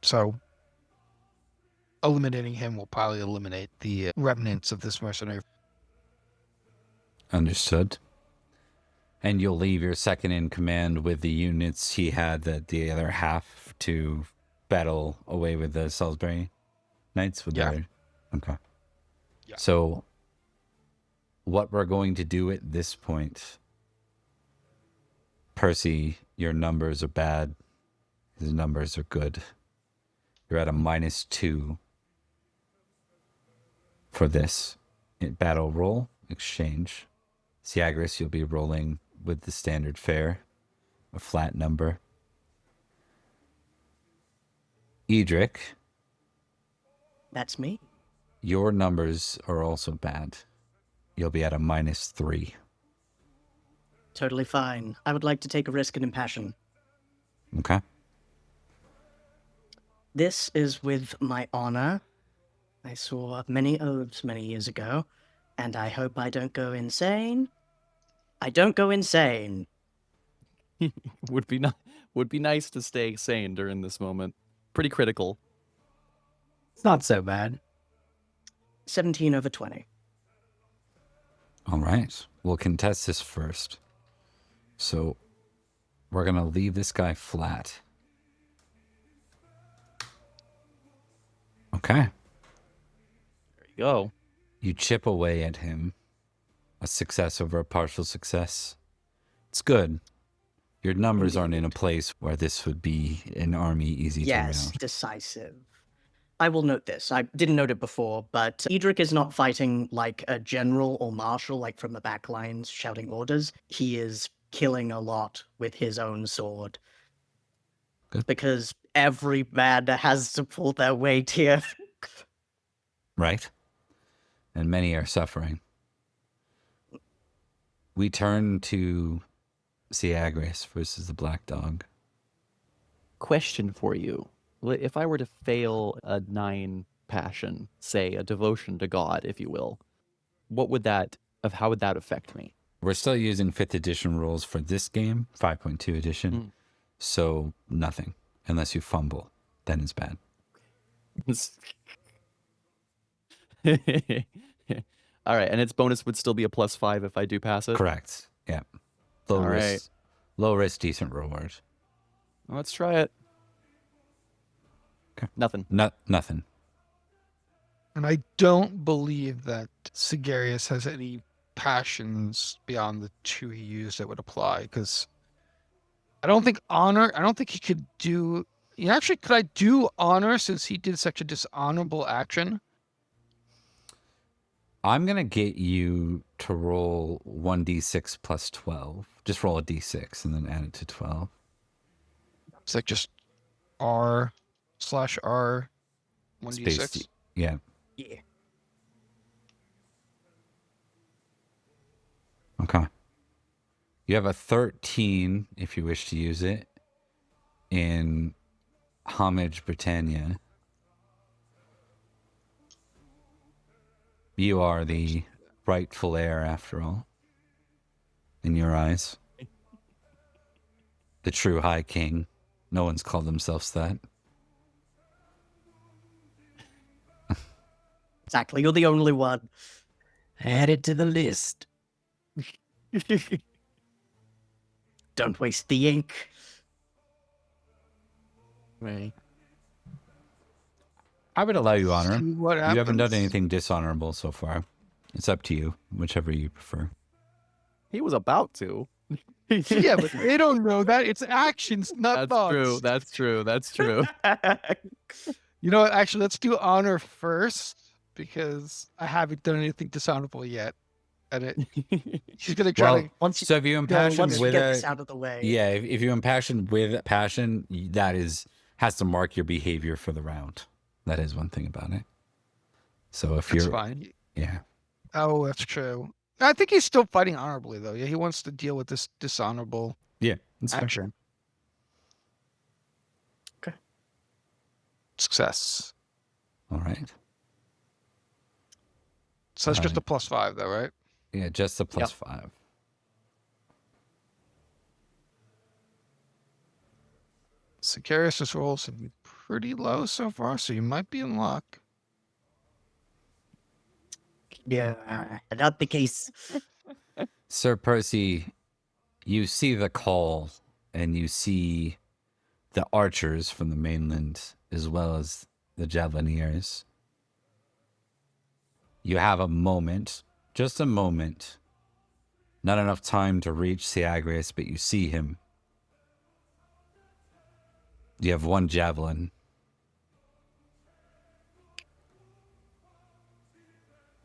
So eliminating him will probably eliminate the remnants of this mercenary. Understood. And you'll leave your second in command with the units he had, that the other half, to battle away with the Salisbury Knights? Okay. Yeah. So what we're going to do at this point, Percy, your numbers are bad. His numbers are good. You're at a -2 for this battle roll exchange. Syagrius, you'll be rolling with the standard fare, a flat number. Edrich, That's me. your numbers are also bad. You'll be at a -3. Totally fine. I would like to take a risk and impassion. Okay. This is with my honor. I swore many oaths many years ago, and I hope I don't go insane. I don't go insane. Would be nice to stay sane during this moment. Pretty critical. It's not so bad. 17 over 20. All right. We'll contest this first. So we're going to leave this guy flat. Okay. There you go. You chip away at him. A success over a partial success. It's good. Your numbers aren't in a place where this would be an army easy to Yes, rout. decisive. I will note this. I didn't note it before, but Edrich is not fighting like a general or marshal, like from the back lines shouting orders. He is killing a lot with his own sword. Good. Because every man has to pull their weight here. Right? And many are suffering. We turn to Syagrius versus the Black Dog. Question for you. If I were to fail a 9 passion, say a devotion to God, if you will, how would that affect me? We're still using 5th edition rules for this game, 5.2 edition. So nothing. Unless you fumble, then it's bad. All right, and its bonus would still be a +5 if I do pass it. Correct. Yeah. Low All risk. right. Low risk, decent reward. Let's try it. Okay. Nothing. Nothing. And I don't believe that Syagrius has any passions beyond the 2 he used that would apply, because I don't think he could do... Actually, could I do honor since he did such a dishonorable action? I'm going to get you to roll 1d6 plus 12. Just roll a d6 and then add it to 12. It's like just R/R 1d6. Spaced. Yeah. Yeah. Okay. You have a 13 if you wish to use it in Homage Britannia. You are the rightful heir, after all, in your eyes. The true High King. No one's called themselves that. Exactly, you're the only one. Add it to the list. Don't waste the ink. Right. I would allow you honor. See what You haven't done happens. anything dishonorable so far. It's up to you, whichever you prefer. He was about to. Yeah, but they don't know that. It's actions, not That's thoughts. true. That's true. That's true. You know what? Actually, let's do honor first, because I haven't done anything dishonorable yet. And she's going to try Well, to... Once you, so if you impassion once you with get this a... out of the way. Yeah, if you impassion with passion, that has to mark your behavior for the round. That is one thing about it. So if That's you're... fine. Yeah. Oh, that's true. I think he's still fighting honorably, though. Yeah, he wants to deal with this dishonorable Yeah. That's fair. action. Okay. Success. All right. So that's just a Alright. +5, though, right? Yeah, just a +5. Syagrius' rolls have been pretty low so far, so you might be in luck. Yeah, not the case. Sir Percy, you see the call and you see the archers from the mainland as well as the javelineers. You have a moment, just a moment, not enough time to reach Syagrius, but you see him. You have one javelin.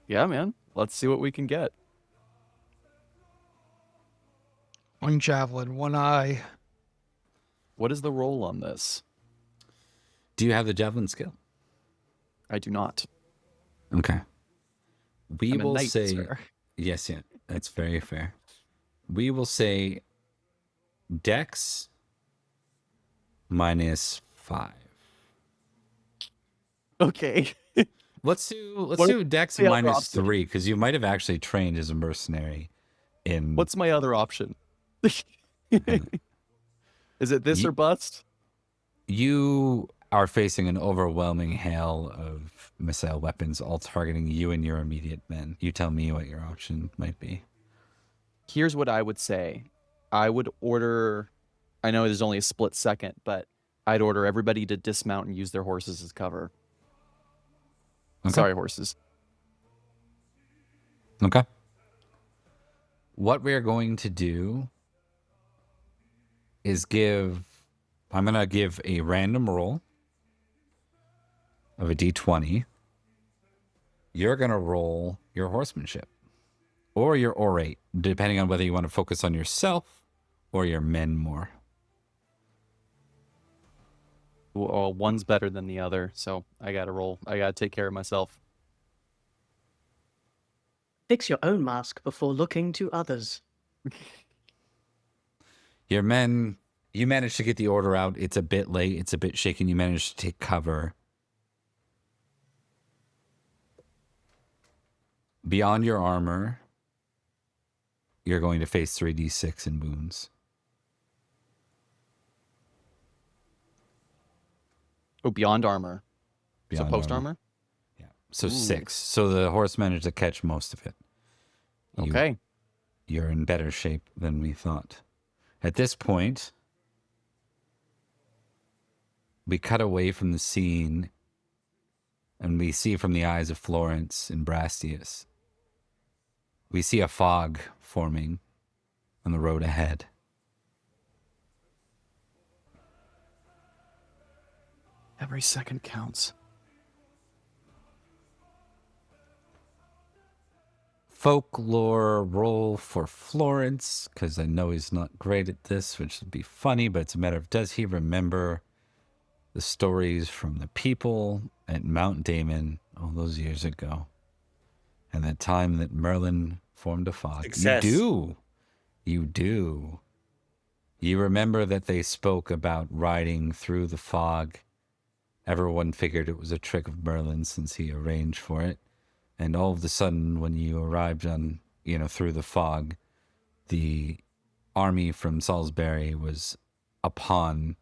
Yeah, man. Let's see what we can get. One javelin, one eye. What is the roll on this? Do you have the javelin skill? I do not. Okay. We I'm a will knight, say sir. yes, yeah, that's very fair. We will say Dex -5. Okay. Let's do What are Dex the other options? -3 because you might have actually trained as a mercenary in What's my other option? Is it this Ye- or bust? You are facing an overwhelming hail of missile weapons, all targeting you and your immediate men. You tell me what your option might be. Here's what I would say. I would order, I know there's only a split second, but I'd order everybody to dismount and use their horses as cover. Okay. Sorry, horses. Okay. What we're going to do is I'm going to give a random roll of a d20. You're going to roll your horsemanship or your orate, depending on whether you want to focus on yourself or your men more. Well, one's better than the other, so I gotta roll. I gotta take care of myself. Fix your own mask before looking to others. Your men, you managed to get the order out. It's a bit late. It's a bit shaken. You managed to take cover. Beyond your armor, you're going to face 3d6 in wounds. Oh, beyond armor. Beyond so post armor. armor? Yeah. So Ooh. 6. So the horse managed to catch most of it. Okay. You're in better shape than we thought. At this point, we cut away from the scene and we see from the eyes of Florence and Brastius. We see a fog forming on the road ahead. Every second counts. Folklore roll for Florence, because I know he's not great at this, which would be funny, but it's a matter of does he remember the stories from the people at Mount Damon all those years ago? And the time that Merlin formed a fog. Success. You do. You do. You remember that they spoke about riding through the fog. Everyone figured it was a trick of Merlin since he arranged for it. And all of a sudden, when you arrived on, through the fog, the army from Salisbury was upon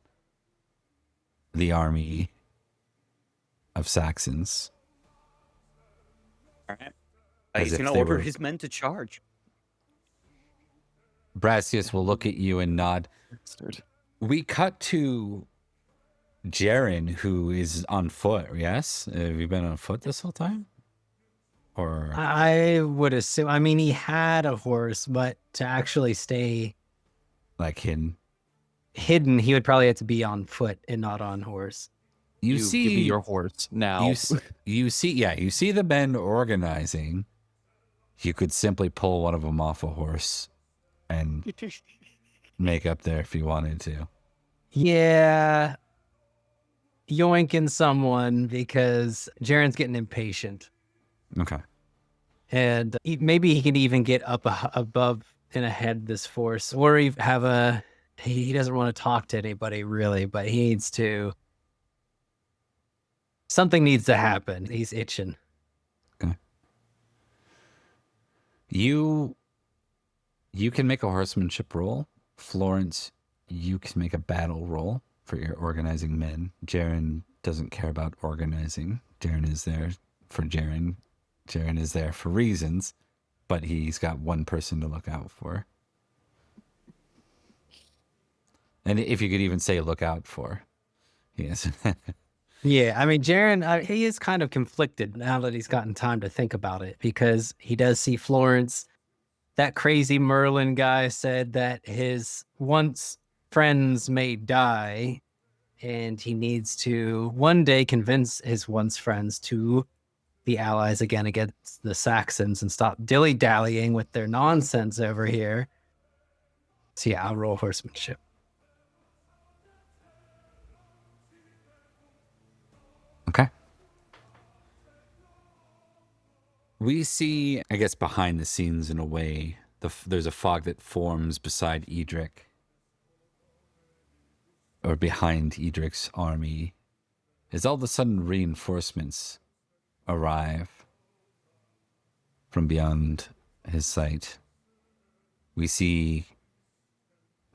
the army of Saxons. All right. As He's if going to they order were- his men to charge. Brastius will look at you and nod. Bastard. We cut to Jaren, who is on foot, yes? Have you been on foot this whole time? Or I would assume. I mean, he had a horse, but to actually stay like hidden? hidden, he would probably have to be on foot and not on horse. You Give see me your horse now. you see the men organizing. You could simply pull one of them off a horse and make up there if you wanted to. Yeah, yoinking someone because Jaren's getting impatient, Okay. and maybe he can even get up above and ahead this force, or have he doesn't want to talk to anybody really, but he needs to. Something needs to happen. He's itching. You can make a horsemanship roll. Florence, you can make a battle roll for your organizing men. Jaren doesn't care about organizing. Jaren is there for Jaren. Jaren is there for reasons, but he's got one person to look out for. And if you could even say look out for. Yes. Yeah, I mean, Jaren, he is kind of conflicted now that he's gotten time to think about it because he does see Florence. That crazy Merlin guy said that his once friends may die, and he needs to one day convince his once friends to be allies again against the Saxons and stop dilly-dallying with their nonsense over here. So yeah, I'll roll horsemanship. Okay. We see, I guess, behind the scenes in a way, there's a fog that forms beside Edrich, or behind Edric's army, as all of a sudden reinforcements arrive from beyond his sight. We see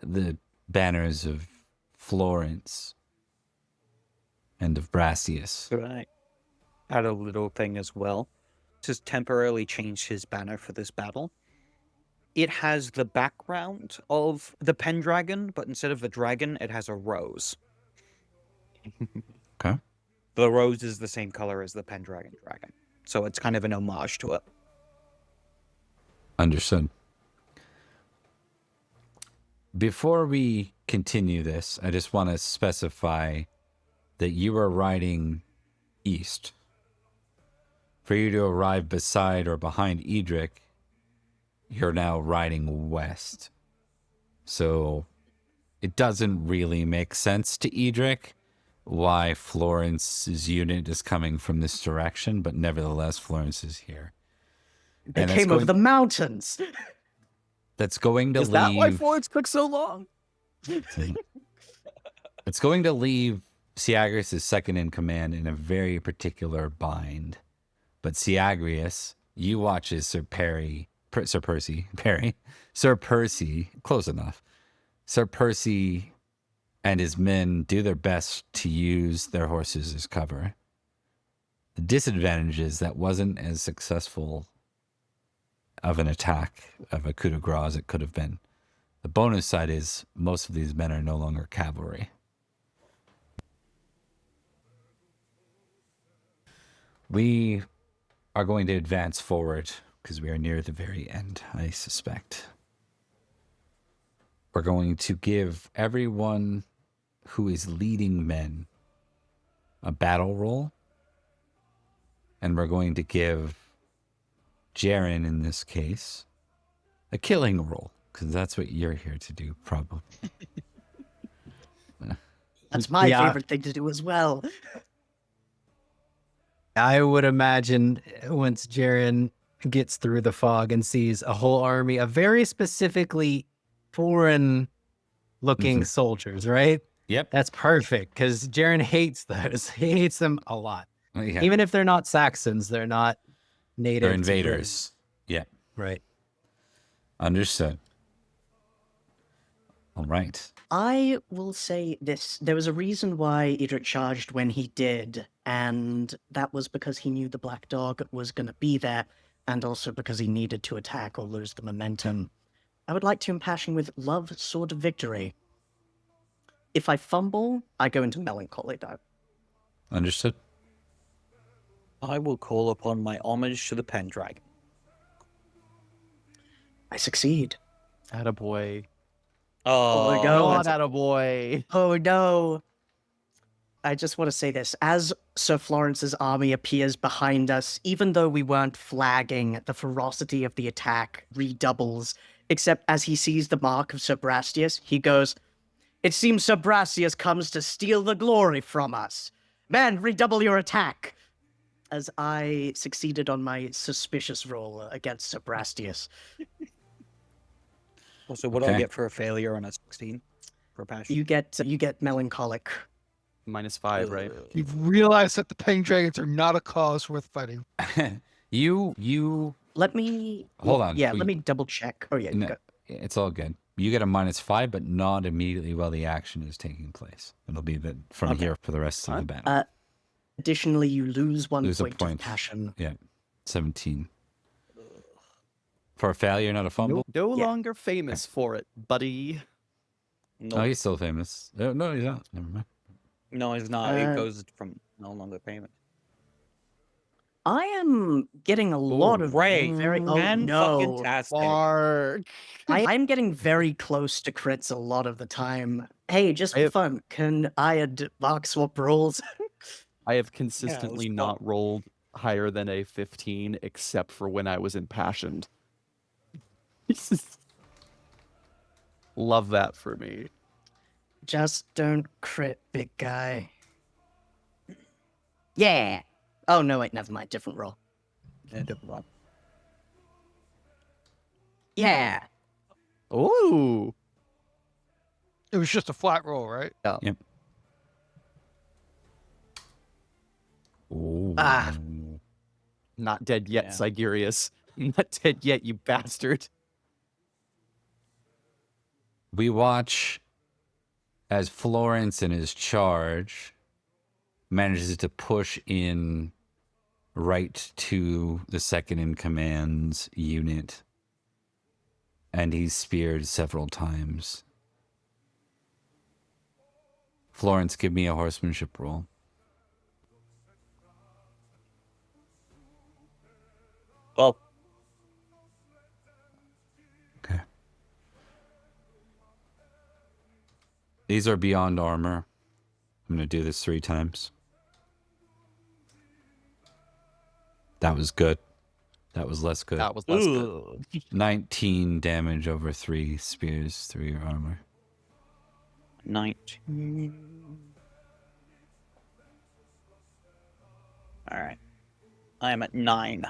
the banners of Florence and of Brastius. Could I add a little thing as well? Just temporarily changed his banner for this battle. It has the background of the Pendragon, but instead of the dragon, it has a rose. Okay. The rose is the same color as the Pendragon dragon. So it's kind of an homage to it. Understood. Before we continue this, I just want to specify that you are riding east. For you to arrive beside or behind Edrich, you're now riding west. So it doesn't really make sense to Edrich why Florence's unit is coming from this direction, but nevertheless, Florence is here. They And that's came over the mountains. That's going to Is leave... that why Florence took so long? It's going to leave Syagrius' second in command in a very particular bind. But Syagrius, you watch as Sir Perry Sir Percy, Perry, Sir Percy, close enough. Sir Percy and his men do their best to use their horses as cover. The disadvantage is that wasn't as successful of an attack of a coup de grace as it could have been. The bonus side is most of these men are no longer cavalry. We are going to advance forward because we are near the very end, I suspect. We're going to give everyone who is leading men a battle roll. And we're going to give Jaren, in this case, a killing roll, because that's what you're here to do, probably. That's my Yeah. favorite thing to do as well. I would imagine once Jaren gets through the fog and sees a whole army of very specifically foreign-looking soldiers, right? Yep. That's perfect, because Jaren hates those. He hates them a lot. Yeah. Even if they're not Saxons, they're not native. They're to invaders. Yeah. Britain. Right. Understood. All right. I will say this. There was a reason why Edrich charged when he did, and that was because he knew the Black Dog was going to be there, and also because he needed to attack or lose the momentum. I would like to impassion with Love, Sword of Victory. If I fumble, I go into melancholy, though. Understood. I will call upon my homage to the Pendragon. I succeed. Attaboy. Oh, we go. God, attaboy. Oh no. I just want to say this. As Sir Florence's army appears behind us, even though we weren't flagging, the ferocity of the attack redoubles, except as he sees the mark of Sir Brastius, he goes, "It seems Sir Brastius comes to steal the glory from us. Man, redouble your attack." As I succeeded on my suspicious roll against Sir Brastius. so what do I Okay. get for a failure on a 16? For a passion? You get melancholic. -5, right? You've realized that the Pendragons are not a cause worth fighting. you Let me Hold on. Yeah, We- let me double check. Oh yeah, No, go. it's all good. You get a -5, but not immediately while the action is taking place. It'll be from Okay. here for the rest of the battle. Additionally, you lose one Lose a point of point. passion. Yeah. 17. For a failure, not a fumble? No Yeah. longer famous for it, buddy. No, Oh, he's still famous. No, he's not. Never mind. no, it's not. Uh, It goes from no longer payment. I am getting a lot of Great. very. Oh And no! fucking tastic. Mark. I'm getting very close to crits a lot of the time. Hey, just I for have- fun, can I mark swap rolls? I have consistently let's not rolled higher than a 15, except for when I was impassioned. Love that for me. Just don't crit, big guy. Yeah. Oh no, wait, never mind. Different roll. Yeah. Ooh. It was just a flat roll, right? Ooh. Ah. Not dead yet, Yeah. Syagrius. Not dead yet, you bastard. We watch as Florence in his charge manages to push in right to the second in command's unit, and he's speared several times. Florence, give me a horsemanship roll. Well, Okay. These are beyond armor. I'm going to do this 3 times. That was good. That was less good. That was less good. 19 damage over 3 spears through your armor. 19. All right. I am at 9.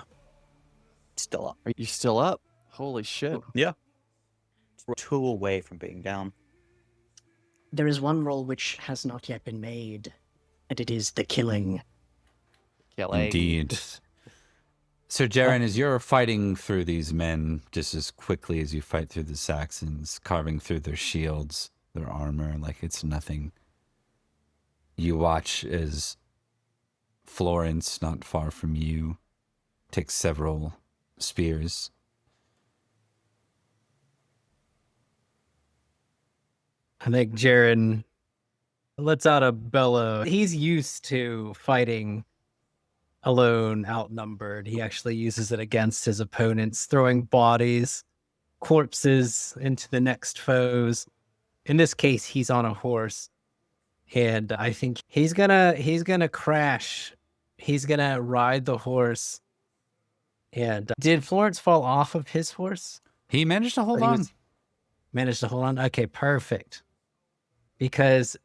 Still up. Are you still up? Holy shit. Yeah. 2 away from being down. There is one roll which has not yet been made, and it is the killing. Killing. Indeed. So, Jaren, as you're fighting through these men just as quickly as you fight through the Saxons, carving through their shields, their armor, like it's nothing, you watch as Florence, not far from you, takes several spears. I think Jaren lets out a bellow. He's used to fighting alone, outnumbered. He actually uses it against his opponents, throwing bodies, corpses into the next foes. In this case, he's on a horse, and I think he's gonna crash. He's gonna ride the horse. And did Florence fall off of his horse? He managed to hold Or he on. managed to hold on. Okay, perfect. Because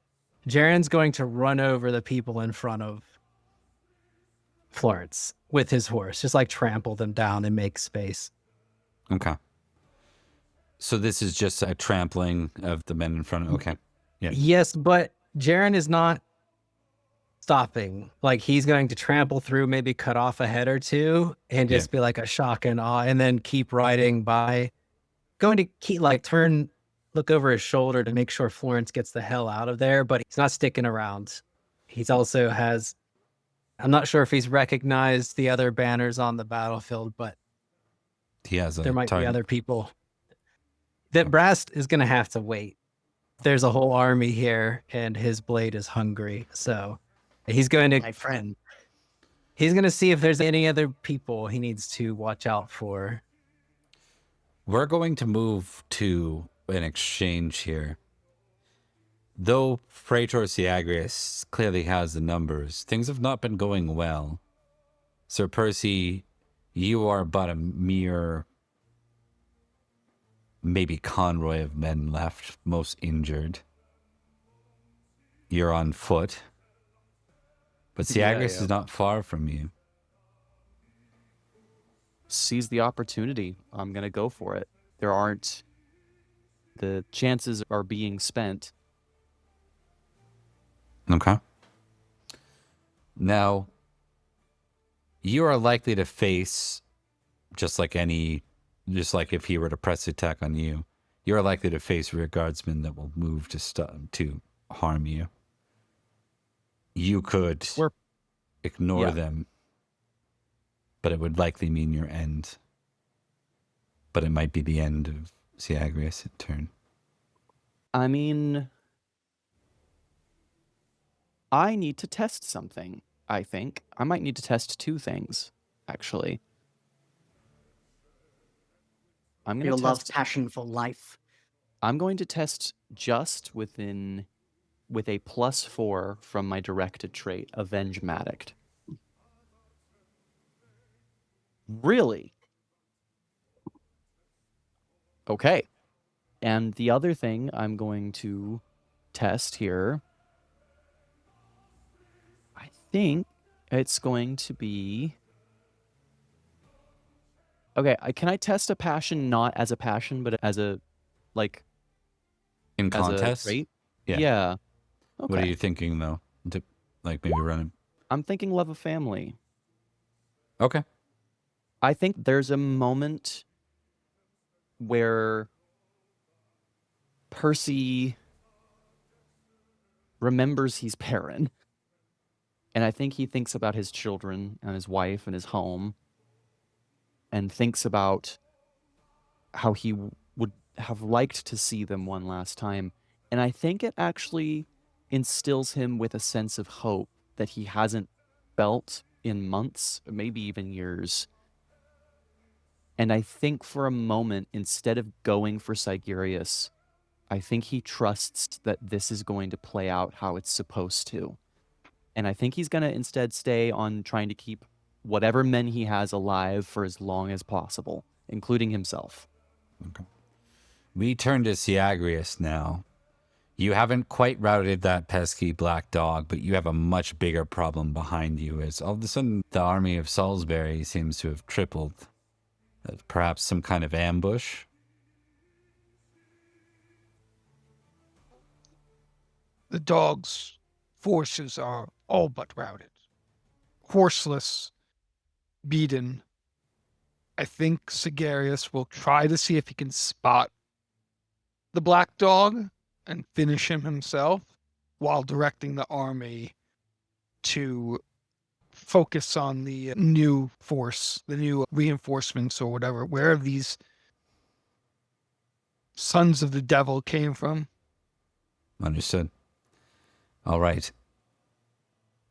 Jaren's going to run over the people in front of Florence with his horse, just like trample them down and make space. Okay. So this is just a trampling of the men in front of. Okay. Yeah. Yes, but Jaren is not stopping. Like he's going to trample through, maybe cut off a head or two, and just be like a shock and awe, and then keep riding by. Going to keep look over his shoulder to make sure Florence gets the hell out of there, but he's not sticking around. He's also has. I'm not sure if he's recognized the other banners on the battlefield, but He has there might be other people. That Brast is going to have to wait. There's a whole army here, and his blade is hungry. So he's going to, My friend. he's going to see if there's any other people he needs to watch out for. We're going to move to an exchange here. Though Praetor Syagrius clearly has the numbers, things have not been going well. Sir Percy, you are but a mere, maybe convoy of men left, most injured. You're on foot. But Syagrius is not far from you. Seize the opportunity. I'm going to go for it. The chances are being spent. Okay. Now, you are likely to face, just like if he were to press attack on you, you're likely to face rear guardsmen that will move to harm you. You could ignore them, but it would likely mean your end. But it might be the end of Syagrius' turn. I mean, I need to test something, I think. I might need to test two things, actually. I'm going Your to love passion for life. I'm going to test just with a +4 from my directed trait, Avenge-Matic. Really? Okay. And the other thing I'm going to test here, I think it's going to be... Okay, can I test a passion not as a passion, but as a, like... In as contest? a trait? Yeah. Yeah. Okay. What are you thinking, though? To, maybe run him? I'm thinking love of family. Okay. I think there's a moment where Percy remembers he's Perin. And I think he thinks about his children and his wife and his home, and thinks about how he would have liked to see them one last time. And I think it actually instills him with a sense of hope that he hasn't felt in months, or maybe even years. And I think for a moment, instead of going for Syagrius, I think he trusts that this is going to play out how it's supposed to. And I think he's going to instead stay on trying to keep whatever men he has alive for as long as possible, including himself. Okay. We turn to Syagrius now. You haven't quite routed that pesky black dog, but you have a much bigger problem behind you, as all of a sudden the army of Salisbury seems to have tripled. Perhaps some kind of ambush? The dog's forces are all but routed. Horseless, beaten, I think Syagrius will try to see if he can spot the black dog and finish him himself while directing the army to focus on the new force, the new reinforcements or whatever, where these sons of the devil came from. Understood. All right.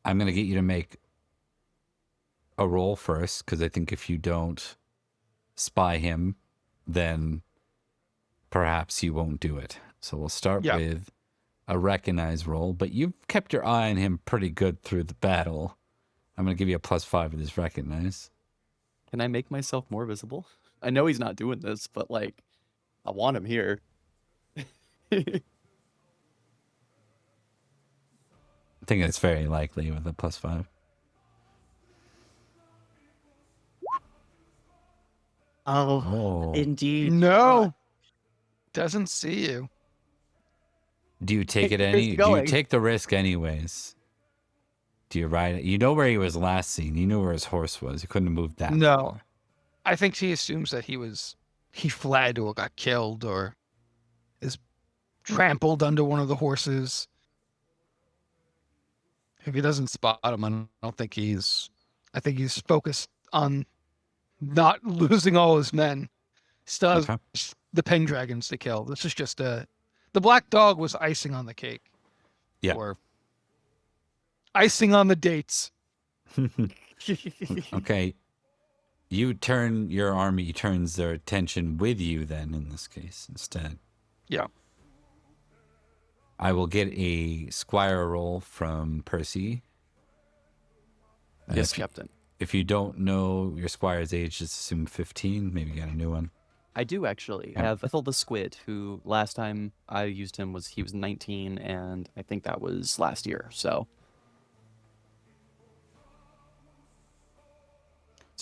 I'm going to get you to make a roll first, because I think if you don't spy him, then perhaps you won't do it. So we'll start with a recognize roll, but you've kept your eye on him pretty good through the battle. I'm going to give you a +5 with this recognize. Can I make myself more visible? I know he's not doing this, but like, I want him here. I think it's very likely with a +5. Oh, indeed. No, doesn't see you. Do you take it Where's any? he Do you going? take the risk anyways? Do you ride it? You know where he was last seen. You knew where his horse was. He couldn't have moved that No. far. I think he assumes that he fled or got killed or is trampled under one of the horses. If he doesn't spot him, I think he's focused on not losing all his men. Still has Okay. the Pendragons to kill. This is just the black dog was icing on the cake. Yeah. Or icing on the dates. Okay. You turn your army turns their attention with you then in this case instead. Yeah. I will get a squire roll from Percy. Yes, if, Captain. If you don't know your squire's age, just assume 15. Maybe get a new one. I do actually have Ethel the Squid, who last time I used him he was 19, and I think that was last year. So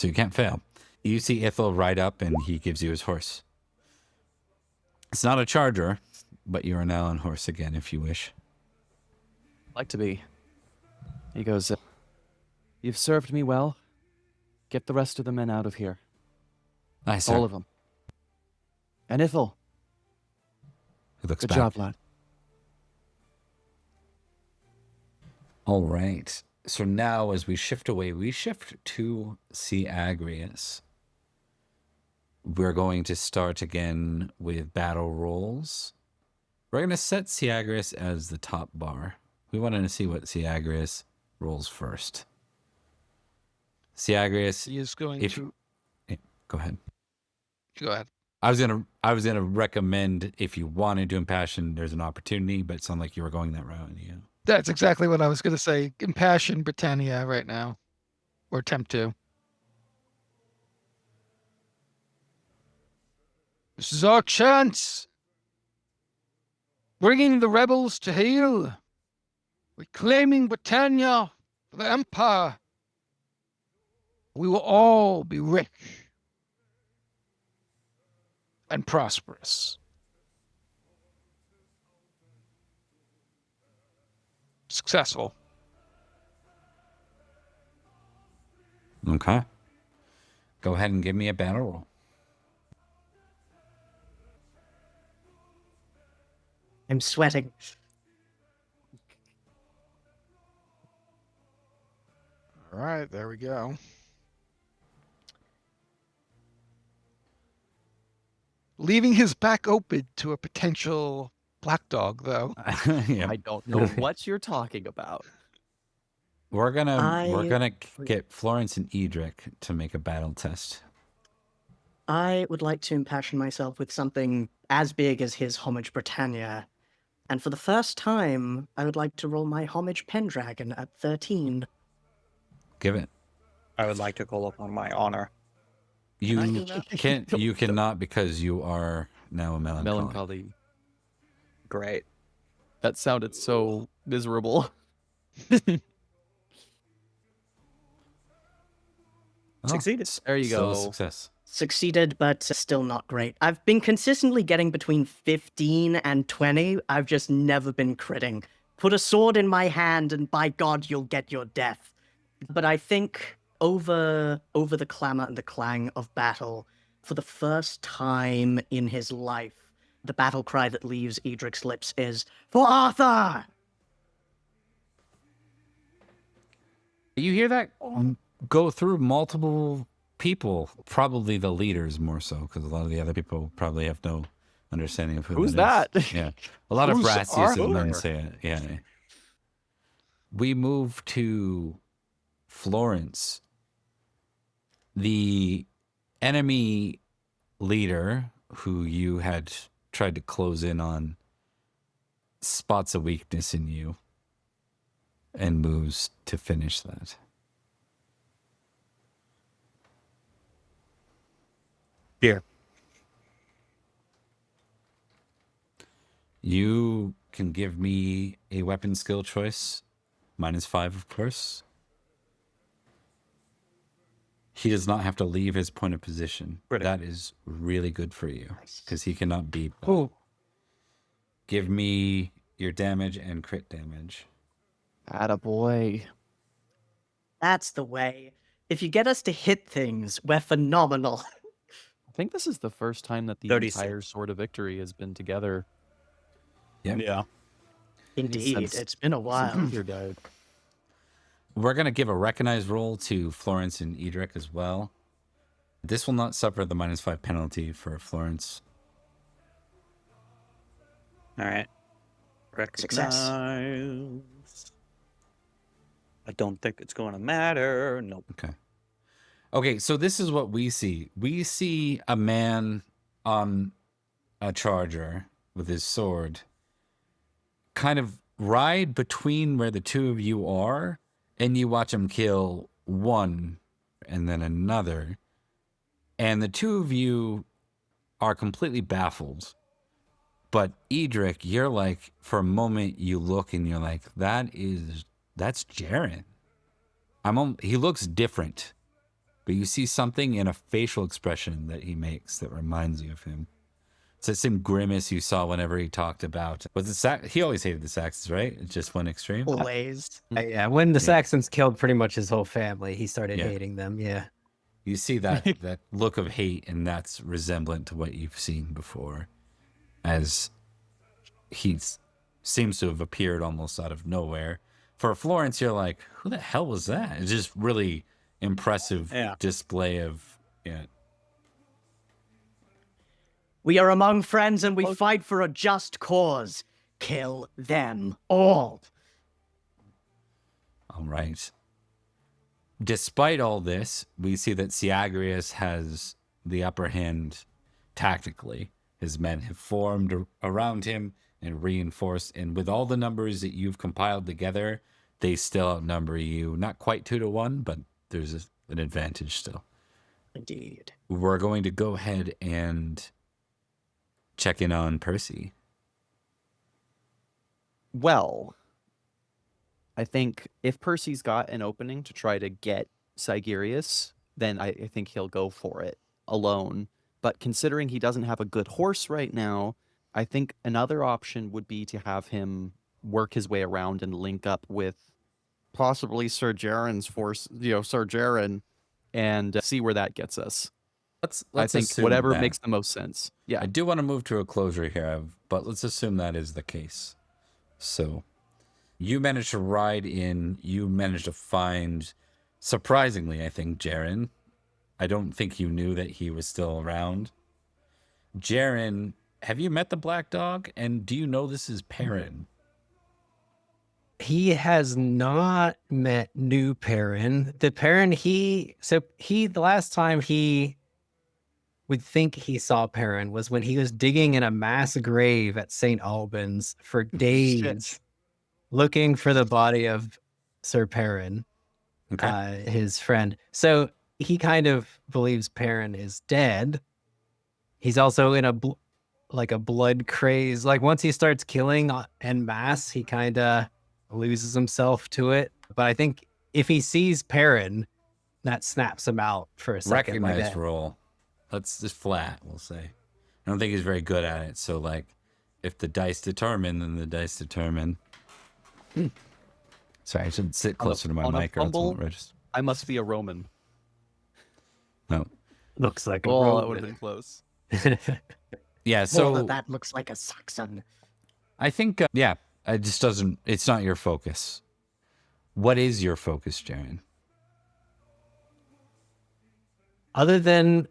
you can't fail. You see Ithel ride up and he gives you his horse. It's not a charger, but you are now on horse again if you wish. like to be. He goes, "You've served me well. Get the rest of the men out of here. Aye, sir. All of them. And Ithel, He looks good back. job, lad." All right. So now as we shift away, we shift to Syagrius. We're going to start again with battle rolls. We're going to set Syagrius as the top bar. We wanted to see what Syagrius rolls first. Syagrius, He is going to go ahead. go ahead. I was gonna recommend if you wanted to impassion, there's an opportunity, but it sounded like you were going that route. Yeah. That's exactly what I was going to say. Impassion Britannia right now. Or attempt to. This is our chance. Bringing the rebels to heel. Reclaiming Britannia for the Empire. We will all be rich and prosperous. Successful. Okay. Go ahead and give me a battle roll. I'm sweating. All right, there we go. Leaving his back open to a potential black dog, though. Yeah. I don't know what you're talking about. We're gonna I- get Florence and Edrich to make a battle test. I would like to impassion myself with something as big as his Homage Britannia. And for the first time, I would like to roll my Homage Pendragon at 13. Give it. I would like to call upon my honor. You cannot because you are now a melancholy. Melancholy. Great. That sounded so miserable. Oh, Succeeded. There you still a go. success. Succeeded, but still not great. I've been consistently getting between 15 and 20. I've just never been critting. Put a sword in my hand and by God, you'll get your death. But I think over the clamor and the clang of battle, for the first time in his life, the battle cry that leaves Edric's lips is, "For Arthur!" You hear that go through multiple people, probably the leaders more so, because a lot of the other people probably have no understanding of Who's that is. that? Yeah. A lot of Who's Brassius and Arthur? men say it. Yeah. We move to Florence. The enemy leader who you had tried to close in on spots a weakness in you and moves to finish that. Here. You can give me a weapon skill choice, -5, of course. He does not have to leave his point of position. Critical. That is really good for you because he cannot beat. Ooh. Give me your damage and crit damage. Attaboy. That's the way. If you get us to hit things, we're phenomenal. I think this is the first time that the 36. entire Sword of Victory has been together. Yep. Yeah. Indeed, Since- it's been a while. Since Uther died. We're going to give a recognized roll to Florence and Edrich as well. This will not suffer the -5 penalty for Florence. All right. Success. Recognize. I don't think it's going to matter. Nope. Okay, so this is what we see. We see a man on a charger with his sword kind of ride between where the two of you are, and you watch him kill one and then another. And the two of you are completely baffled. But Edrich, you're like, for a moment, you look and you're like, that's Jaren. He looks different. But you see something in a facial expression that he makes that reminds you of him. It's the same grimace you saw whenever he talked about. He always hated the Saxons, right? It's just one extreme. Always. Yeah, when the Saxons killed pretty much his whole family, he started Yeah. hating them. Yeah. You see that that look of hate, and that's resemblant to what you've seen before, as he seems to have appeared almost out of nowhere. For Florence, you're like, who the hell was that? It's just really impressive display of We are among friends and we fight for a just cause. Kill them all. All right. Despite all this, we see that Syagrius has the upper hand tactically. His men have formed around him and reinforced, and with all the numbers that you've compiled together, they still outnumber you. Not quite 2-1, but there's an advantage still. Indeed. We're going to go ahead and check in on Percy. Well, I think if Percy's got an opening to try to get Syagrius, then I think he'll go for it alone. But considering he doesn't have a good horse right now, I think another option would be to have him work his way around and link up with possibly Sir Jaren's force, Sir Jaren, and see where that gets us. Let's I think assume whatever that. makes the most sense. Yeah. I do want to move to a closure here, but let's assume that is the case. So you managed to ride in, you managed to find, surprisingly, I think, Jaren. I don't think you knew that he was still around. Jaren, have you met the Black Dog? And do you know this is Perin? He has not met new Perin. The Perin the last time he would think he saw Perin was when he was digging in a mass grave at St. Albans for days, looking for the body of Sir Perin, his friend. So he kind of believes Perin is dead. He's also in a blood craze. Like once he starts killing en masse, he kind of loses himself to it. But I think if he sees Perin, that snaps him out for a second. Recognized roll. Let's just flat, we'll say. I don't think he's very good at it. So, if the dice determine, then the dice determine. Sorry, I should sit closer to my mic or else it won't register. I must be a Roman. No. Looks like a Oh, that would have been close. Yeah, More so that looks like a Saxon. I think, yeah, it just doesn't, it's not your focus. What is your focus, Jaren? Other than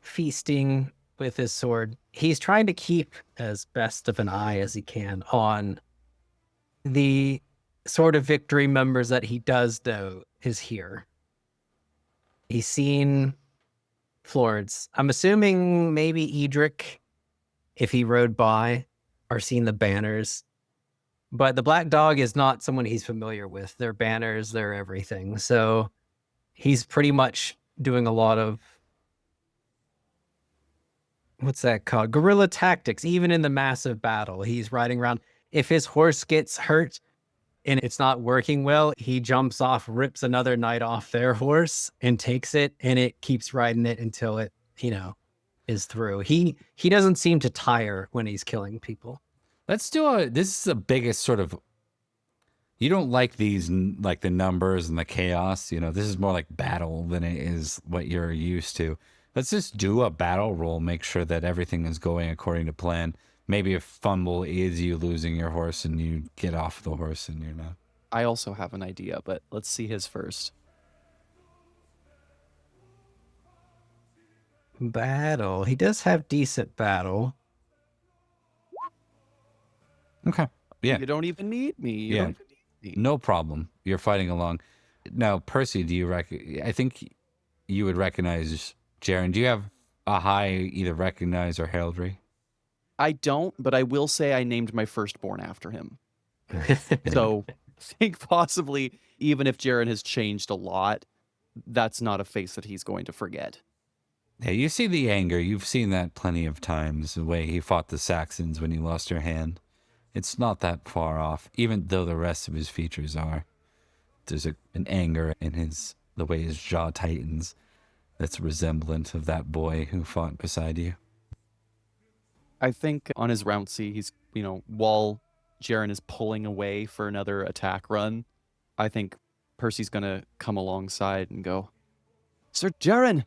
feasting with his sword, he's trying to keep as best of an eye as he can on the sort of victory members that he does know is here. He's seen Florence. I'm assuming maybe Edrich, if he rode by, or seen the banners. But the Black Dog is not someone he's familiar with. Their banners, they're everything. So he's pretty much doing a lot of, what's that called? Guerrilla tactics. Even in the massive battle, he's riding around. If his horse gets hurt and it's not working well, he jumps off, rips another knight off their horse and takes it, and it keeps riding it until it, is through. He doesn't seem to tire when he's killing people. Let's do this is the biggest sort of, you don't like these, like the numbers and the chaos, this is more like battle than it is what you're used to. Let's just do a battle roll, make sure that everything is going according to plan. Maybe a fumble is you losing your horse and you get off the horse and you're not. I also have an idea, but let's see his first. Battle. He does have decent battle. Okay. Yeah. You don't even need me. You don't even need me. No problem. You're fighting along. Now, Percy, do you I think you would recognize Jaren. Do you have a high either recognize or heraldry? I don't, but I will say I named my firstborn after him. So I think possibly, even if Jaren has changed a lot, that's not a face that he's going to forget. Yeah, you see the anger. You've seen that plenty of times, the way he fought the Saxons when he lost her hand. It's not that far off, even though the rest of his features are. There's an anger in the way his jaw tightens that's resemblant of that boy who fought beside you. I think on his rouncy, he's, while Jaren is pulling away for another attack run, I think Percy's going to come alongside and go, Sir Jaren!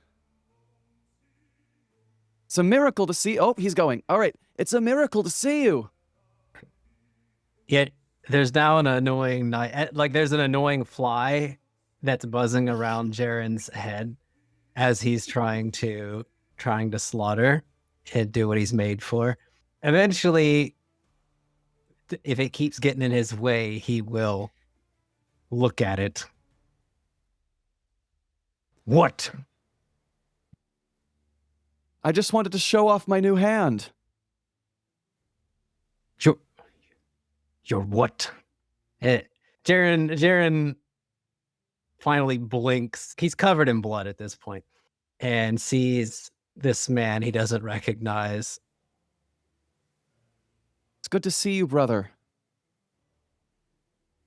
It's a miracle to see. Oh, he's going. All right. It's a miracle to see you. Yet there's now an annoying night. Like there's an annoying fly that's buzzing around Jaren's head as he's trying to slaughter and do what he's made for. Eventually, if it keeps getting in his way, he will look at it. What? I just wanted to show off my new hand. Your what? Jaren finally blinks. He's covered in blood at this point and sees this man he doesn't recognize. It's good to see you, brother.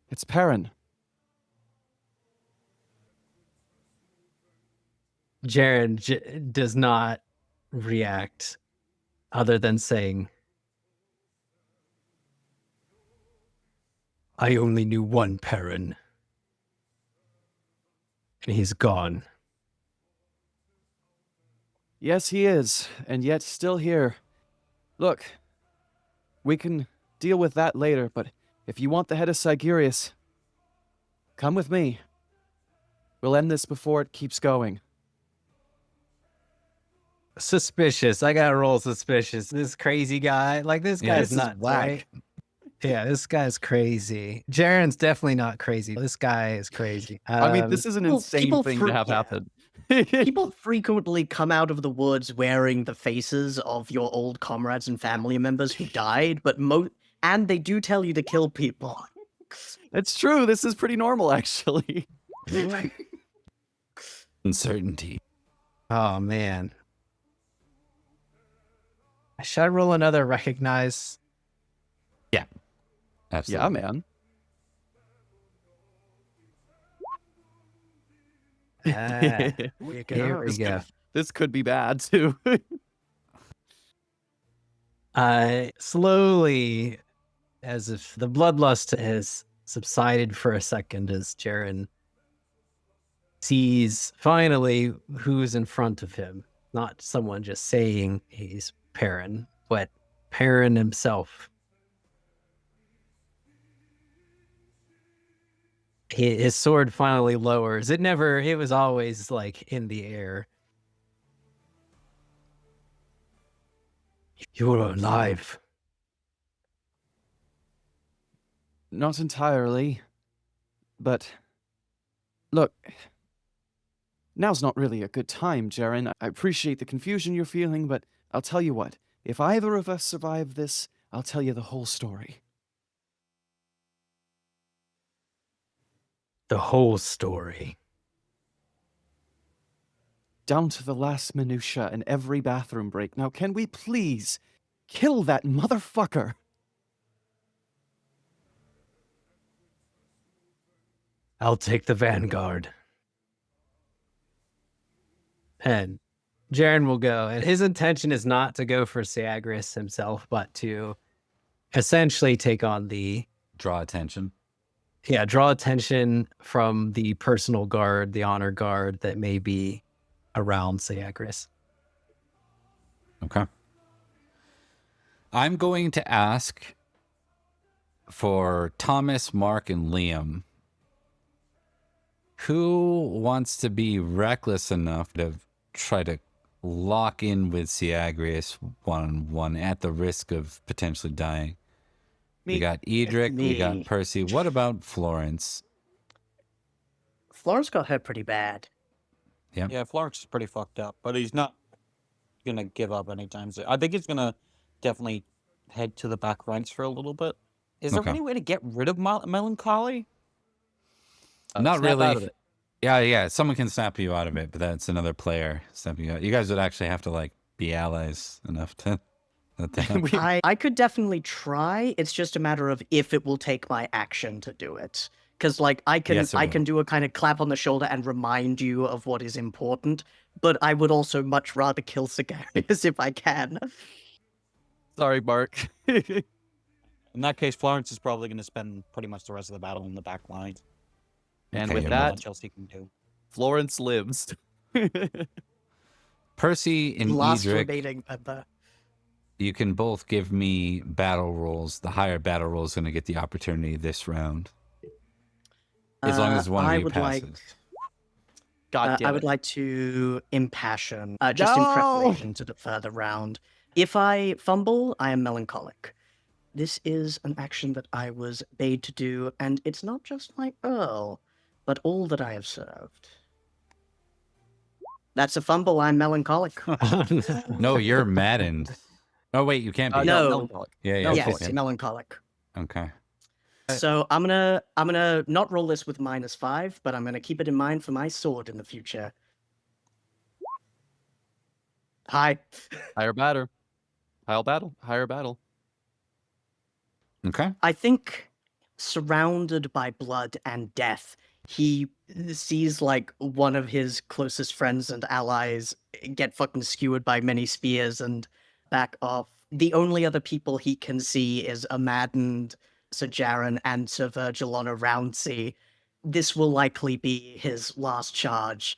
It's Perin. Jaren does not react other than saying, I only knew one Perin, and he's gone. Yes, he is, and yet still here. Look, we can deal with that later, but if you want the head of Syagrius, come with me. We'll end this before it keeps going. Suspicious. I gotta roll suspicious. This crazy guy, this guy's this is not whack. right. Yeah, this guy's crazy. Jaren's definitely not crazy. This guy is crazy. I mean, this is an insane thing to have happen. People frequently come out of the woods wearing the faces of your old comrades and family members who died, but and they do tell you to kill people. It's true. This is pretty normal, actually. Uncertainty. Oh man. Should I roll another recognize? Yeah. Absolutely. Yeah, man. Here we go. This could be bad, too. Slowly, as if the bloodlust has subsided for a second, as Jaren sees finally who's in front of him. Not someone just saying he's Perin, but Perin himself. His sword finally lowers. It was always like in the air. You're alive. Not entirely, but look, now's not really a good time, Jaren. I appreciate the confusion you're feeling, but I'll tell you what, if either of us survive this, I'll tell you the whole story. The whole story. Down to the last minutia in every bathroom break. Now, can we please kill that motherfucker? I'll take the vanguard. And Jaren will go. And his intention is not to go for Syagrius himself, but to essentially take on Draw attention. draw attention from the personal guard, the honor guard that may be around Syagrius. Okay. I'm going to ask for Thomas, Mark, and Liam. Who wants to be reckless enough to try to lock in with Syagrius one-on-one at the risk of potentially dying? Me. We got Edrich, we got Me. Percy. What about Florence? Florence got hurt pretty bad. Yeah, Florence is pretty fucked up, but he's not gonna give up anytime soon. I think he's gonna definitely head to the back ranks for a little bit. Is there Okay. any way to get rid of melancholy? Not Snap really. out of it. Yeah. Someone can snap you out of it, but that's another player snapping you out. You guys would actually have to like be allies enough to. I could definitely try. It's just a matter of if it will take my action to do it. Because like I can Yes, it I will. can do a kind of clap on the shoulder and remind you of what is important. But I would also much rather kill Syagrius if I can. Sorry, Mark. In that case, Florence is probably gonna spend pretty much the rest of the battle in the back line. And Okay, with yeah, Not that, much else he can do. Florence lives. Percy and Last Edrich, remaining member. you can both give me battle rolls. The higher battle roll is going to get the opportunity this round. As long as one of I you would passes. like God damn I it. would like to impassion, just in No! preparation to the further round. If I fumble, I am melancholic. This is an action that I was bade to do, and it's not just my Earl, but all that I have served. That's a fumble, I'm melancholic. No, you're maddened. Oh, wait, you can't be. No. melancholic. Yeah, yeah. Yes, okay. melancholic. Okay. So I'm gonna not roll this with -5, but I'm gonna keep it in mind for my sword in the future. Hi. Higher battle. Higher battle. Okay. I think surrounded by blood and death, he sees like one of his closest friends and allies get fucking skewered by many spears and back off. The only other people he can see is a maddened Sir Jaren and Sir Virgil on a round sea. This will likely be his last charge,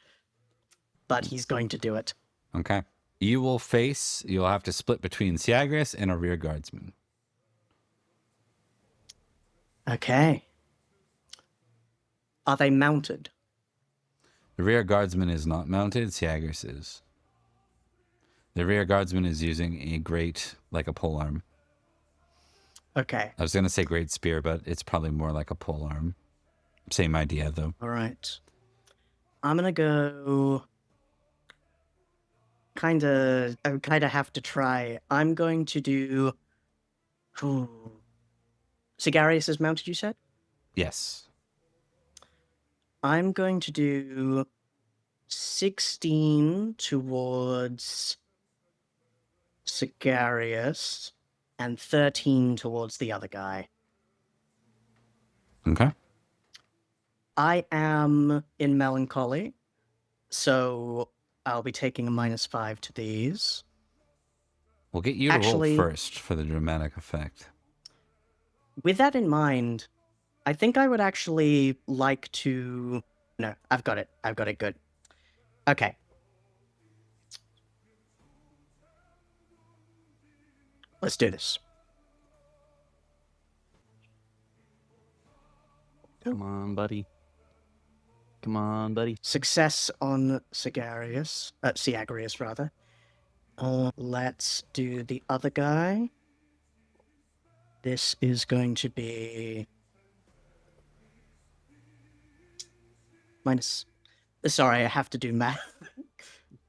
but he's going to do it. Okay. You'll have to split between Syagrius and a rear guardsman. Okay. Are they mounted? The rear guardsman is not mounted, Syagrius is. The rear guardsman is using a great, like a polearm. Okay. I was going to say great spear, but it's probably more like a polearm. Same idea, though. All right. I'm gonna go. I kind of have to try. I'm going to do. Syagrius is mounted, you said? Yes. I'm going to do 16 towards Syagrius and 13 towards the other guy. Okay. I am in melancholy, so I'll be taking a -5 to these. We'll get you to Actually- roll first for the dramatic effect. With that in mind, I think I would actually like to No, I've got it. I've got it good. Okay. Let's do this. Come on, buddy. Come on, buddy. Success on Syagrius, rather. Let's do the other guy. This is going to be... minus... Sorry, I have to do math.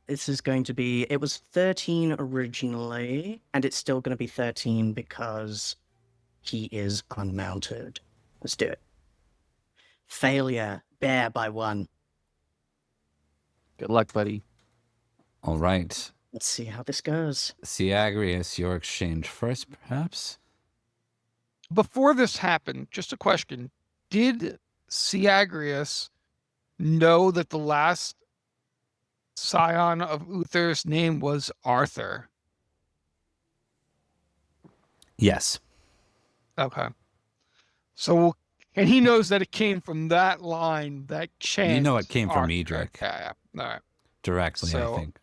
This is going to be... It was 13 originally, and it's still going to be 13 because he is unmounted. Let's do it. Failure. Bear by 1. Good luck, buddy. All right. Let's see how this goes. Syagrius, your exchange first, perhaps? Before this happened, just a question. Did Syagrius know that the last scion of Uther's name was Arthur? Yes. Okay. So, and he knows that it came from that line, that chant. You know it came from Arthur. Edrich. Yeah. All right. Directly, So- I think.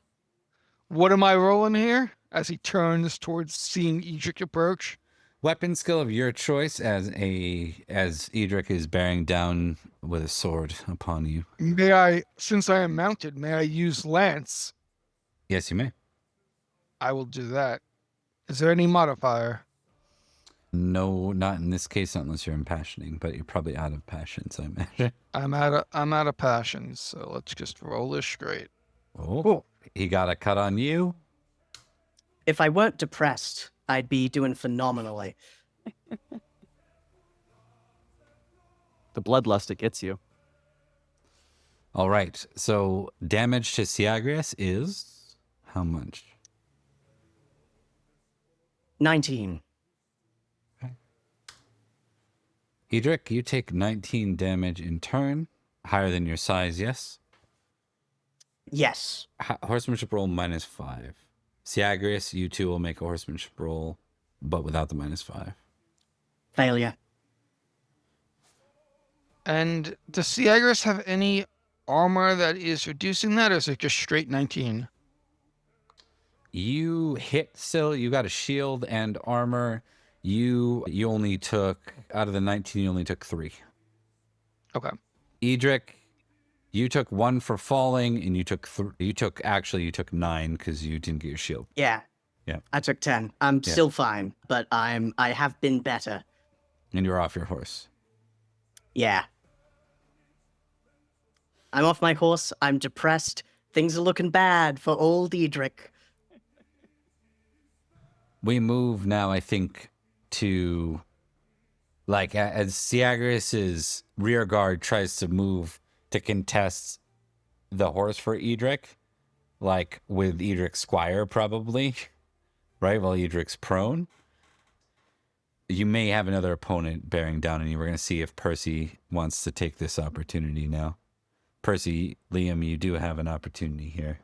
What am I rolling here as he turns towards seeing Edrich approach? Weapon skill of your choice as Edrich is bearing down with a sword upon you. May I, since I am mounted, may I use lance? Yes, you may. I will do that. Is there any modifier? No, not in this case, not unless you're impassioning, but you're probably out of passions, I imagine. I'm out of passions, so let's just roll this straight. Oh, Cool. he got a cut on you. If I weren't depressed, I'd be doing phenomenally. The bloodlust, it gets you. All right, so damage to Syagrius is how much? 19. Edrich, you take 19 damage in turn. Higher than your size, yes? Yes. Horsemanship roll -5. Syagrius, you two will make a horsemanship roll, but without the -5. Failure. And does Syagrius have any armor that is reducing that, or is it just straight 19? You hit still. You got a shield and armor. You only took, out of the 19, you only took 3. Okay. Edrich, you took 1 for falling, and you took 9 because you didn't get your shield. Yeah. Yeah. I took 10. I'm still fine, but I have been better. And you're off your horse. Yeah. I'm off my horse. I'm depressed. Things are looking bad for old Edrich. We move now, I think, to, like, as Syagrius's rear guard tries to move to contest the horse for Edrich, like with Edric's squire probably, right? While Edric's prone. You may have another opponent bearing down on you. We're going to see if Percy wants to take this opportunity now. Percy, Liam, you do have an opportunity here.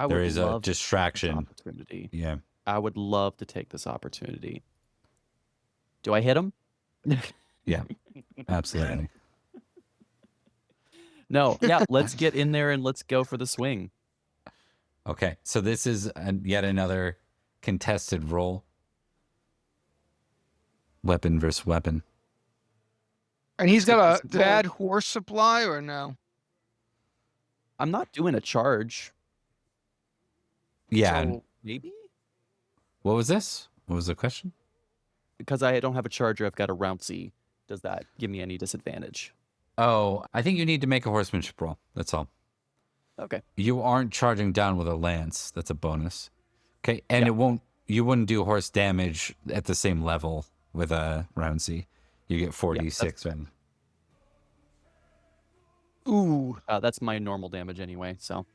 There is a distraction. Opportunity. Yeah. I would love to take this opportunity. Do I hit him? Yeah, absolutely. No. Yeah, let's get in there and let's go for the swing. Okay, so this is yet another contested roll. Weapon versus weapon. And he's got a bad horse supply, or no? I'm not doing a charge. Yeah. So maybe? What was this? What was the question? Because I don't have a charger, I've got a Rouncy. Does that give me any disadvantage? Oh, I think you need to make a horsemanship roll. That's all. Okay. You aren't charging down with a lance. That's a bonus. Okay, and you wouldn't do horse damage at the same level with a roundsy. You get 46 then. Ooh. That's my normal damage anyway, so.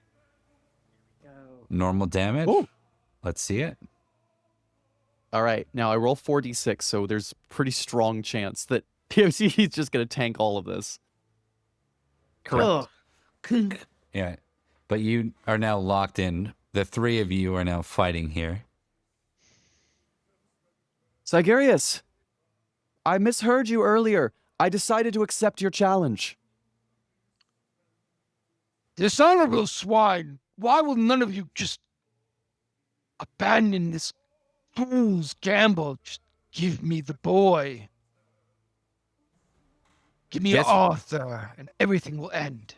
Normal damage? Ooh. Let's see it. All right, now I roll 4d6, so there's pretty strong chance that he's just going to tank all of this. Correct. Yeah, but you are now locked in. The 3 of you are now fighting here. Syagrius, I misheard you earlier. I decided to accept your challenge. Dishonorable swine, why will none of you just abandon this fool's gamble? Just give me the boy. Give me Yes. Arthur, and everything will end.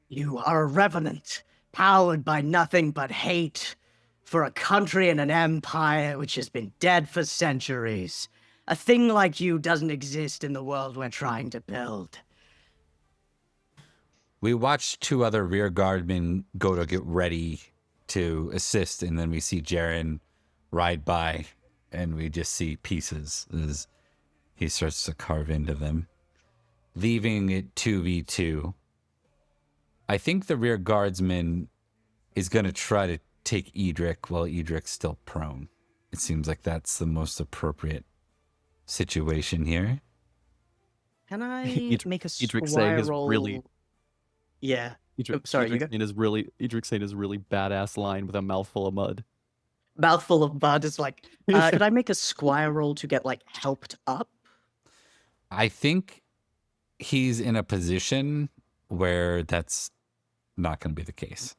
You are a revenant, powered by nothing but hate for a country and an empire which has been dead for centuries. A thing like you doesn't exist in the world we're trying to build. We watched 2 other rear guardmen go to get ready to assist, and then we see Jaren ride by, and we just see pieces as he starts to carve into them, leaving it 2v2. I think the rear guardsman is going to try to take Edrich while Edric's still prone. It seems like that's the most appropriate situation here. Can I make a Edrich saying squire is roll? really- Yeah. Edrich, sorry, you Edrich saying his really badass line with a mouthful of mud. Mouthful of mud is like, could I make a squire roll to get, like, helped up? I think he's in a position where that's not going to be the case.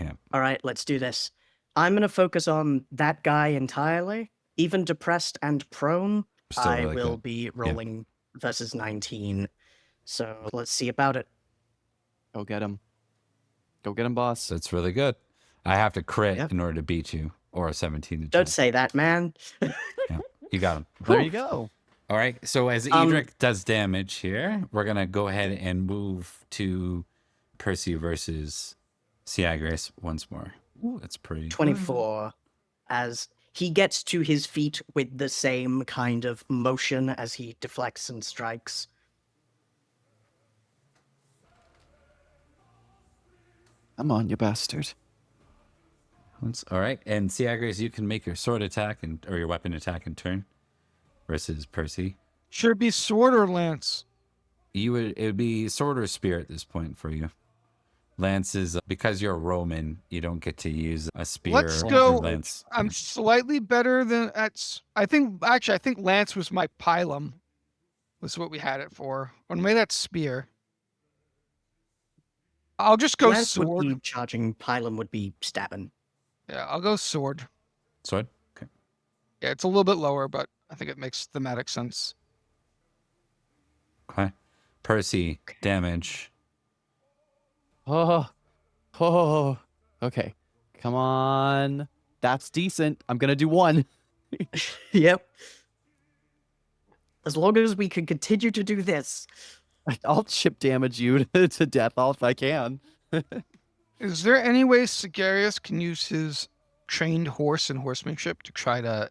Yeah. All right, let's do this. I'm going to focus on that guy entirely. Even depressed and prone, Still I really will good. be rolling versus 19. So let's see about it. Go get him. Go get him, boss. That's really good. I have to crit Yep. in order to beat you, or a 17 to Don't jump. say that, man. Yeah, you got him. There you go. All right, so as Edrich does damage here, we're going to go ahead and move to Percy versus Syagrius once more. Ooh, that's pretty. 24. As he gets to his feet with the same kind of motion as he deflects and strikes. Come on, you bastard. All right, and Syagrius, you can make your sword attack or your weapon attack in turn versus Percy. Should it be sword or lance? It would be sword or spear at this point for you. Lance is because you're a Roman, you don't get to use a spear Let's or go. lance. I'm slightly better than at. I think lance was my pilum. Was what we had it for. Or maybe that's spear. I'll just go Lance sword. would be charging, Pilum would be stabbing. Yeah, I'll go sword. Sword? Okay. Yeah, it's a little bit lower, but I think it makes thematic sense. Okay. Percy, damage. Oh, okay. Come on. That's decent. I'm going to do 1. Yep. As long as we can continue to do this. I'll chip damage you to death if I can. Is there any way Syagrius can use his trained horse and horsemanship to try to,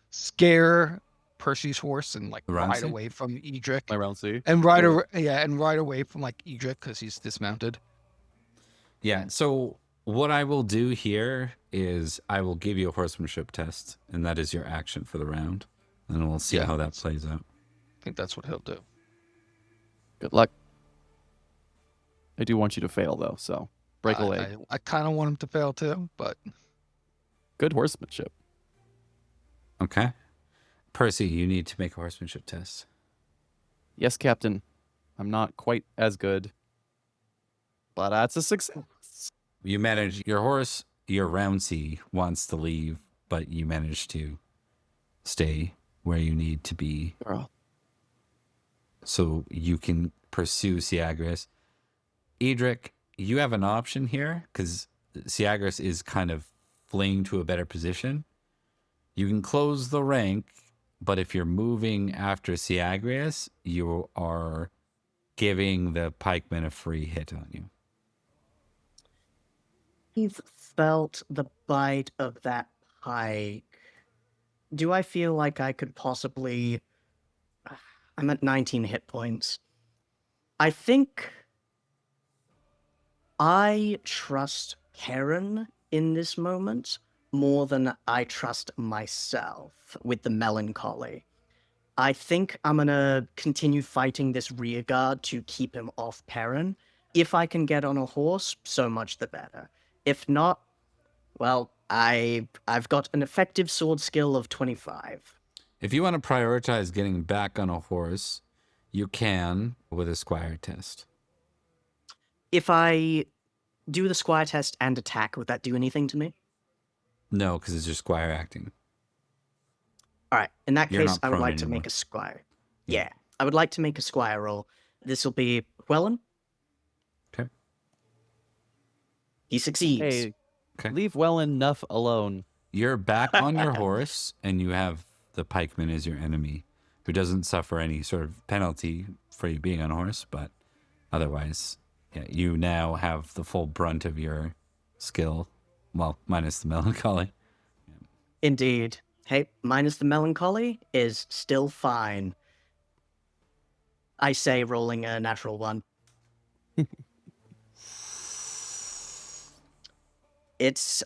scare Percy's horse and like Round ride C? away from Edrich My round C. and ride away from like Edrich because he's dismounted? Yeah, so what I will do here is I will give you a horsemanship test, and that is your action for the round. And we'll see Yeah. how that plays out. I think that's what he'll do. Good luck. I do want you to fail, though, so break a leg. I kind of want him to fail too, but Good horsemanship. Okay. Percy, you need to make a horsemanship test. Yes, Captain. I'm not quite as good, but that's a success. You manage your horse, your round C wants to leave, but you manage to stay where you need to be Girl. so you can pursue Syagrius. Edrich, you have an option here because Syagrius is kind of fleeing to a better position. You can close the rank, but if you're moving after Syagrius, you are giving the pikemen a free hit on you. You've felt the bite of that pike. Do I feel like I could possibly... I'm at 19 hit points. I think I trust Perin in this moment more than I trust myself with the melancholy. I think I'm gonna continue fighting this rearguard to keep him off Perin. If I can get on a horse, so much the better. If not, well, I've got an effective sword skill of 25. If you want to prioritize getting back on a horse, You can with a squire test. If I do the squire test and attack, would that do anything to me? No, because it's your squire acting. All right. In that You're case, not I would prone like to anymore. make a squire. Yeah. Yeah, I would like to make a squire roll. This will be Wellen. Okay. He succeeds. Hey, Okay. leave well enough alone. You're back on your horse, and you have the pikeman as your enemy, who doesn't suffer any sort of penalty for you being on a horse, but otherwise, yeah, you now have the full brunt of your skill, well, minus the melancholy. Indeed. Hey, minus the melancholy is still fine. I say, rolling a natural one.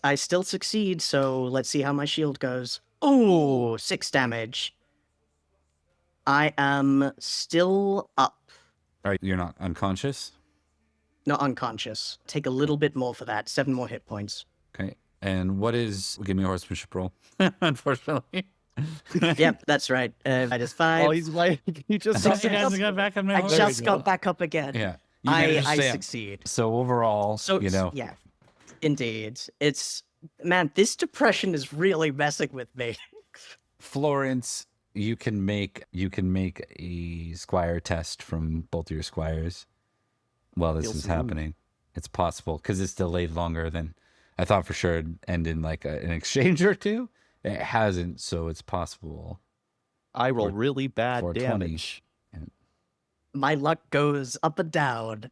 I still succeed, so let's see how my shield goes. Ooh, 6 damage. I am still up, All right, you're not unconscious? not unconscious. Take a little bit more for that. 7 more hit points. Okay. And what is... Give me a horsemanship roll, unfortunately. Yep, that's right. That is 5. Oh, he's right. He just Six got hands got back on my I horse. just got back up again. Yeah. You managed to I stay up. succeed. So overall, So, you know, yeah, indeed. Man, this depression is really messing with me. Florence, you can make a squire test from both of your squires while this is happening. It's possible because it's delayed longer than I thought for sure it'd end in like an exchange or two. It hasn't, so it's possible. I roll really bad 420. damage. My luck goes up and down.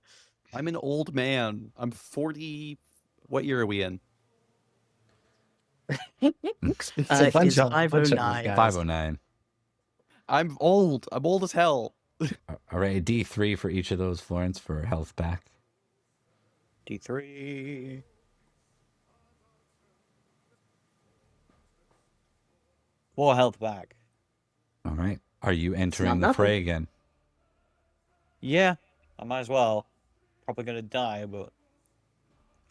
I'm an old man. I'm 40. What year are we in? It's Is bunch of 509. guys. 509. I'm old. I'm old as hell. All right, a D3 for each of those, Florence, for health back. D3. More health back. All right. Are you entering not the fray nothing. again? Yeah, I might as well. Probably gonna die, but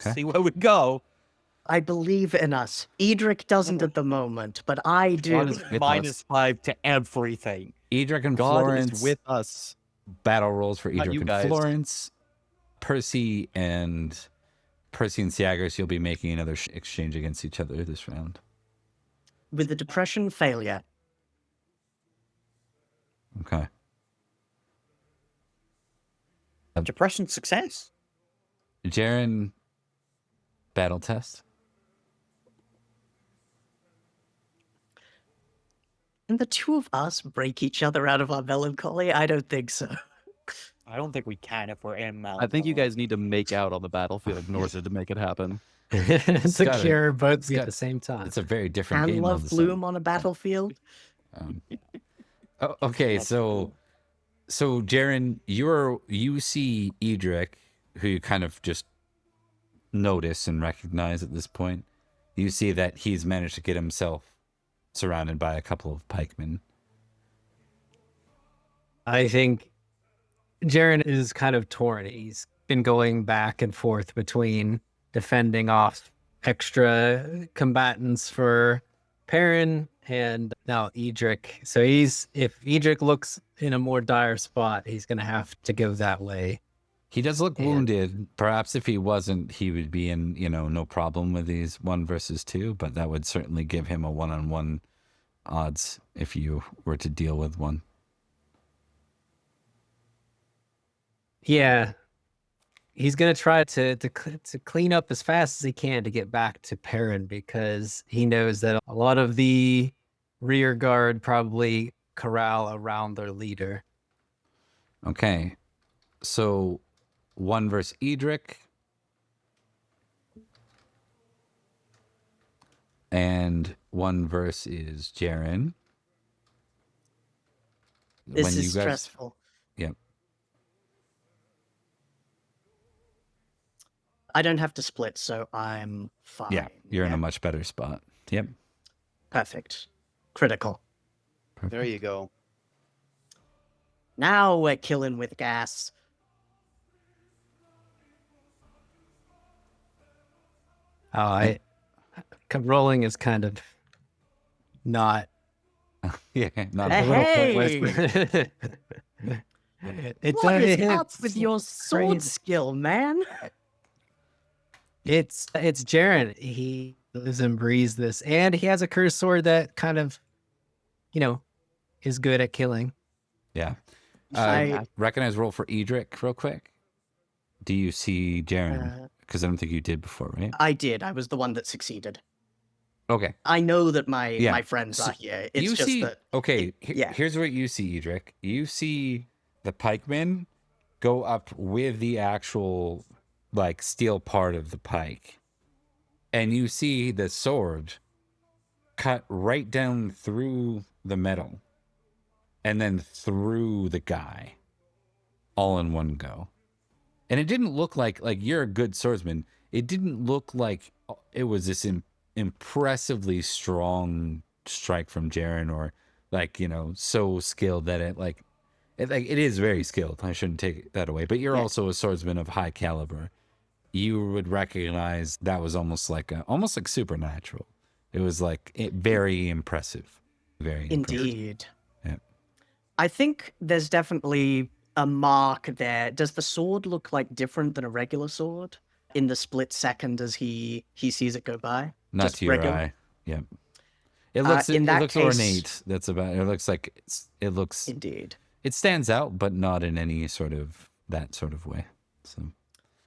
Okay. See where we go. I believe in us. Edrich doesn't at the moment, but I do. God is with us. -5 to everything. Edric and God Florence. is with us. Battle rolls for Not Edric you and guys. Florence. Percy and Syagrius, you'll be making another exchange against each other this round. With the depression failure. Okay. Depression success. Jaren, battle test. Can the two of us break each other out of our melancholy? I don't think so. I don't think we can if we're in Mount. I think you guys need to make out on the battlefield in order to make it happen. It's a gotta- cure both got- at the same time. It's a very different Can game. all love of a sudden. bloom on a battlefield? Okay, so Jaren, you see Edric, who you kind of just notice and recognize at this point. You see that he's managed to get himself surrounded by a couple of pikemen. I think Jaren is kind of torn. He's been going back and forth between defending off extra combatants for Perin and now Edrich. So if Edrich looks in a more dire spot, he's going to have to go that way. He does look And- wounded. Perhaps if he wasn't, he would be in, no problem with these 1 versus 2, but that would certainly give him a 1-on-1 odds if you were to deal with one. Yeah. He's going to try to clean up as fast as he can to get back to Perin because he knows that a lot of the rear guard probably corral around their leader. Okay. So 1 versus Edric. And 1 verse is Jaren. This is stressful. Yep. I don't have to split, so I'm fine. Yeah, you're in a much better spot. Yep. Perfect. Critical. There you go. Now we're killing with gas. Rolling is kind of not Yeah, not Hey! a little pointless. What is up it's with your sword crazy. skill, man? It's Jaren. He lives and breathes this, and he has a cursed sword that kind of, is good at killing. Yeah. I- Recognize roll for Edrich real quick. Do you see Jaren? Uh, Because I don't think you did before, right? I did. I was the one that succeeded. Okay. I know that my Yeah. friends So are here. It's you just see, that. okay, yeah. here's what you see, Edrich. You see the pikemen go up with the actual, like, steel part of the pike. And you see the sword cut right down through the metal and then through the guy all in one go. And it didn't look like you're a good swordsman. It didn't look like it was this impressively strong strike from Jaren, or so skilled that it is very skilled. I shouldn't take that away. But you're also a swordsman of high caliber. You would recognize that was almost like supernatural. It was very impressive. Very impressive. Indeed. Yeah. I think there's definitely a mark there. Does the sword look different than a regular sword in the split second as he sees it go by? Not Just to your regular? eye. Yeah. It looks in that case- ornate. That's about it. Looks like it looks Indeed. it stands out, but not in any sort of that sort of way. So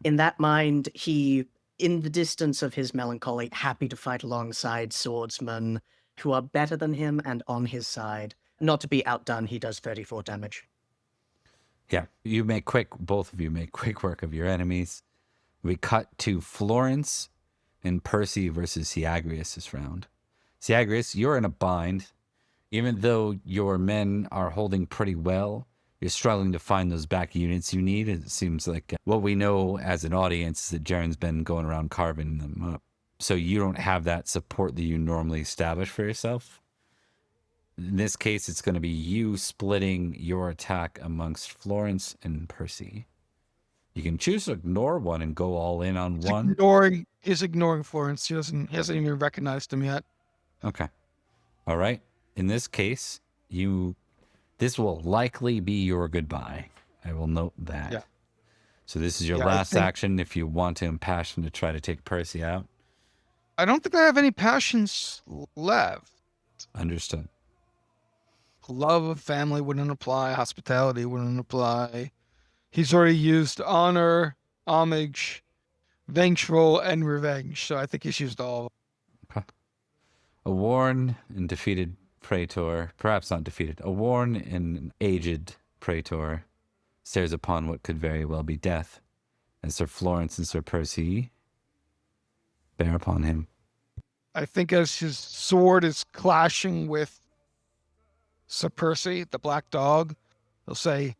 In that mind, he, in the distance of his melancholy, happy to fight alongside swordsmen who are better than him and on his side. Not to be outdone, he does 34 damage. yeah, both of you make quick work of your enemies. We cut to Florence and Percy versus Syagrius this round. Syagrius, you're in a bind. Even though your men are holding pretty well, you're struggling to find those back units you need. It seems like what we know as an audience is that Jaren's been going around carving them up. So you don't have that support that you normally establish for yourself. In this case, it's going to be you splitting your attack amongst Florence and Percy. You can choose to ignore one and go all in on one. He's ignoring Florence. He hasn't even recognized him yet. Okay. All right. In this case, this will likely be your goodbye. I will note that. Yeah. So this is your Yeah, I last think- action if you want to impassion to try to take Percy out. I don't think I have any passions left. Understood. Love of family wouldn't apply. Hospitality wouldn't apply. He's already used honor, homage, vengeful, and revenge. So I think he's used all. A worn and defeated praetor, perhaps not defeated, a worn and aged praetor stares upon what could very well be death, as Sir Florence and Sir Percy bear upon him. I think as his sword is clashing with Sir Percy, the black dog, he'll say,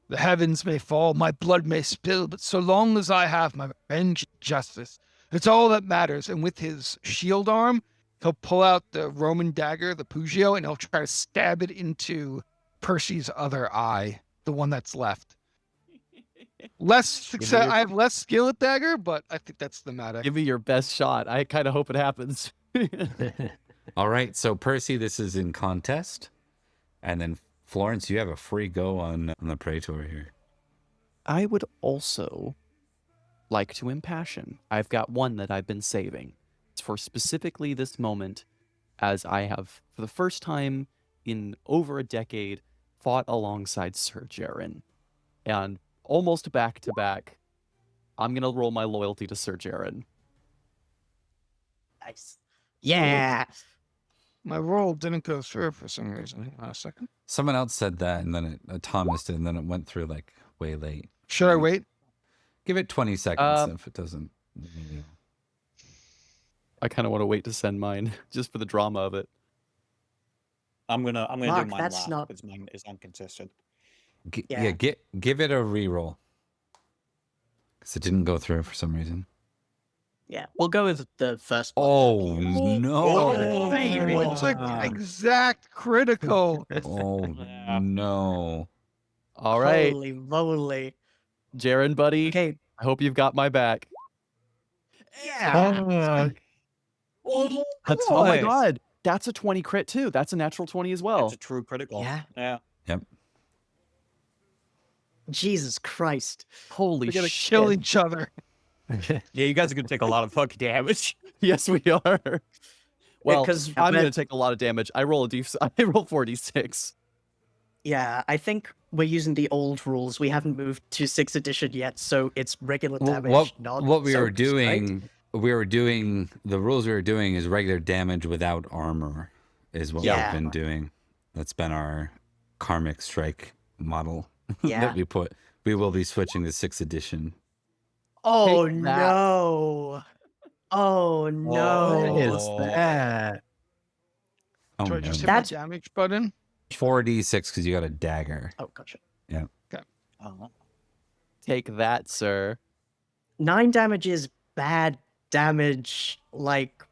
"The heavens may fall, my blood may spill, but so long as I have my revenge and justice, it's all that matters." And with his shield arm, he'll pull out the Roman dagger, the Pugio, and he'll try to stab it into Percy's other eye, the one that's left. Less success. I have less skill at dagger, but I think that's thematic. Give me your best shot. I kind of hope it happens. All right, so Percy, this is in contest. And then Florence, you have a free go on the praetor here. I would also like to impassion. I've got one that I've been saving. It's for specifically this moment, as I have, for the first time in over a decade, fought alongside Sir Jaren. And almost back to back, I'm going to roll my loyalty to Sir Jaren. Nice. Yeah. My roll didn't go through for some reason. Hang on a second. Someone else said that, and then Thomas did, and then it went through way late. Should I wait? Give it 20 seconds if it doesn't. I kind of want to wait to send mine, just for the drama of it. I'm gonna Mark, do mine that's last not- because mine is inconsistent. Yeah, give it a reroll. Because it didn't go through for some reason. Yeah. We'll go with the first one. Oh, no. Baby, it's like exact critical. Oh, Yeah. no. All right, Holy moly. Jaren, buddy. Okay. I hope you've got my back. Yeah. Oh my god, that's a 20 crit too. That's a natural 20 as well. It's a true critical. Yeah. Yeah. Yep. Jesus Christ. Holy We're gonna shit. kill each other. Yeah, you guys are gonna take a lot of fucking damage. Yes, we are. Well, 'cause I'm when- going to take a lot of damage. I roll I roll 4d6. Yeah, I think we're using the old rules. We haven't moved to 6th edition yet, so it's regular damage, not what we were soaked, doing, the rules we were doing is regular damage without armor is what Yeah. we've been doing. That's been our karmic strike model Yeah. that we put. We will be switching to 6th edition. Oh Take that. no. Oh no. What is that? Oh, Do I no. just hit That's- my damage button? 4d6 because you got a dagger. Oh, gotcha. Uh-huh. Take that, sir. 9 damage is bad damage, like,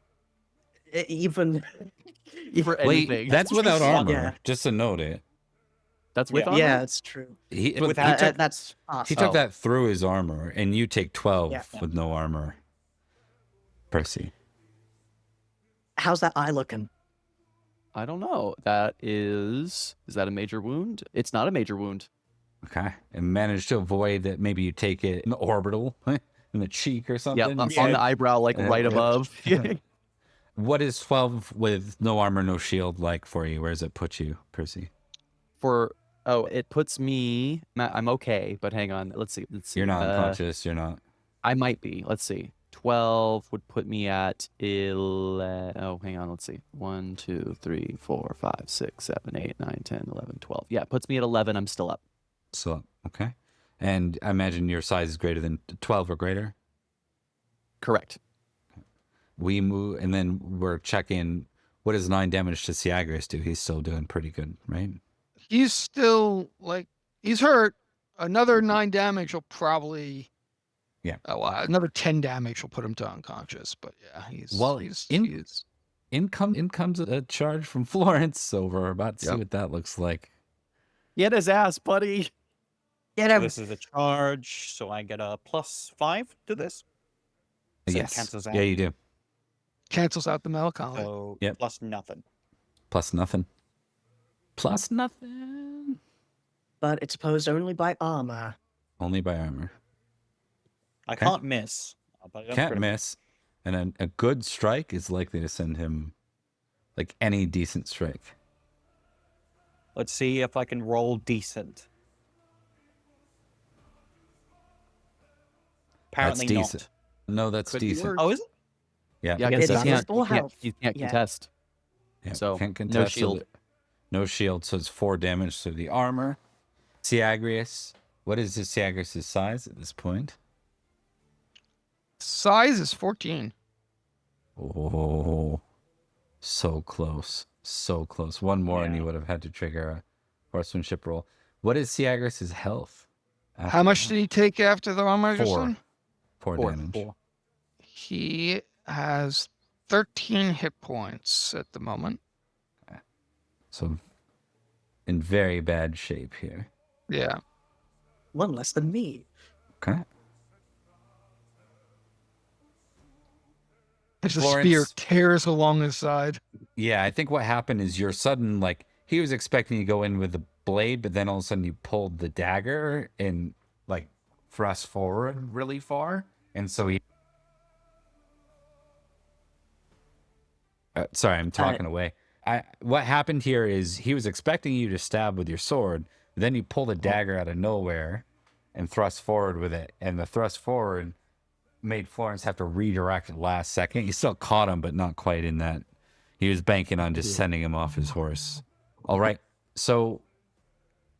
even... For Wait, anything. that's without Yeah. armor. Yeah. Just to note it. That's with Yeah. armor? Yeah, it's true. He Without- That's he awesome. took Oh. that through his armor, and you take 12 Yeah. with no armor. Percy. How's that eye looking? I don't know. That is that a major wound? It's not a major wound. Okay. And managed to avoid that. Maybe you take it in the orbital, in the cheek or Yeah, something. on the eyebrow, like Yeah. right above. What is 12 with no armor, no shield like for you? Where does it put you, Percy? It puts me. I'm okay, but hang on. Let's see. You're not unconscious. You're not. I might be. Let's see. 12 would put me at 11. Oh, hang on. Let's see. 1, 2, 3, 4, 5, 6, 7, 8, 9, 10, 11, 12. Yeah, it puts me at 11. I'm still up. So, okay. And I imagine your size is greater than 12 or greater. Correct. We move, and then we're checking what does 9 damage to Syagrius do? He's still doing pretty good, right? He's still, like, he's hurt. Another 9 damage will probably... Yeah. Oh, well, another 10 damage will put him to unconscious, but yeah, in comes a charge from Florence, so we're about to see what that looks like. Get his ass, buddy. Get So him. this is a charge, so I get a +5 to this. So it Yes. cancels out. Yeah, you do. cancels out the melancholy. So Yep. plus nothing. Plus nothing. Plus nothing. But it's opposed only by armor. Only by armor. I Okay. can't miss. But I don't Can't crit- miss. And a good strike is likely to send him, like any decent strike. Let's see if I can roll decent. Apparently That's decent. No, that's Could be decent. worse. not. Oh, is it? Yeah. Yeah, It's because against full health. you can't Yeah. contest. Yeah, So, can't no contest, so shield. no shield, so it's 4 damage to the armor. Syagrius. What is his Syagrius' size at this point? Size is 14. Oh, so close. So close. One more and you Yeah. would have had to trigger a horsemanship roll. What is Syagrius' health? How much did he take after the armor? 4. 4 Four. damage. He has 13 hit points at the moment. So in very bad shape here. Yeah. One less than me. Okay. As the Florence- spear tears along his side. Yeah, I think what happened is your sudden, like, he was expecting to go in with the blade, but then all of a sudden you pulled the dagger and, like, thrust forward really far. And so he. Sorry, I'm talking away. What happened here is he was expecting you to stab with your sword, then you pull the dagger out of nowhere and thrust forward with it. And the thrust forward made Florence have to redirect at the last second. You still caught him, but not quite in that. He was banking on just sending him off his horse. All right. So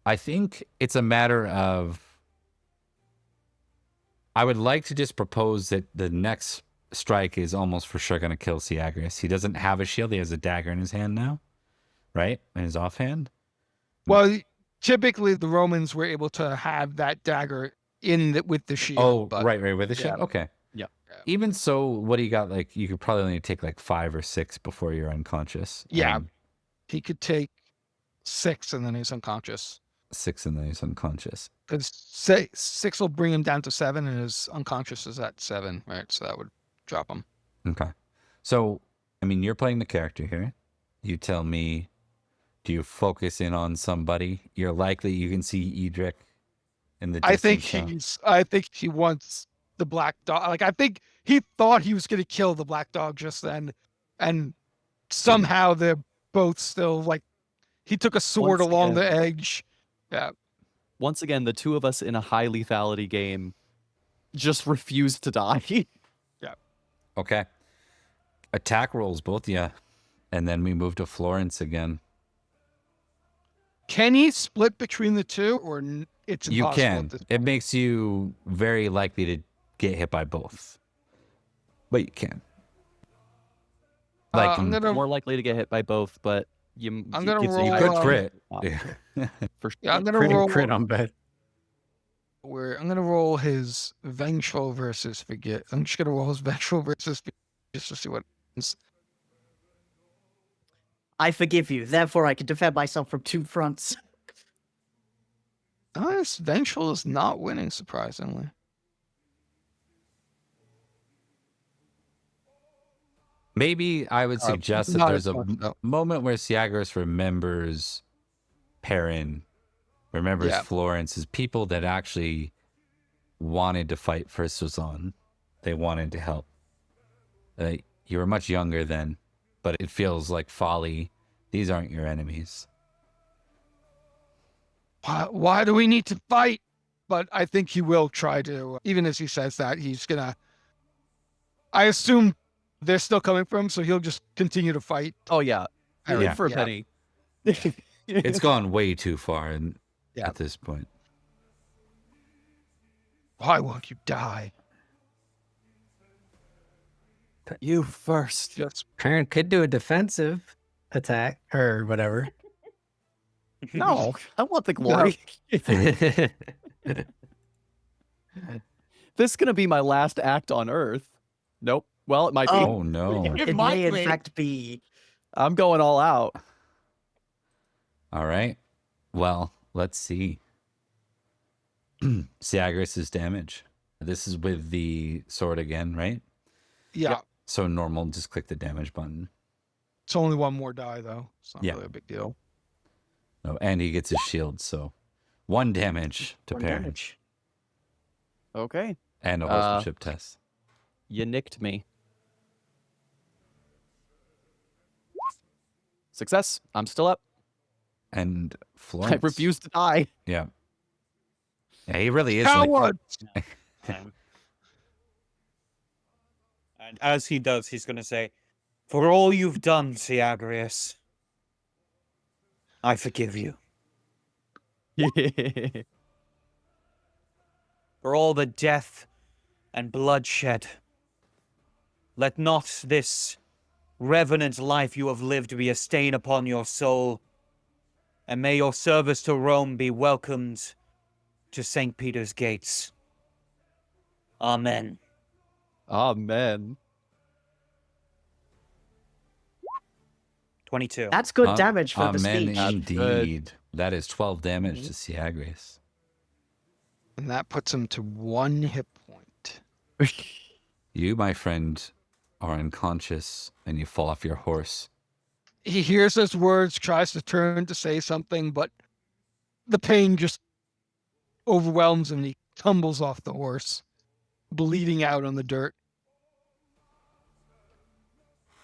I think it's a matter of. I would like to just propose that the next strike is almost for sure going to kill Syagrius. He doesn't have a shield. He has a dagger in his hand now, right? In his offhand. Well, typically the Romans were able to have that dagger with the shield. Oh, but right, with the shield. yeah. Okay. Yeah. Even so, what do you got? Like, you could probably only take like 5 or 6 before you're unconscious. Yeah. He could take 6 and then he's unconscious. 6 and then he's unconscious. Because 6 will bring him down to 7 and his unconscious is at 7, right? So that would drop him. Okay. So, I mean, you're playing the character here. You tell me Do you focus in on somebody? You're likely you can see Edrich in the I distance. think I think he wants the black dog. Like, I think he thought he was going to kill the black dog just then, and somehow they're both still like. He took a sword Once along again- the edge. Yeah. Once again, the two of us in a high lethality game just refuse to die. Okay. Attack rolls, both, yeah. And then we move to Florence again. Can he split between the two, or it's You impossible? can. At this It makes you very likely to get hit by both. But you can. Like, I'm gonna More likely to get hit by both, but you. I'm it gonna gives roll, you a could um, crit. for yeah, I'm gonna Crit, roll. crit on bed. I'm gonna roll his vengeful versus forget. I'm just gonna roll his vengeful versus forget just to see what happens. I forgive you, therefore I can defend myself from two fronts. His vengeful is not winning, surprisingly. Maybe I would suggest that not there's as a much, though. moment where Syagrius remembers Perin, remembers Yeah. Florence as people that actually wanted to fight for Suzanne. They wanted to help. You were much younger then, but it feels like folly. These aren't your enemies. Why do we need to fight? But I think he will try to, even as he says that, he's gonna. I assume they're still coming for him, so he'll just continue to fight. Oh yeah, Yeah. in for a Yeah. penny. It's gone way too far Yeah. at this point. Why won't you die? You first. Just Perin could do a defensive attack or whatever. No, I want the glory. This is gonna be my last act on Earth. Nope. Well, it might be. Oh no. It may in fact be. I'm going all out. All right. Well, let's see. Syagrius' damage. This is with the sword again, right? yeah. Yep. So normal, just click the damage button. It's only one more die though. It's not Yeah. really a big deal. No, and he gets his shield, so 1 damage to One Perin. damage. Okay. And a horsemanship test. You nicked me. Success. I'm still up. And I Florence. refuse to die. Yeah. Yeah, he really is like Coward! And as he does, he's going to say, "For all you've done, Syagrius, I forgive you. For all the death and bloodshed, let not this revenant life you have lived be a stain upon your soul, and may your service to Rome be welcomed to St. Peter's gates. Amen." Amen. 22. That's good damage for the Amen speech. indeed. That is 12 damage to Syagrius. And that puts him to 1 hit point. You, my friend, are unconscious and you fall off your horse. He hears those words, tries to turn to say something, but the pain just overwhelms him and he tumbles off the horse, bleeding out on the dirt.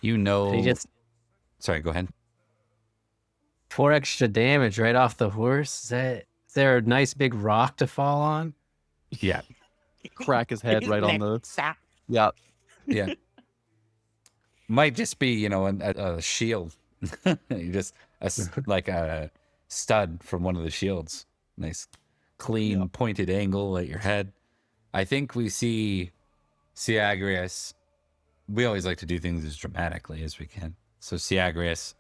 You know. He just Sorry, go ahead. 4 extra damage right off the horse. Is there a nice big rock to fall on? Yeah. Crack his head right on the. Yeah. Yeah. Might just be, a shield. You just like a stud from one of the shields. Nice, clean, pointed angle at your head. I think we see Syagrius. We always like to do things as dramatically as we can. So, Syagrius,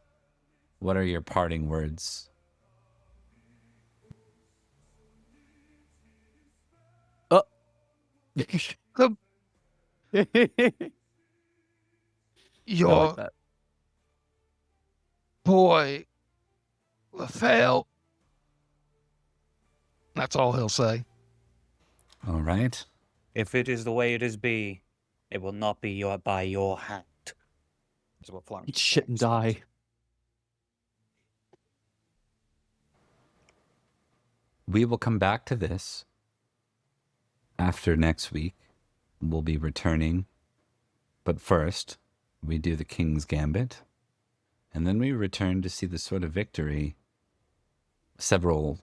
what are your parting words? Your that. boy will fail. That's all he'll say. All right. If it is the way it is be, it will not be by your hand. Is what Florence Eat shit and says. die. we will come back to this after next week. We'll be returning. But first, we do the King's Gambit. And then we return to see the Sword of Victory. Several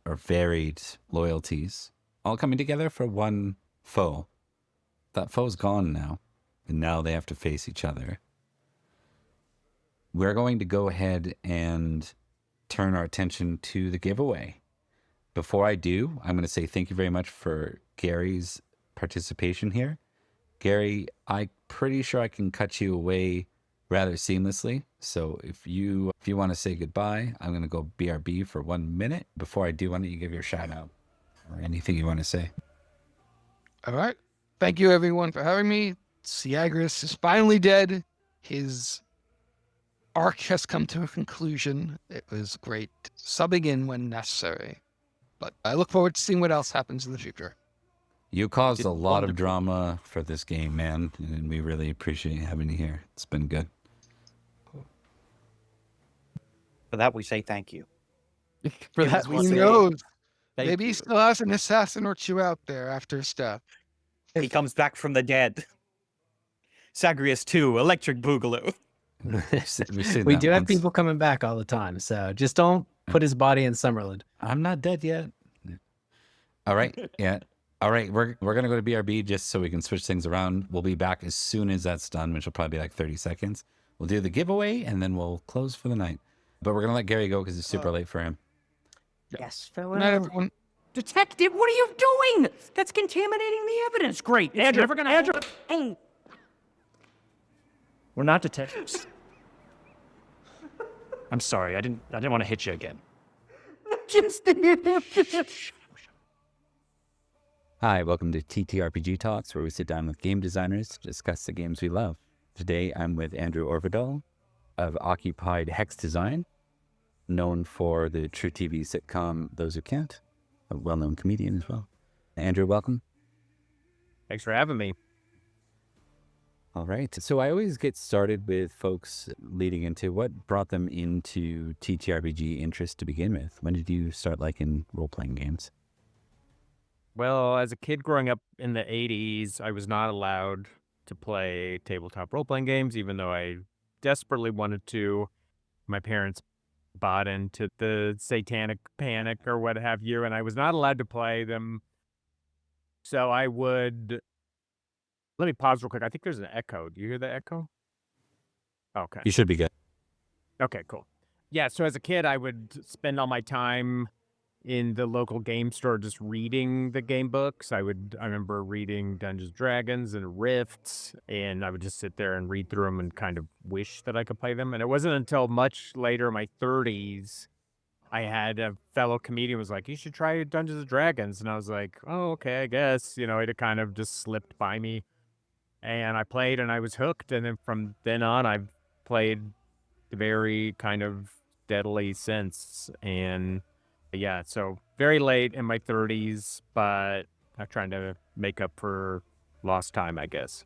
or varied loyalties all coming together for one foe. That foe's gone now. And now they have to face each other. We're going to go ahead and turn our attention to the giveaway. Before I do, I'm going to say thank you very much for Gary's participation here. Gary, I'm pretty sure I can cut you away rather seamlessly. So if you want to say goodbye, I'm going to go BRB for 1 minute. Before I do, why don't you give your shout out or anything you want to say? All right. Thank you, everyone, for having me. Syagrius is finally dead. His arc has come to a conclusion. It was great subbing in when necessary. But I look forward to seeing what else happens in the future. You caused a lot of wonderful. drama for this game, man, and we really appreciate having you here. It's been good. For that, we say thank you. For It that, was we Who say knows? thank Maybe he you. still has an assassin or two out there after stuff. He comes back from the dead. Syagrius 2, Electric Boogaloo. We've seen We that do have once. people coming back all the time, so just don't put his body in Summerland. I'm not dead yet. All right. Yeah. All right. We're going to go to BRB just so we can switch things around. We'll be back as soon as that's done, which will probably be like 30 seconds. We'll do the giveaway and then we'll close for the night. But we're going to let Gary go because it's super late for him. Yes, Good night, farewell. everyone. Detective, what are you doing? That's contaminating the evidence. Great. It's Andrew, never gonna Andrew. Oh, We're not detectives. I'm sorry. I didn't want to hit you again. just Hi, welcome to TTRPG Talks, where we sit down with game designers to discuss the games we love. Today, I'm with Andrew Orvidal of Occupied Hex Design, known for the True TV sitcom Those Who Can't, a well-known comedian as well. Andrew, welcome. Thanks for having me. All right. So I always get started with folks leading into what brought them into TTRPG interest to begin with. When did you start liking role-playing games? Well, as a kid growing up in the 80s, I was not allowed to play tabletop role-playing games, even though I desperately wanted to. My parents bought into the satanic panic or what have you, and I was not allowed to play them. So I would... Let me pause real quick. I think there's an echo. Do you hear the echo? Okay. You should be good. Okay, cool. Yeah, so as a kid, I would spend all my time in the local game store just reading the game books. I remember reading Dungeons & Dragons and Rifts, and I would just sit there and read through them and kind of wish that I could play them. And it wasn't until much later, in my 30s, I had a fellow comedian was like, you should try Dungeons & Dragons. And I was like, oh, okay, I guess. You know, it kind of just slipped by me. And I played and I was hooked. And then from then on, I've played very kind of steadily since. And yeah, so very late in my 30s, but I'm trying to make up for lost time, I guess.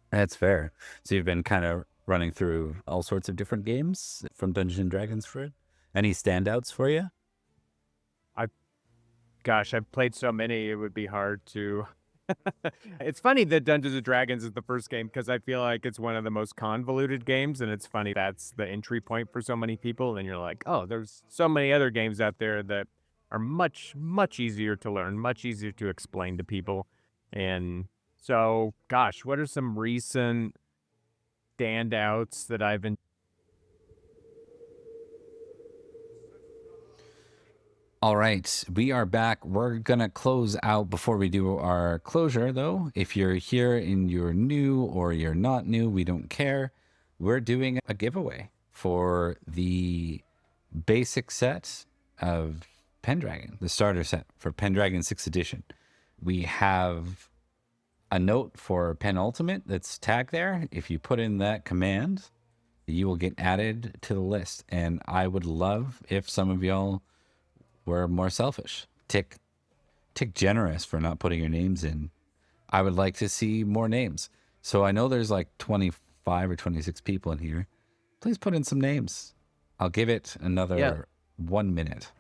That's fair. So you've been kind of running through all sorts of different games from Dungeons & Dragons for it. Any standouts for you? Gosh, I've played so many, it would be hard to... It's funny that Dungeons & Dragons is the first game because I feel like it's one of the most convoluted games, and it's funny that's the entry point for so many people, and you're like, oh, there's so many other games out there that are much, much easier to learn, much easier to explain to people. And so, gosh, what are some recent standouts that I've been... All right, we are back. We're going to close out before we do our closure, though. If you're here and you're new or you're not new, we don't care. We're doing a giveaway for the basic set of Pendragon, the starter set for Pendragon 6th edition. We have a note for Penultimate that's tagged there. If you put in that command, you will get added to the list. And I would love if some of y'all were more selfish. Tick generous for not putting your names in. I would like to see more names. So I know there's like 25 or 26 people in here. Please put in some names. I'll give it another 1 minute.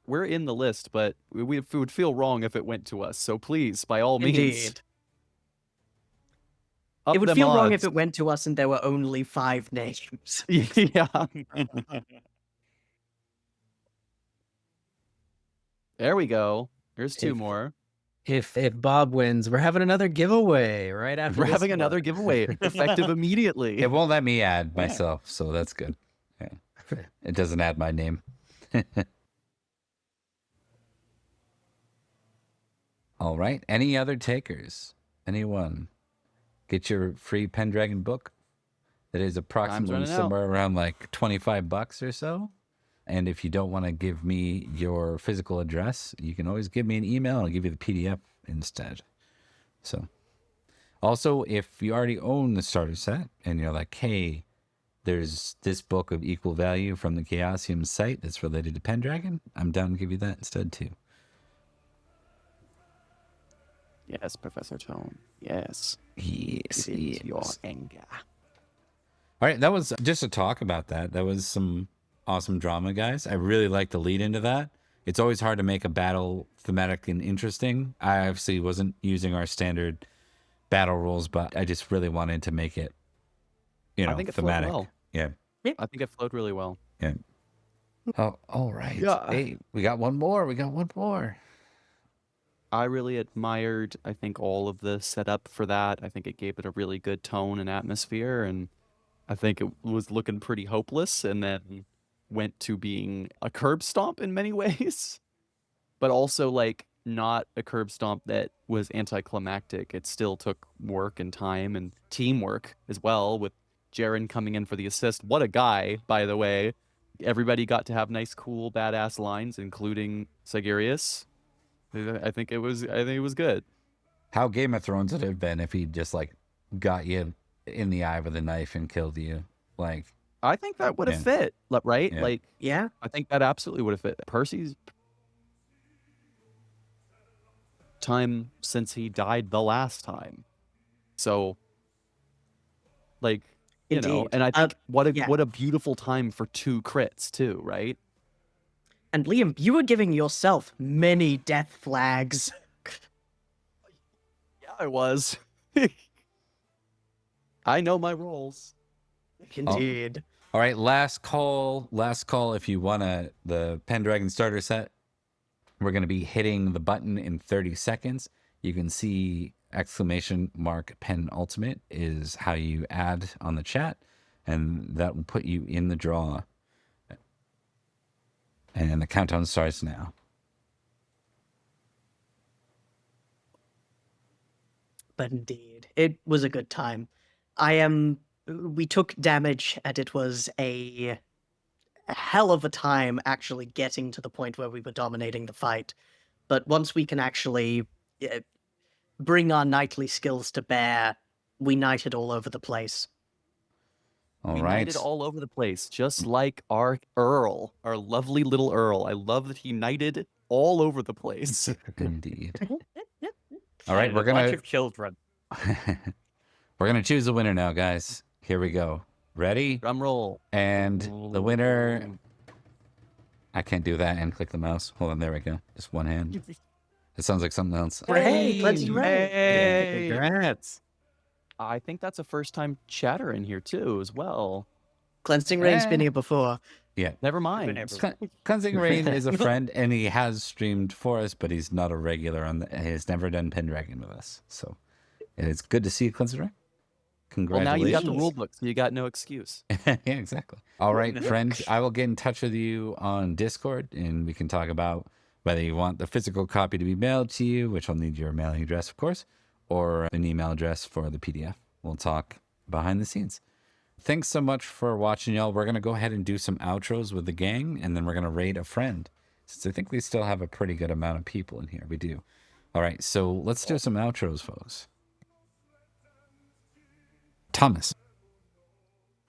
we're in the list, but we would feel wrong if it went to us. So please, by all means, Indeed. up It would them feel wrong if odds. it went to us and there were only 5 names. Yeah. There we go. Here's 2 more. If Bob wins, we're having another giveaway right after. We're this having another one. giveaway effective immediately. It won't let me add myself, so that's good. Yeah. It doesn't add my name. All right. Any other takers? Anyone? Get your free Pendragon book. That is approximately running out. somewhere around like $25 or so. And if you don't want to give me your physical address, you can always give me an email. I'll give you the PDF instead. So, also, if you already own the starter set and you're like, hey, there's this book of equal value from the Chaosium site that's related to Pendragon, I'm down to give you that instead too. Yes, Professor Tone. Yes. Yes, It is your yes. anger. All right, that was just a talk about that. That was some awesome drama, guys. I really like the lead into that. It's always hard to make a battle thematic and interesting. I obviously wasn't using our standard battle rules, but I just really wanted to make it, I think it flowed thematic. well. Yeah. I think it flowed really well. Yeah. Oh, all right. Yeah. Hey, we got one more. We got one more. I really admired, I think, all of the setup for that. I think it gave it a really good tone and atmosphere, and I think it was looking pretty hopeless, and then went to being a curb stomp in many ways, but also like not a curb stomp that was anticlimactic. It still took work and time and teamwork as well, with Jaren coming in for the assist. What a guy, by the way. Everybody got to have nice, cool, badass lines, including Syagrius. I think it was good. How Game of Thrones would have been if he just like got you in the eye with a knife and killed you. Like, I think that would have Yeah. fit, right? Yeah. Like, Yeah? I think that absolutely would have fit. Percy's time since he died the last time. So, like, you know, Indeed. and I think yeah. what a beautiful time for 2 crits too, right? And Liam, you were giving yourself many death flags. Yeah, I was. I know my roles. Indeed. all right, last call. Last call. If you want the Pendragon starter set, we're going to be hitting the button in 30 seconds. You can see !Pen Ultimate is how you add on the chat, and that will put you in the draw. And the countdown starts now. But indeed, it was a good time. We took damage, and it was a hell of a time actually getting to the point where we were dominating the fight. But once we can actually bring our knightly skills to bear, we knighted all over the place. All We right. knighted all over the place, just like our Earl, our lovely little Earl. I love that he knighted all over the place. Indeed. All right, we're A bunch gonna of children. we're gonna choose the winner now, guys. Here we go. Ready? Drum roll. And the winner. I can't do that and click the mouse. Hold on, there we go. Just one hand. It sounds like something else. Hey, Cleansing Rain. Hey! Congrats. I think that's a first-time chatter in here too, as well. Cleansing Rain's been here before. Yeah. Never mind. Whenever. Cleansing Rain is a friend, and he has streamed for us, but he's not a regular on the. He's never done Pendragon with us, so it's good to see you, Cleansing Rain. Well, now Congratulations. you got the rule book, so you got no excuse. Yeah, exactly. All right, friend, I will get in touch with you on Discord, and we can talk about whether you want the physical copy to be mailed to you, which will need your mailing address, of course, or an email address for the PDF. We'll talk behind the scenes. Thanks so much for watching, y'all. We're going to go ahead and do some outros with the gang, and then we're going to raid a friend, since I think we still have a pretty good amount of people in here. We do. All right, so let's do some outros, folks. Thomas.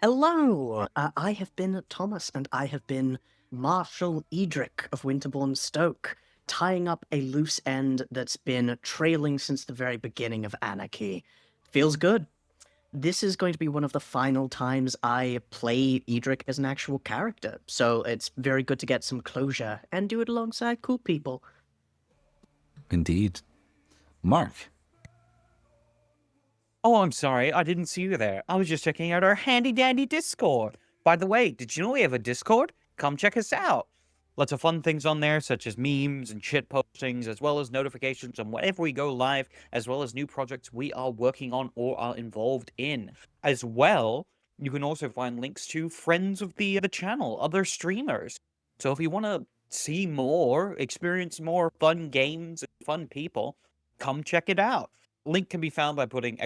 Hello! I have been Thomas, and I have been Marshal Edrich of Winterbourne, Stoke, tying up a loose end that's been trailing since the very beginning of Anarchy. Feels good. this is going to be one of the final times I play Edrich as an actual character, so it's very good to get some closure and do it alongside cool people. Indeed. Mark. Oh, I'm sorry. I didn't see you there. I was just checking out our handy-dandy Discord. By the way, did you know we have a Discord? Come check us out. Lots of fun things on there, such as memes and shit postings, as well as notifications on whenever we go live, as well as new projects we are working on or are involved in. As well, you can also find links to friends of the channel, other streamers. So if you want to see more, experience more fun games and fun people, come check it out. Link can be found by putting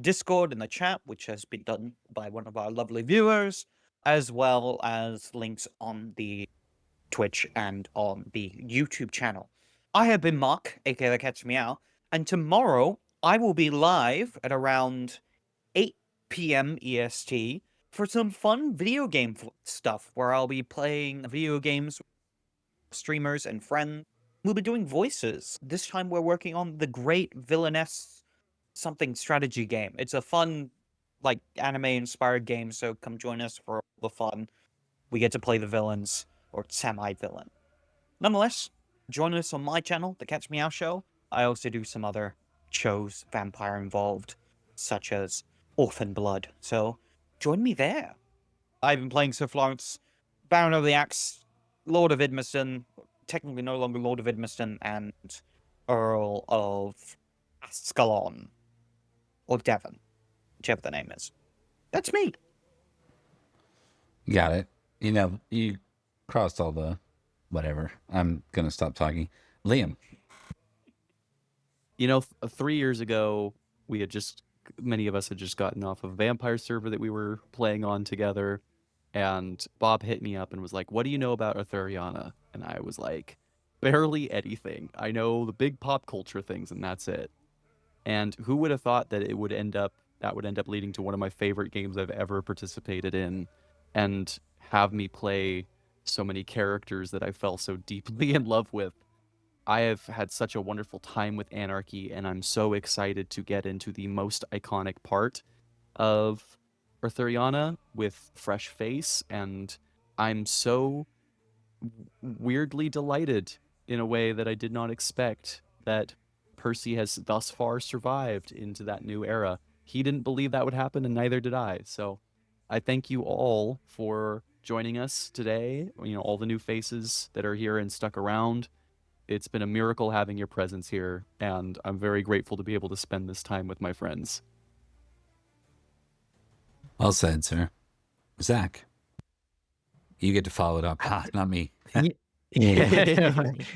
!Discord in the chat, which has been done by one of our lovely viewers, as well as links on the Twitch and on the YouTube channel. I have been Mark, aka The Catch Me Out, and tomorrow I will be live at around 8 p.m. EST for some fun video game stuff, where I'll be playing video games with streamers and friends. We'll be doing voices. This time we're working on the Great Villainess something strategy game. It's a fun, like, anime-inspired game, so come join us for all the fun. We get to play the villains, or semi-villain. Nonetheless, join us on my channel, The Catch Me Out Show. I also do some other shows, vampire-involved, such as Orphan Blood, so join me there. I've been playing Sir Florence, Baron of the Axe, Lord of Idmiston, technically no longer Lord of Idmiston, and Earl of Ascalon. Or Devon, whichever the name is. That's me. Got it. You know, you crossed all the whatever. I'm going to stop talking. Liam. You know, 3 years ago, many of us had just gotten off a vampire server that we were playing on together. And Bob hit me up and was like, "What do you know about Arthuriana?" And I was like, "Barely anything. I know the big pop culture things, and that's it." And who would have thought that that would end up leading to one of my favorite games I've ever participated in, and have me play so many characters that I fell so deeply in love with. I have had such a wonderful time with Anarchy, and I'm so excited to get into the most iconic part of Arthuriana with fresh face, and I'm so weirdly delighted in a way that I did not expect that Percy has thus far survived into that new era. He didn't believe that would happen, and neither did I. So I thank you all for joining us today. You know, all the new faces that are here and stuck around. It's been a miracle having your presence here, and I'm very grateful to be able to spend this time with my friends. Well said, sir. Zach. You get to follow it up. Not me. Yeah.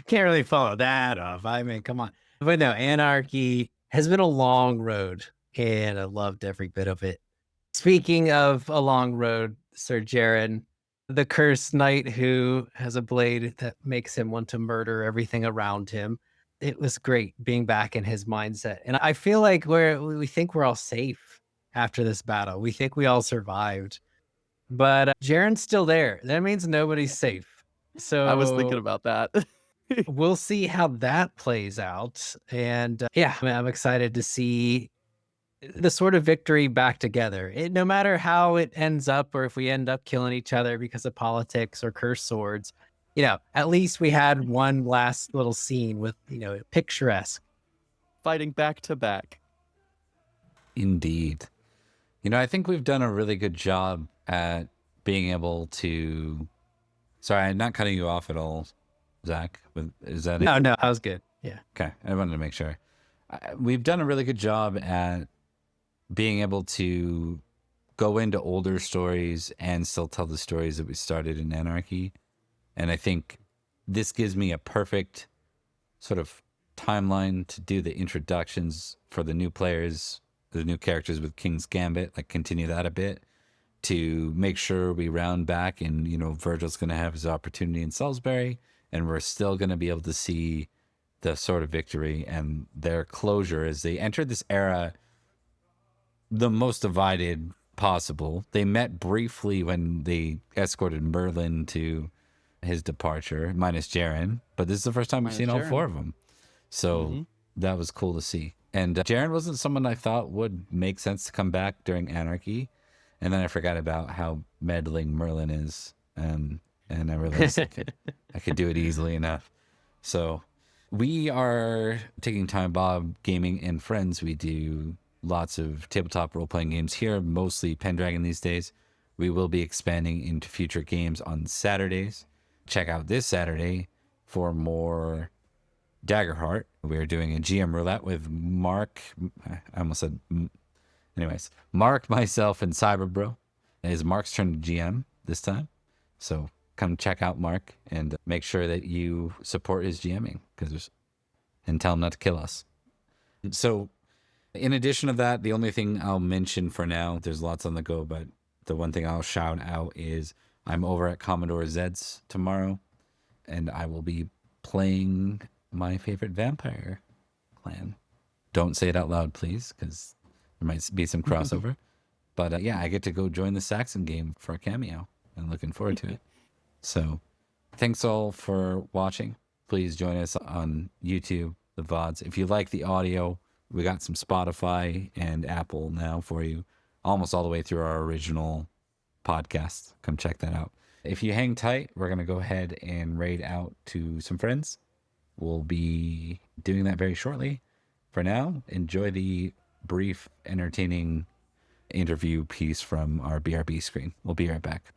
Can't really follow that up. I mean, come on. But no, Anarchy has been a long road, and I loved every bit of it. Speaking of a long road, Sir Jaren, the cursed knight who has a blade that makes him want to murder everything around him. It was great being back in his mindset. And I feel like we think we're all safe after this battle. We think we all survived. But Jaren's still there. That means nobody's safe. So I was thinking about that. we'll see how that plays out. And yeah, I'm excited to see the sort of victory back together. No matter how it ends up, or if we end up killing each other because of politics or cursed swords, you know, at least we had one last little scene with, you know, picturesque. Fighting back to back. Indeed. You know, I think we've done a really good job at being able to... Sorry, I'm not cutting you off at all, Zach. Is that it? No, that was good. Yeah. Okay, I wanted to make sure. We've done a really good job at being able to go into older stories and still tell the stories that we started in Anarchy. And I think this gives me a perfect sort of timeline to do the introductions for the new players, the new characters with King's Gambit, like continue that a bit to make sure we round back. And, you know, Virgil's going to have his opportunity in Salisbury, and we're still going to be able to see the sort of victory and their closure as they enter this era the most divided possible. They met briefly when they escorted Merlin to his departure, minus Jaren, but this is the first time we've seen all four of them. So that was cool to see. And Jaren wasn't someone I thought would make sense to come back during Anarchy. And then I forgot about how meddling Merlin is. And I realized I could do it easily enough. So we are taking time, Bob Gaming and Friends. We do lots of tabletop role-playing games here, mostly Pendragon these days. We will be expanding into future games on Saturdays. Check out this Saturday for more Daggerheart. We're doing a GM roulette with Mark. I almost said, anyways, Mark, myself, and Cyberbro. It is Mark's turn to GM this time. So come check out Mark and make sure that you support his GMing and tell him not to kill us. So in addition to that, the only thing I'll mention for now, there's lots on the go, but the one thing I'll shout out is I'm over at Commodore Zed's tomorrow, and I will be playing my favorite vampire clan. Don't say it out loud, please, because there might be some crossover. But yeah, I get to go join the Saxon game for a cameo. I'm looking forward to it. So thanks all for watching. Please join us on YouTube, the VODs. If you like the audio, we got some Spotify and Apple now for you, almost all the way through our original podcast. Come check that out. If you hang tight, we're going to go ahead and raid out to some friends. We'll be doing that very shortly. For now, enjoy the brief, entertaining interview piece from our BRB screen. We'll be right back.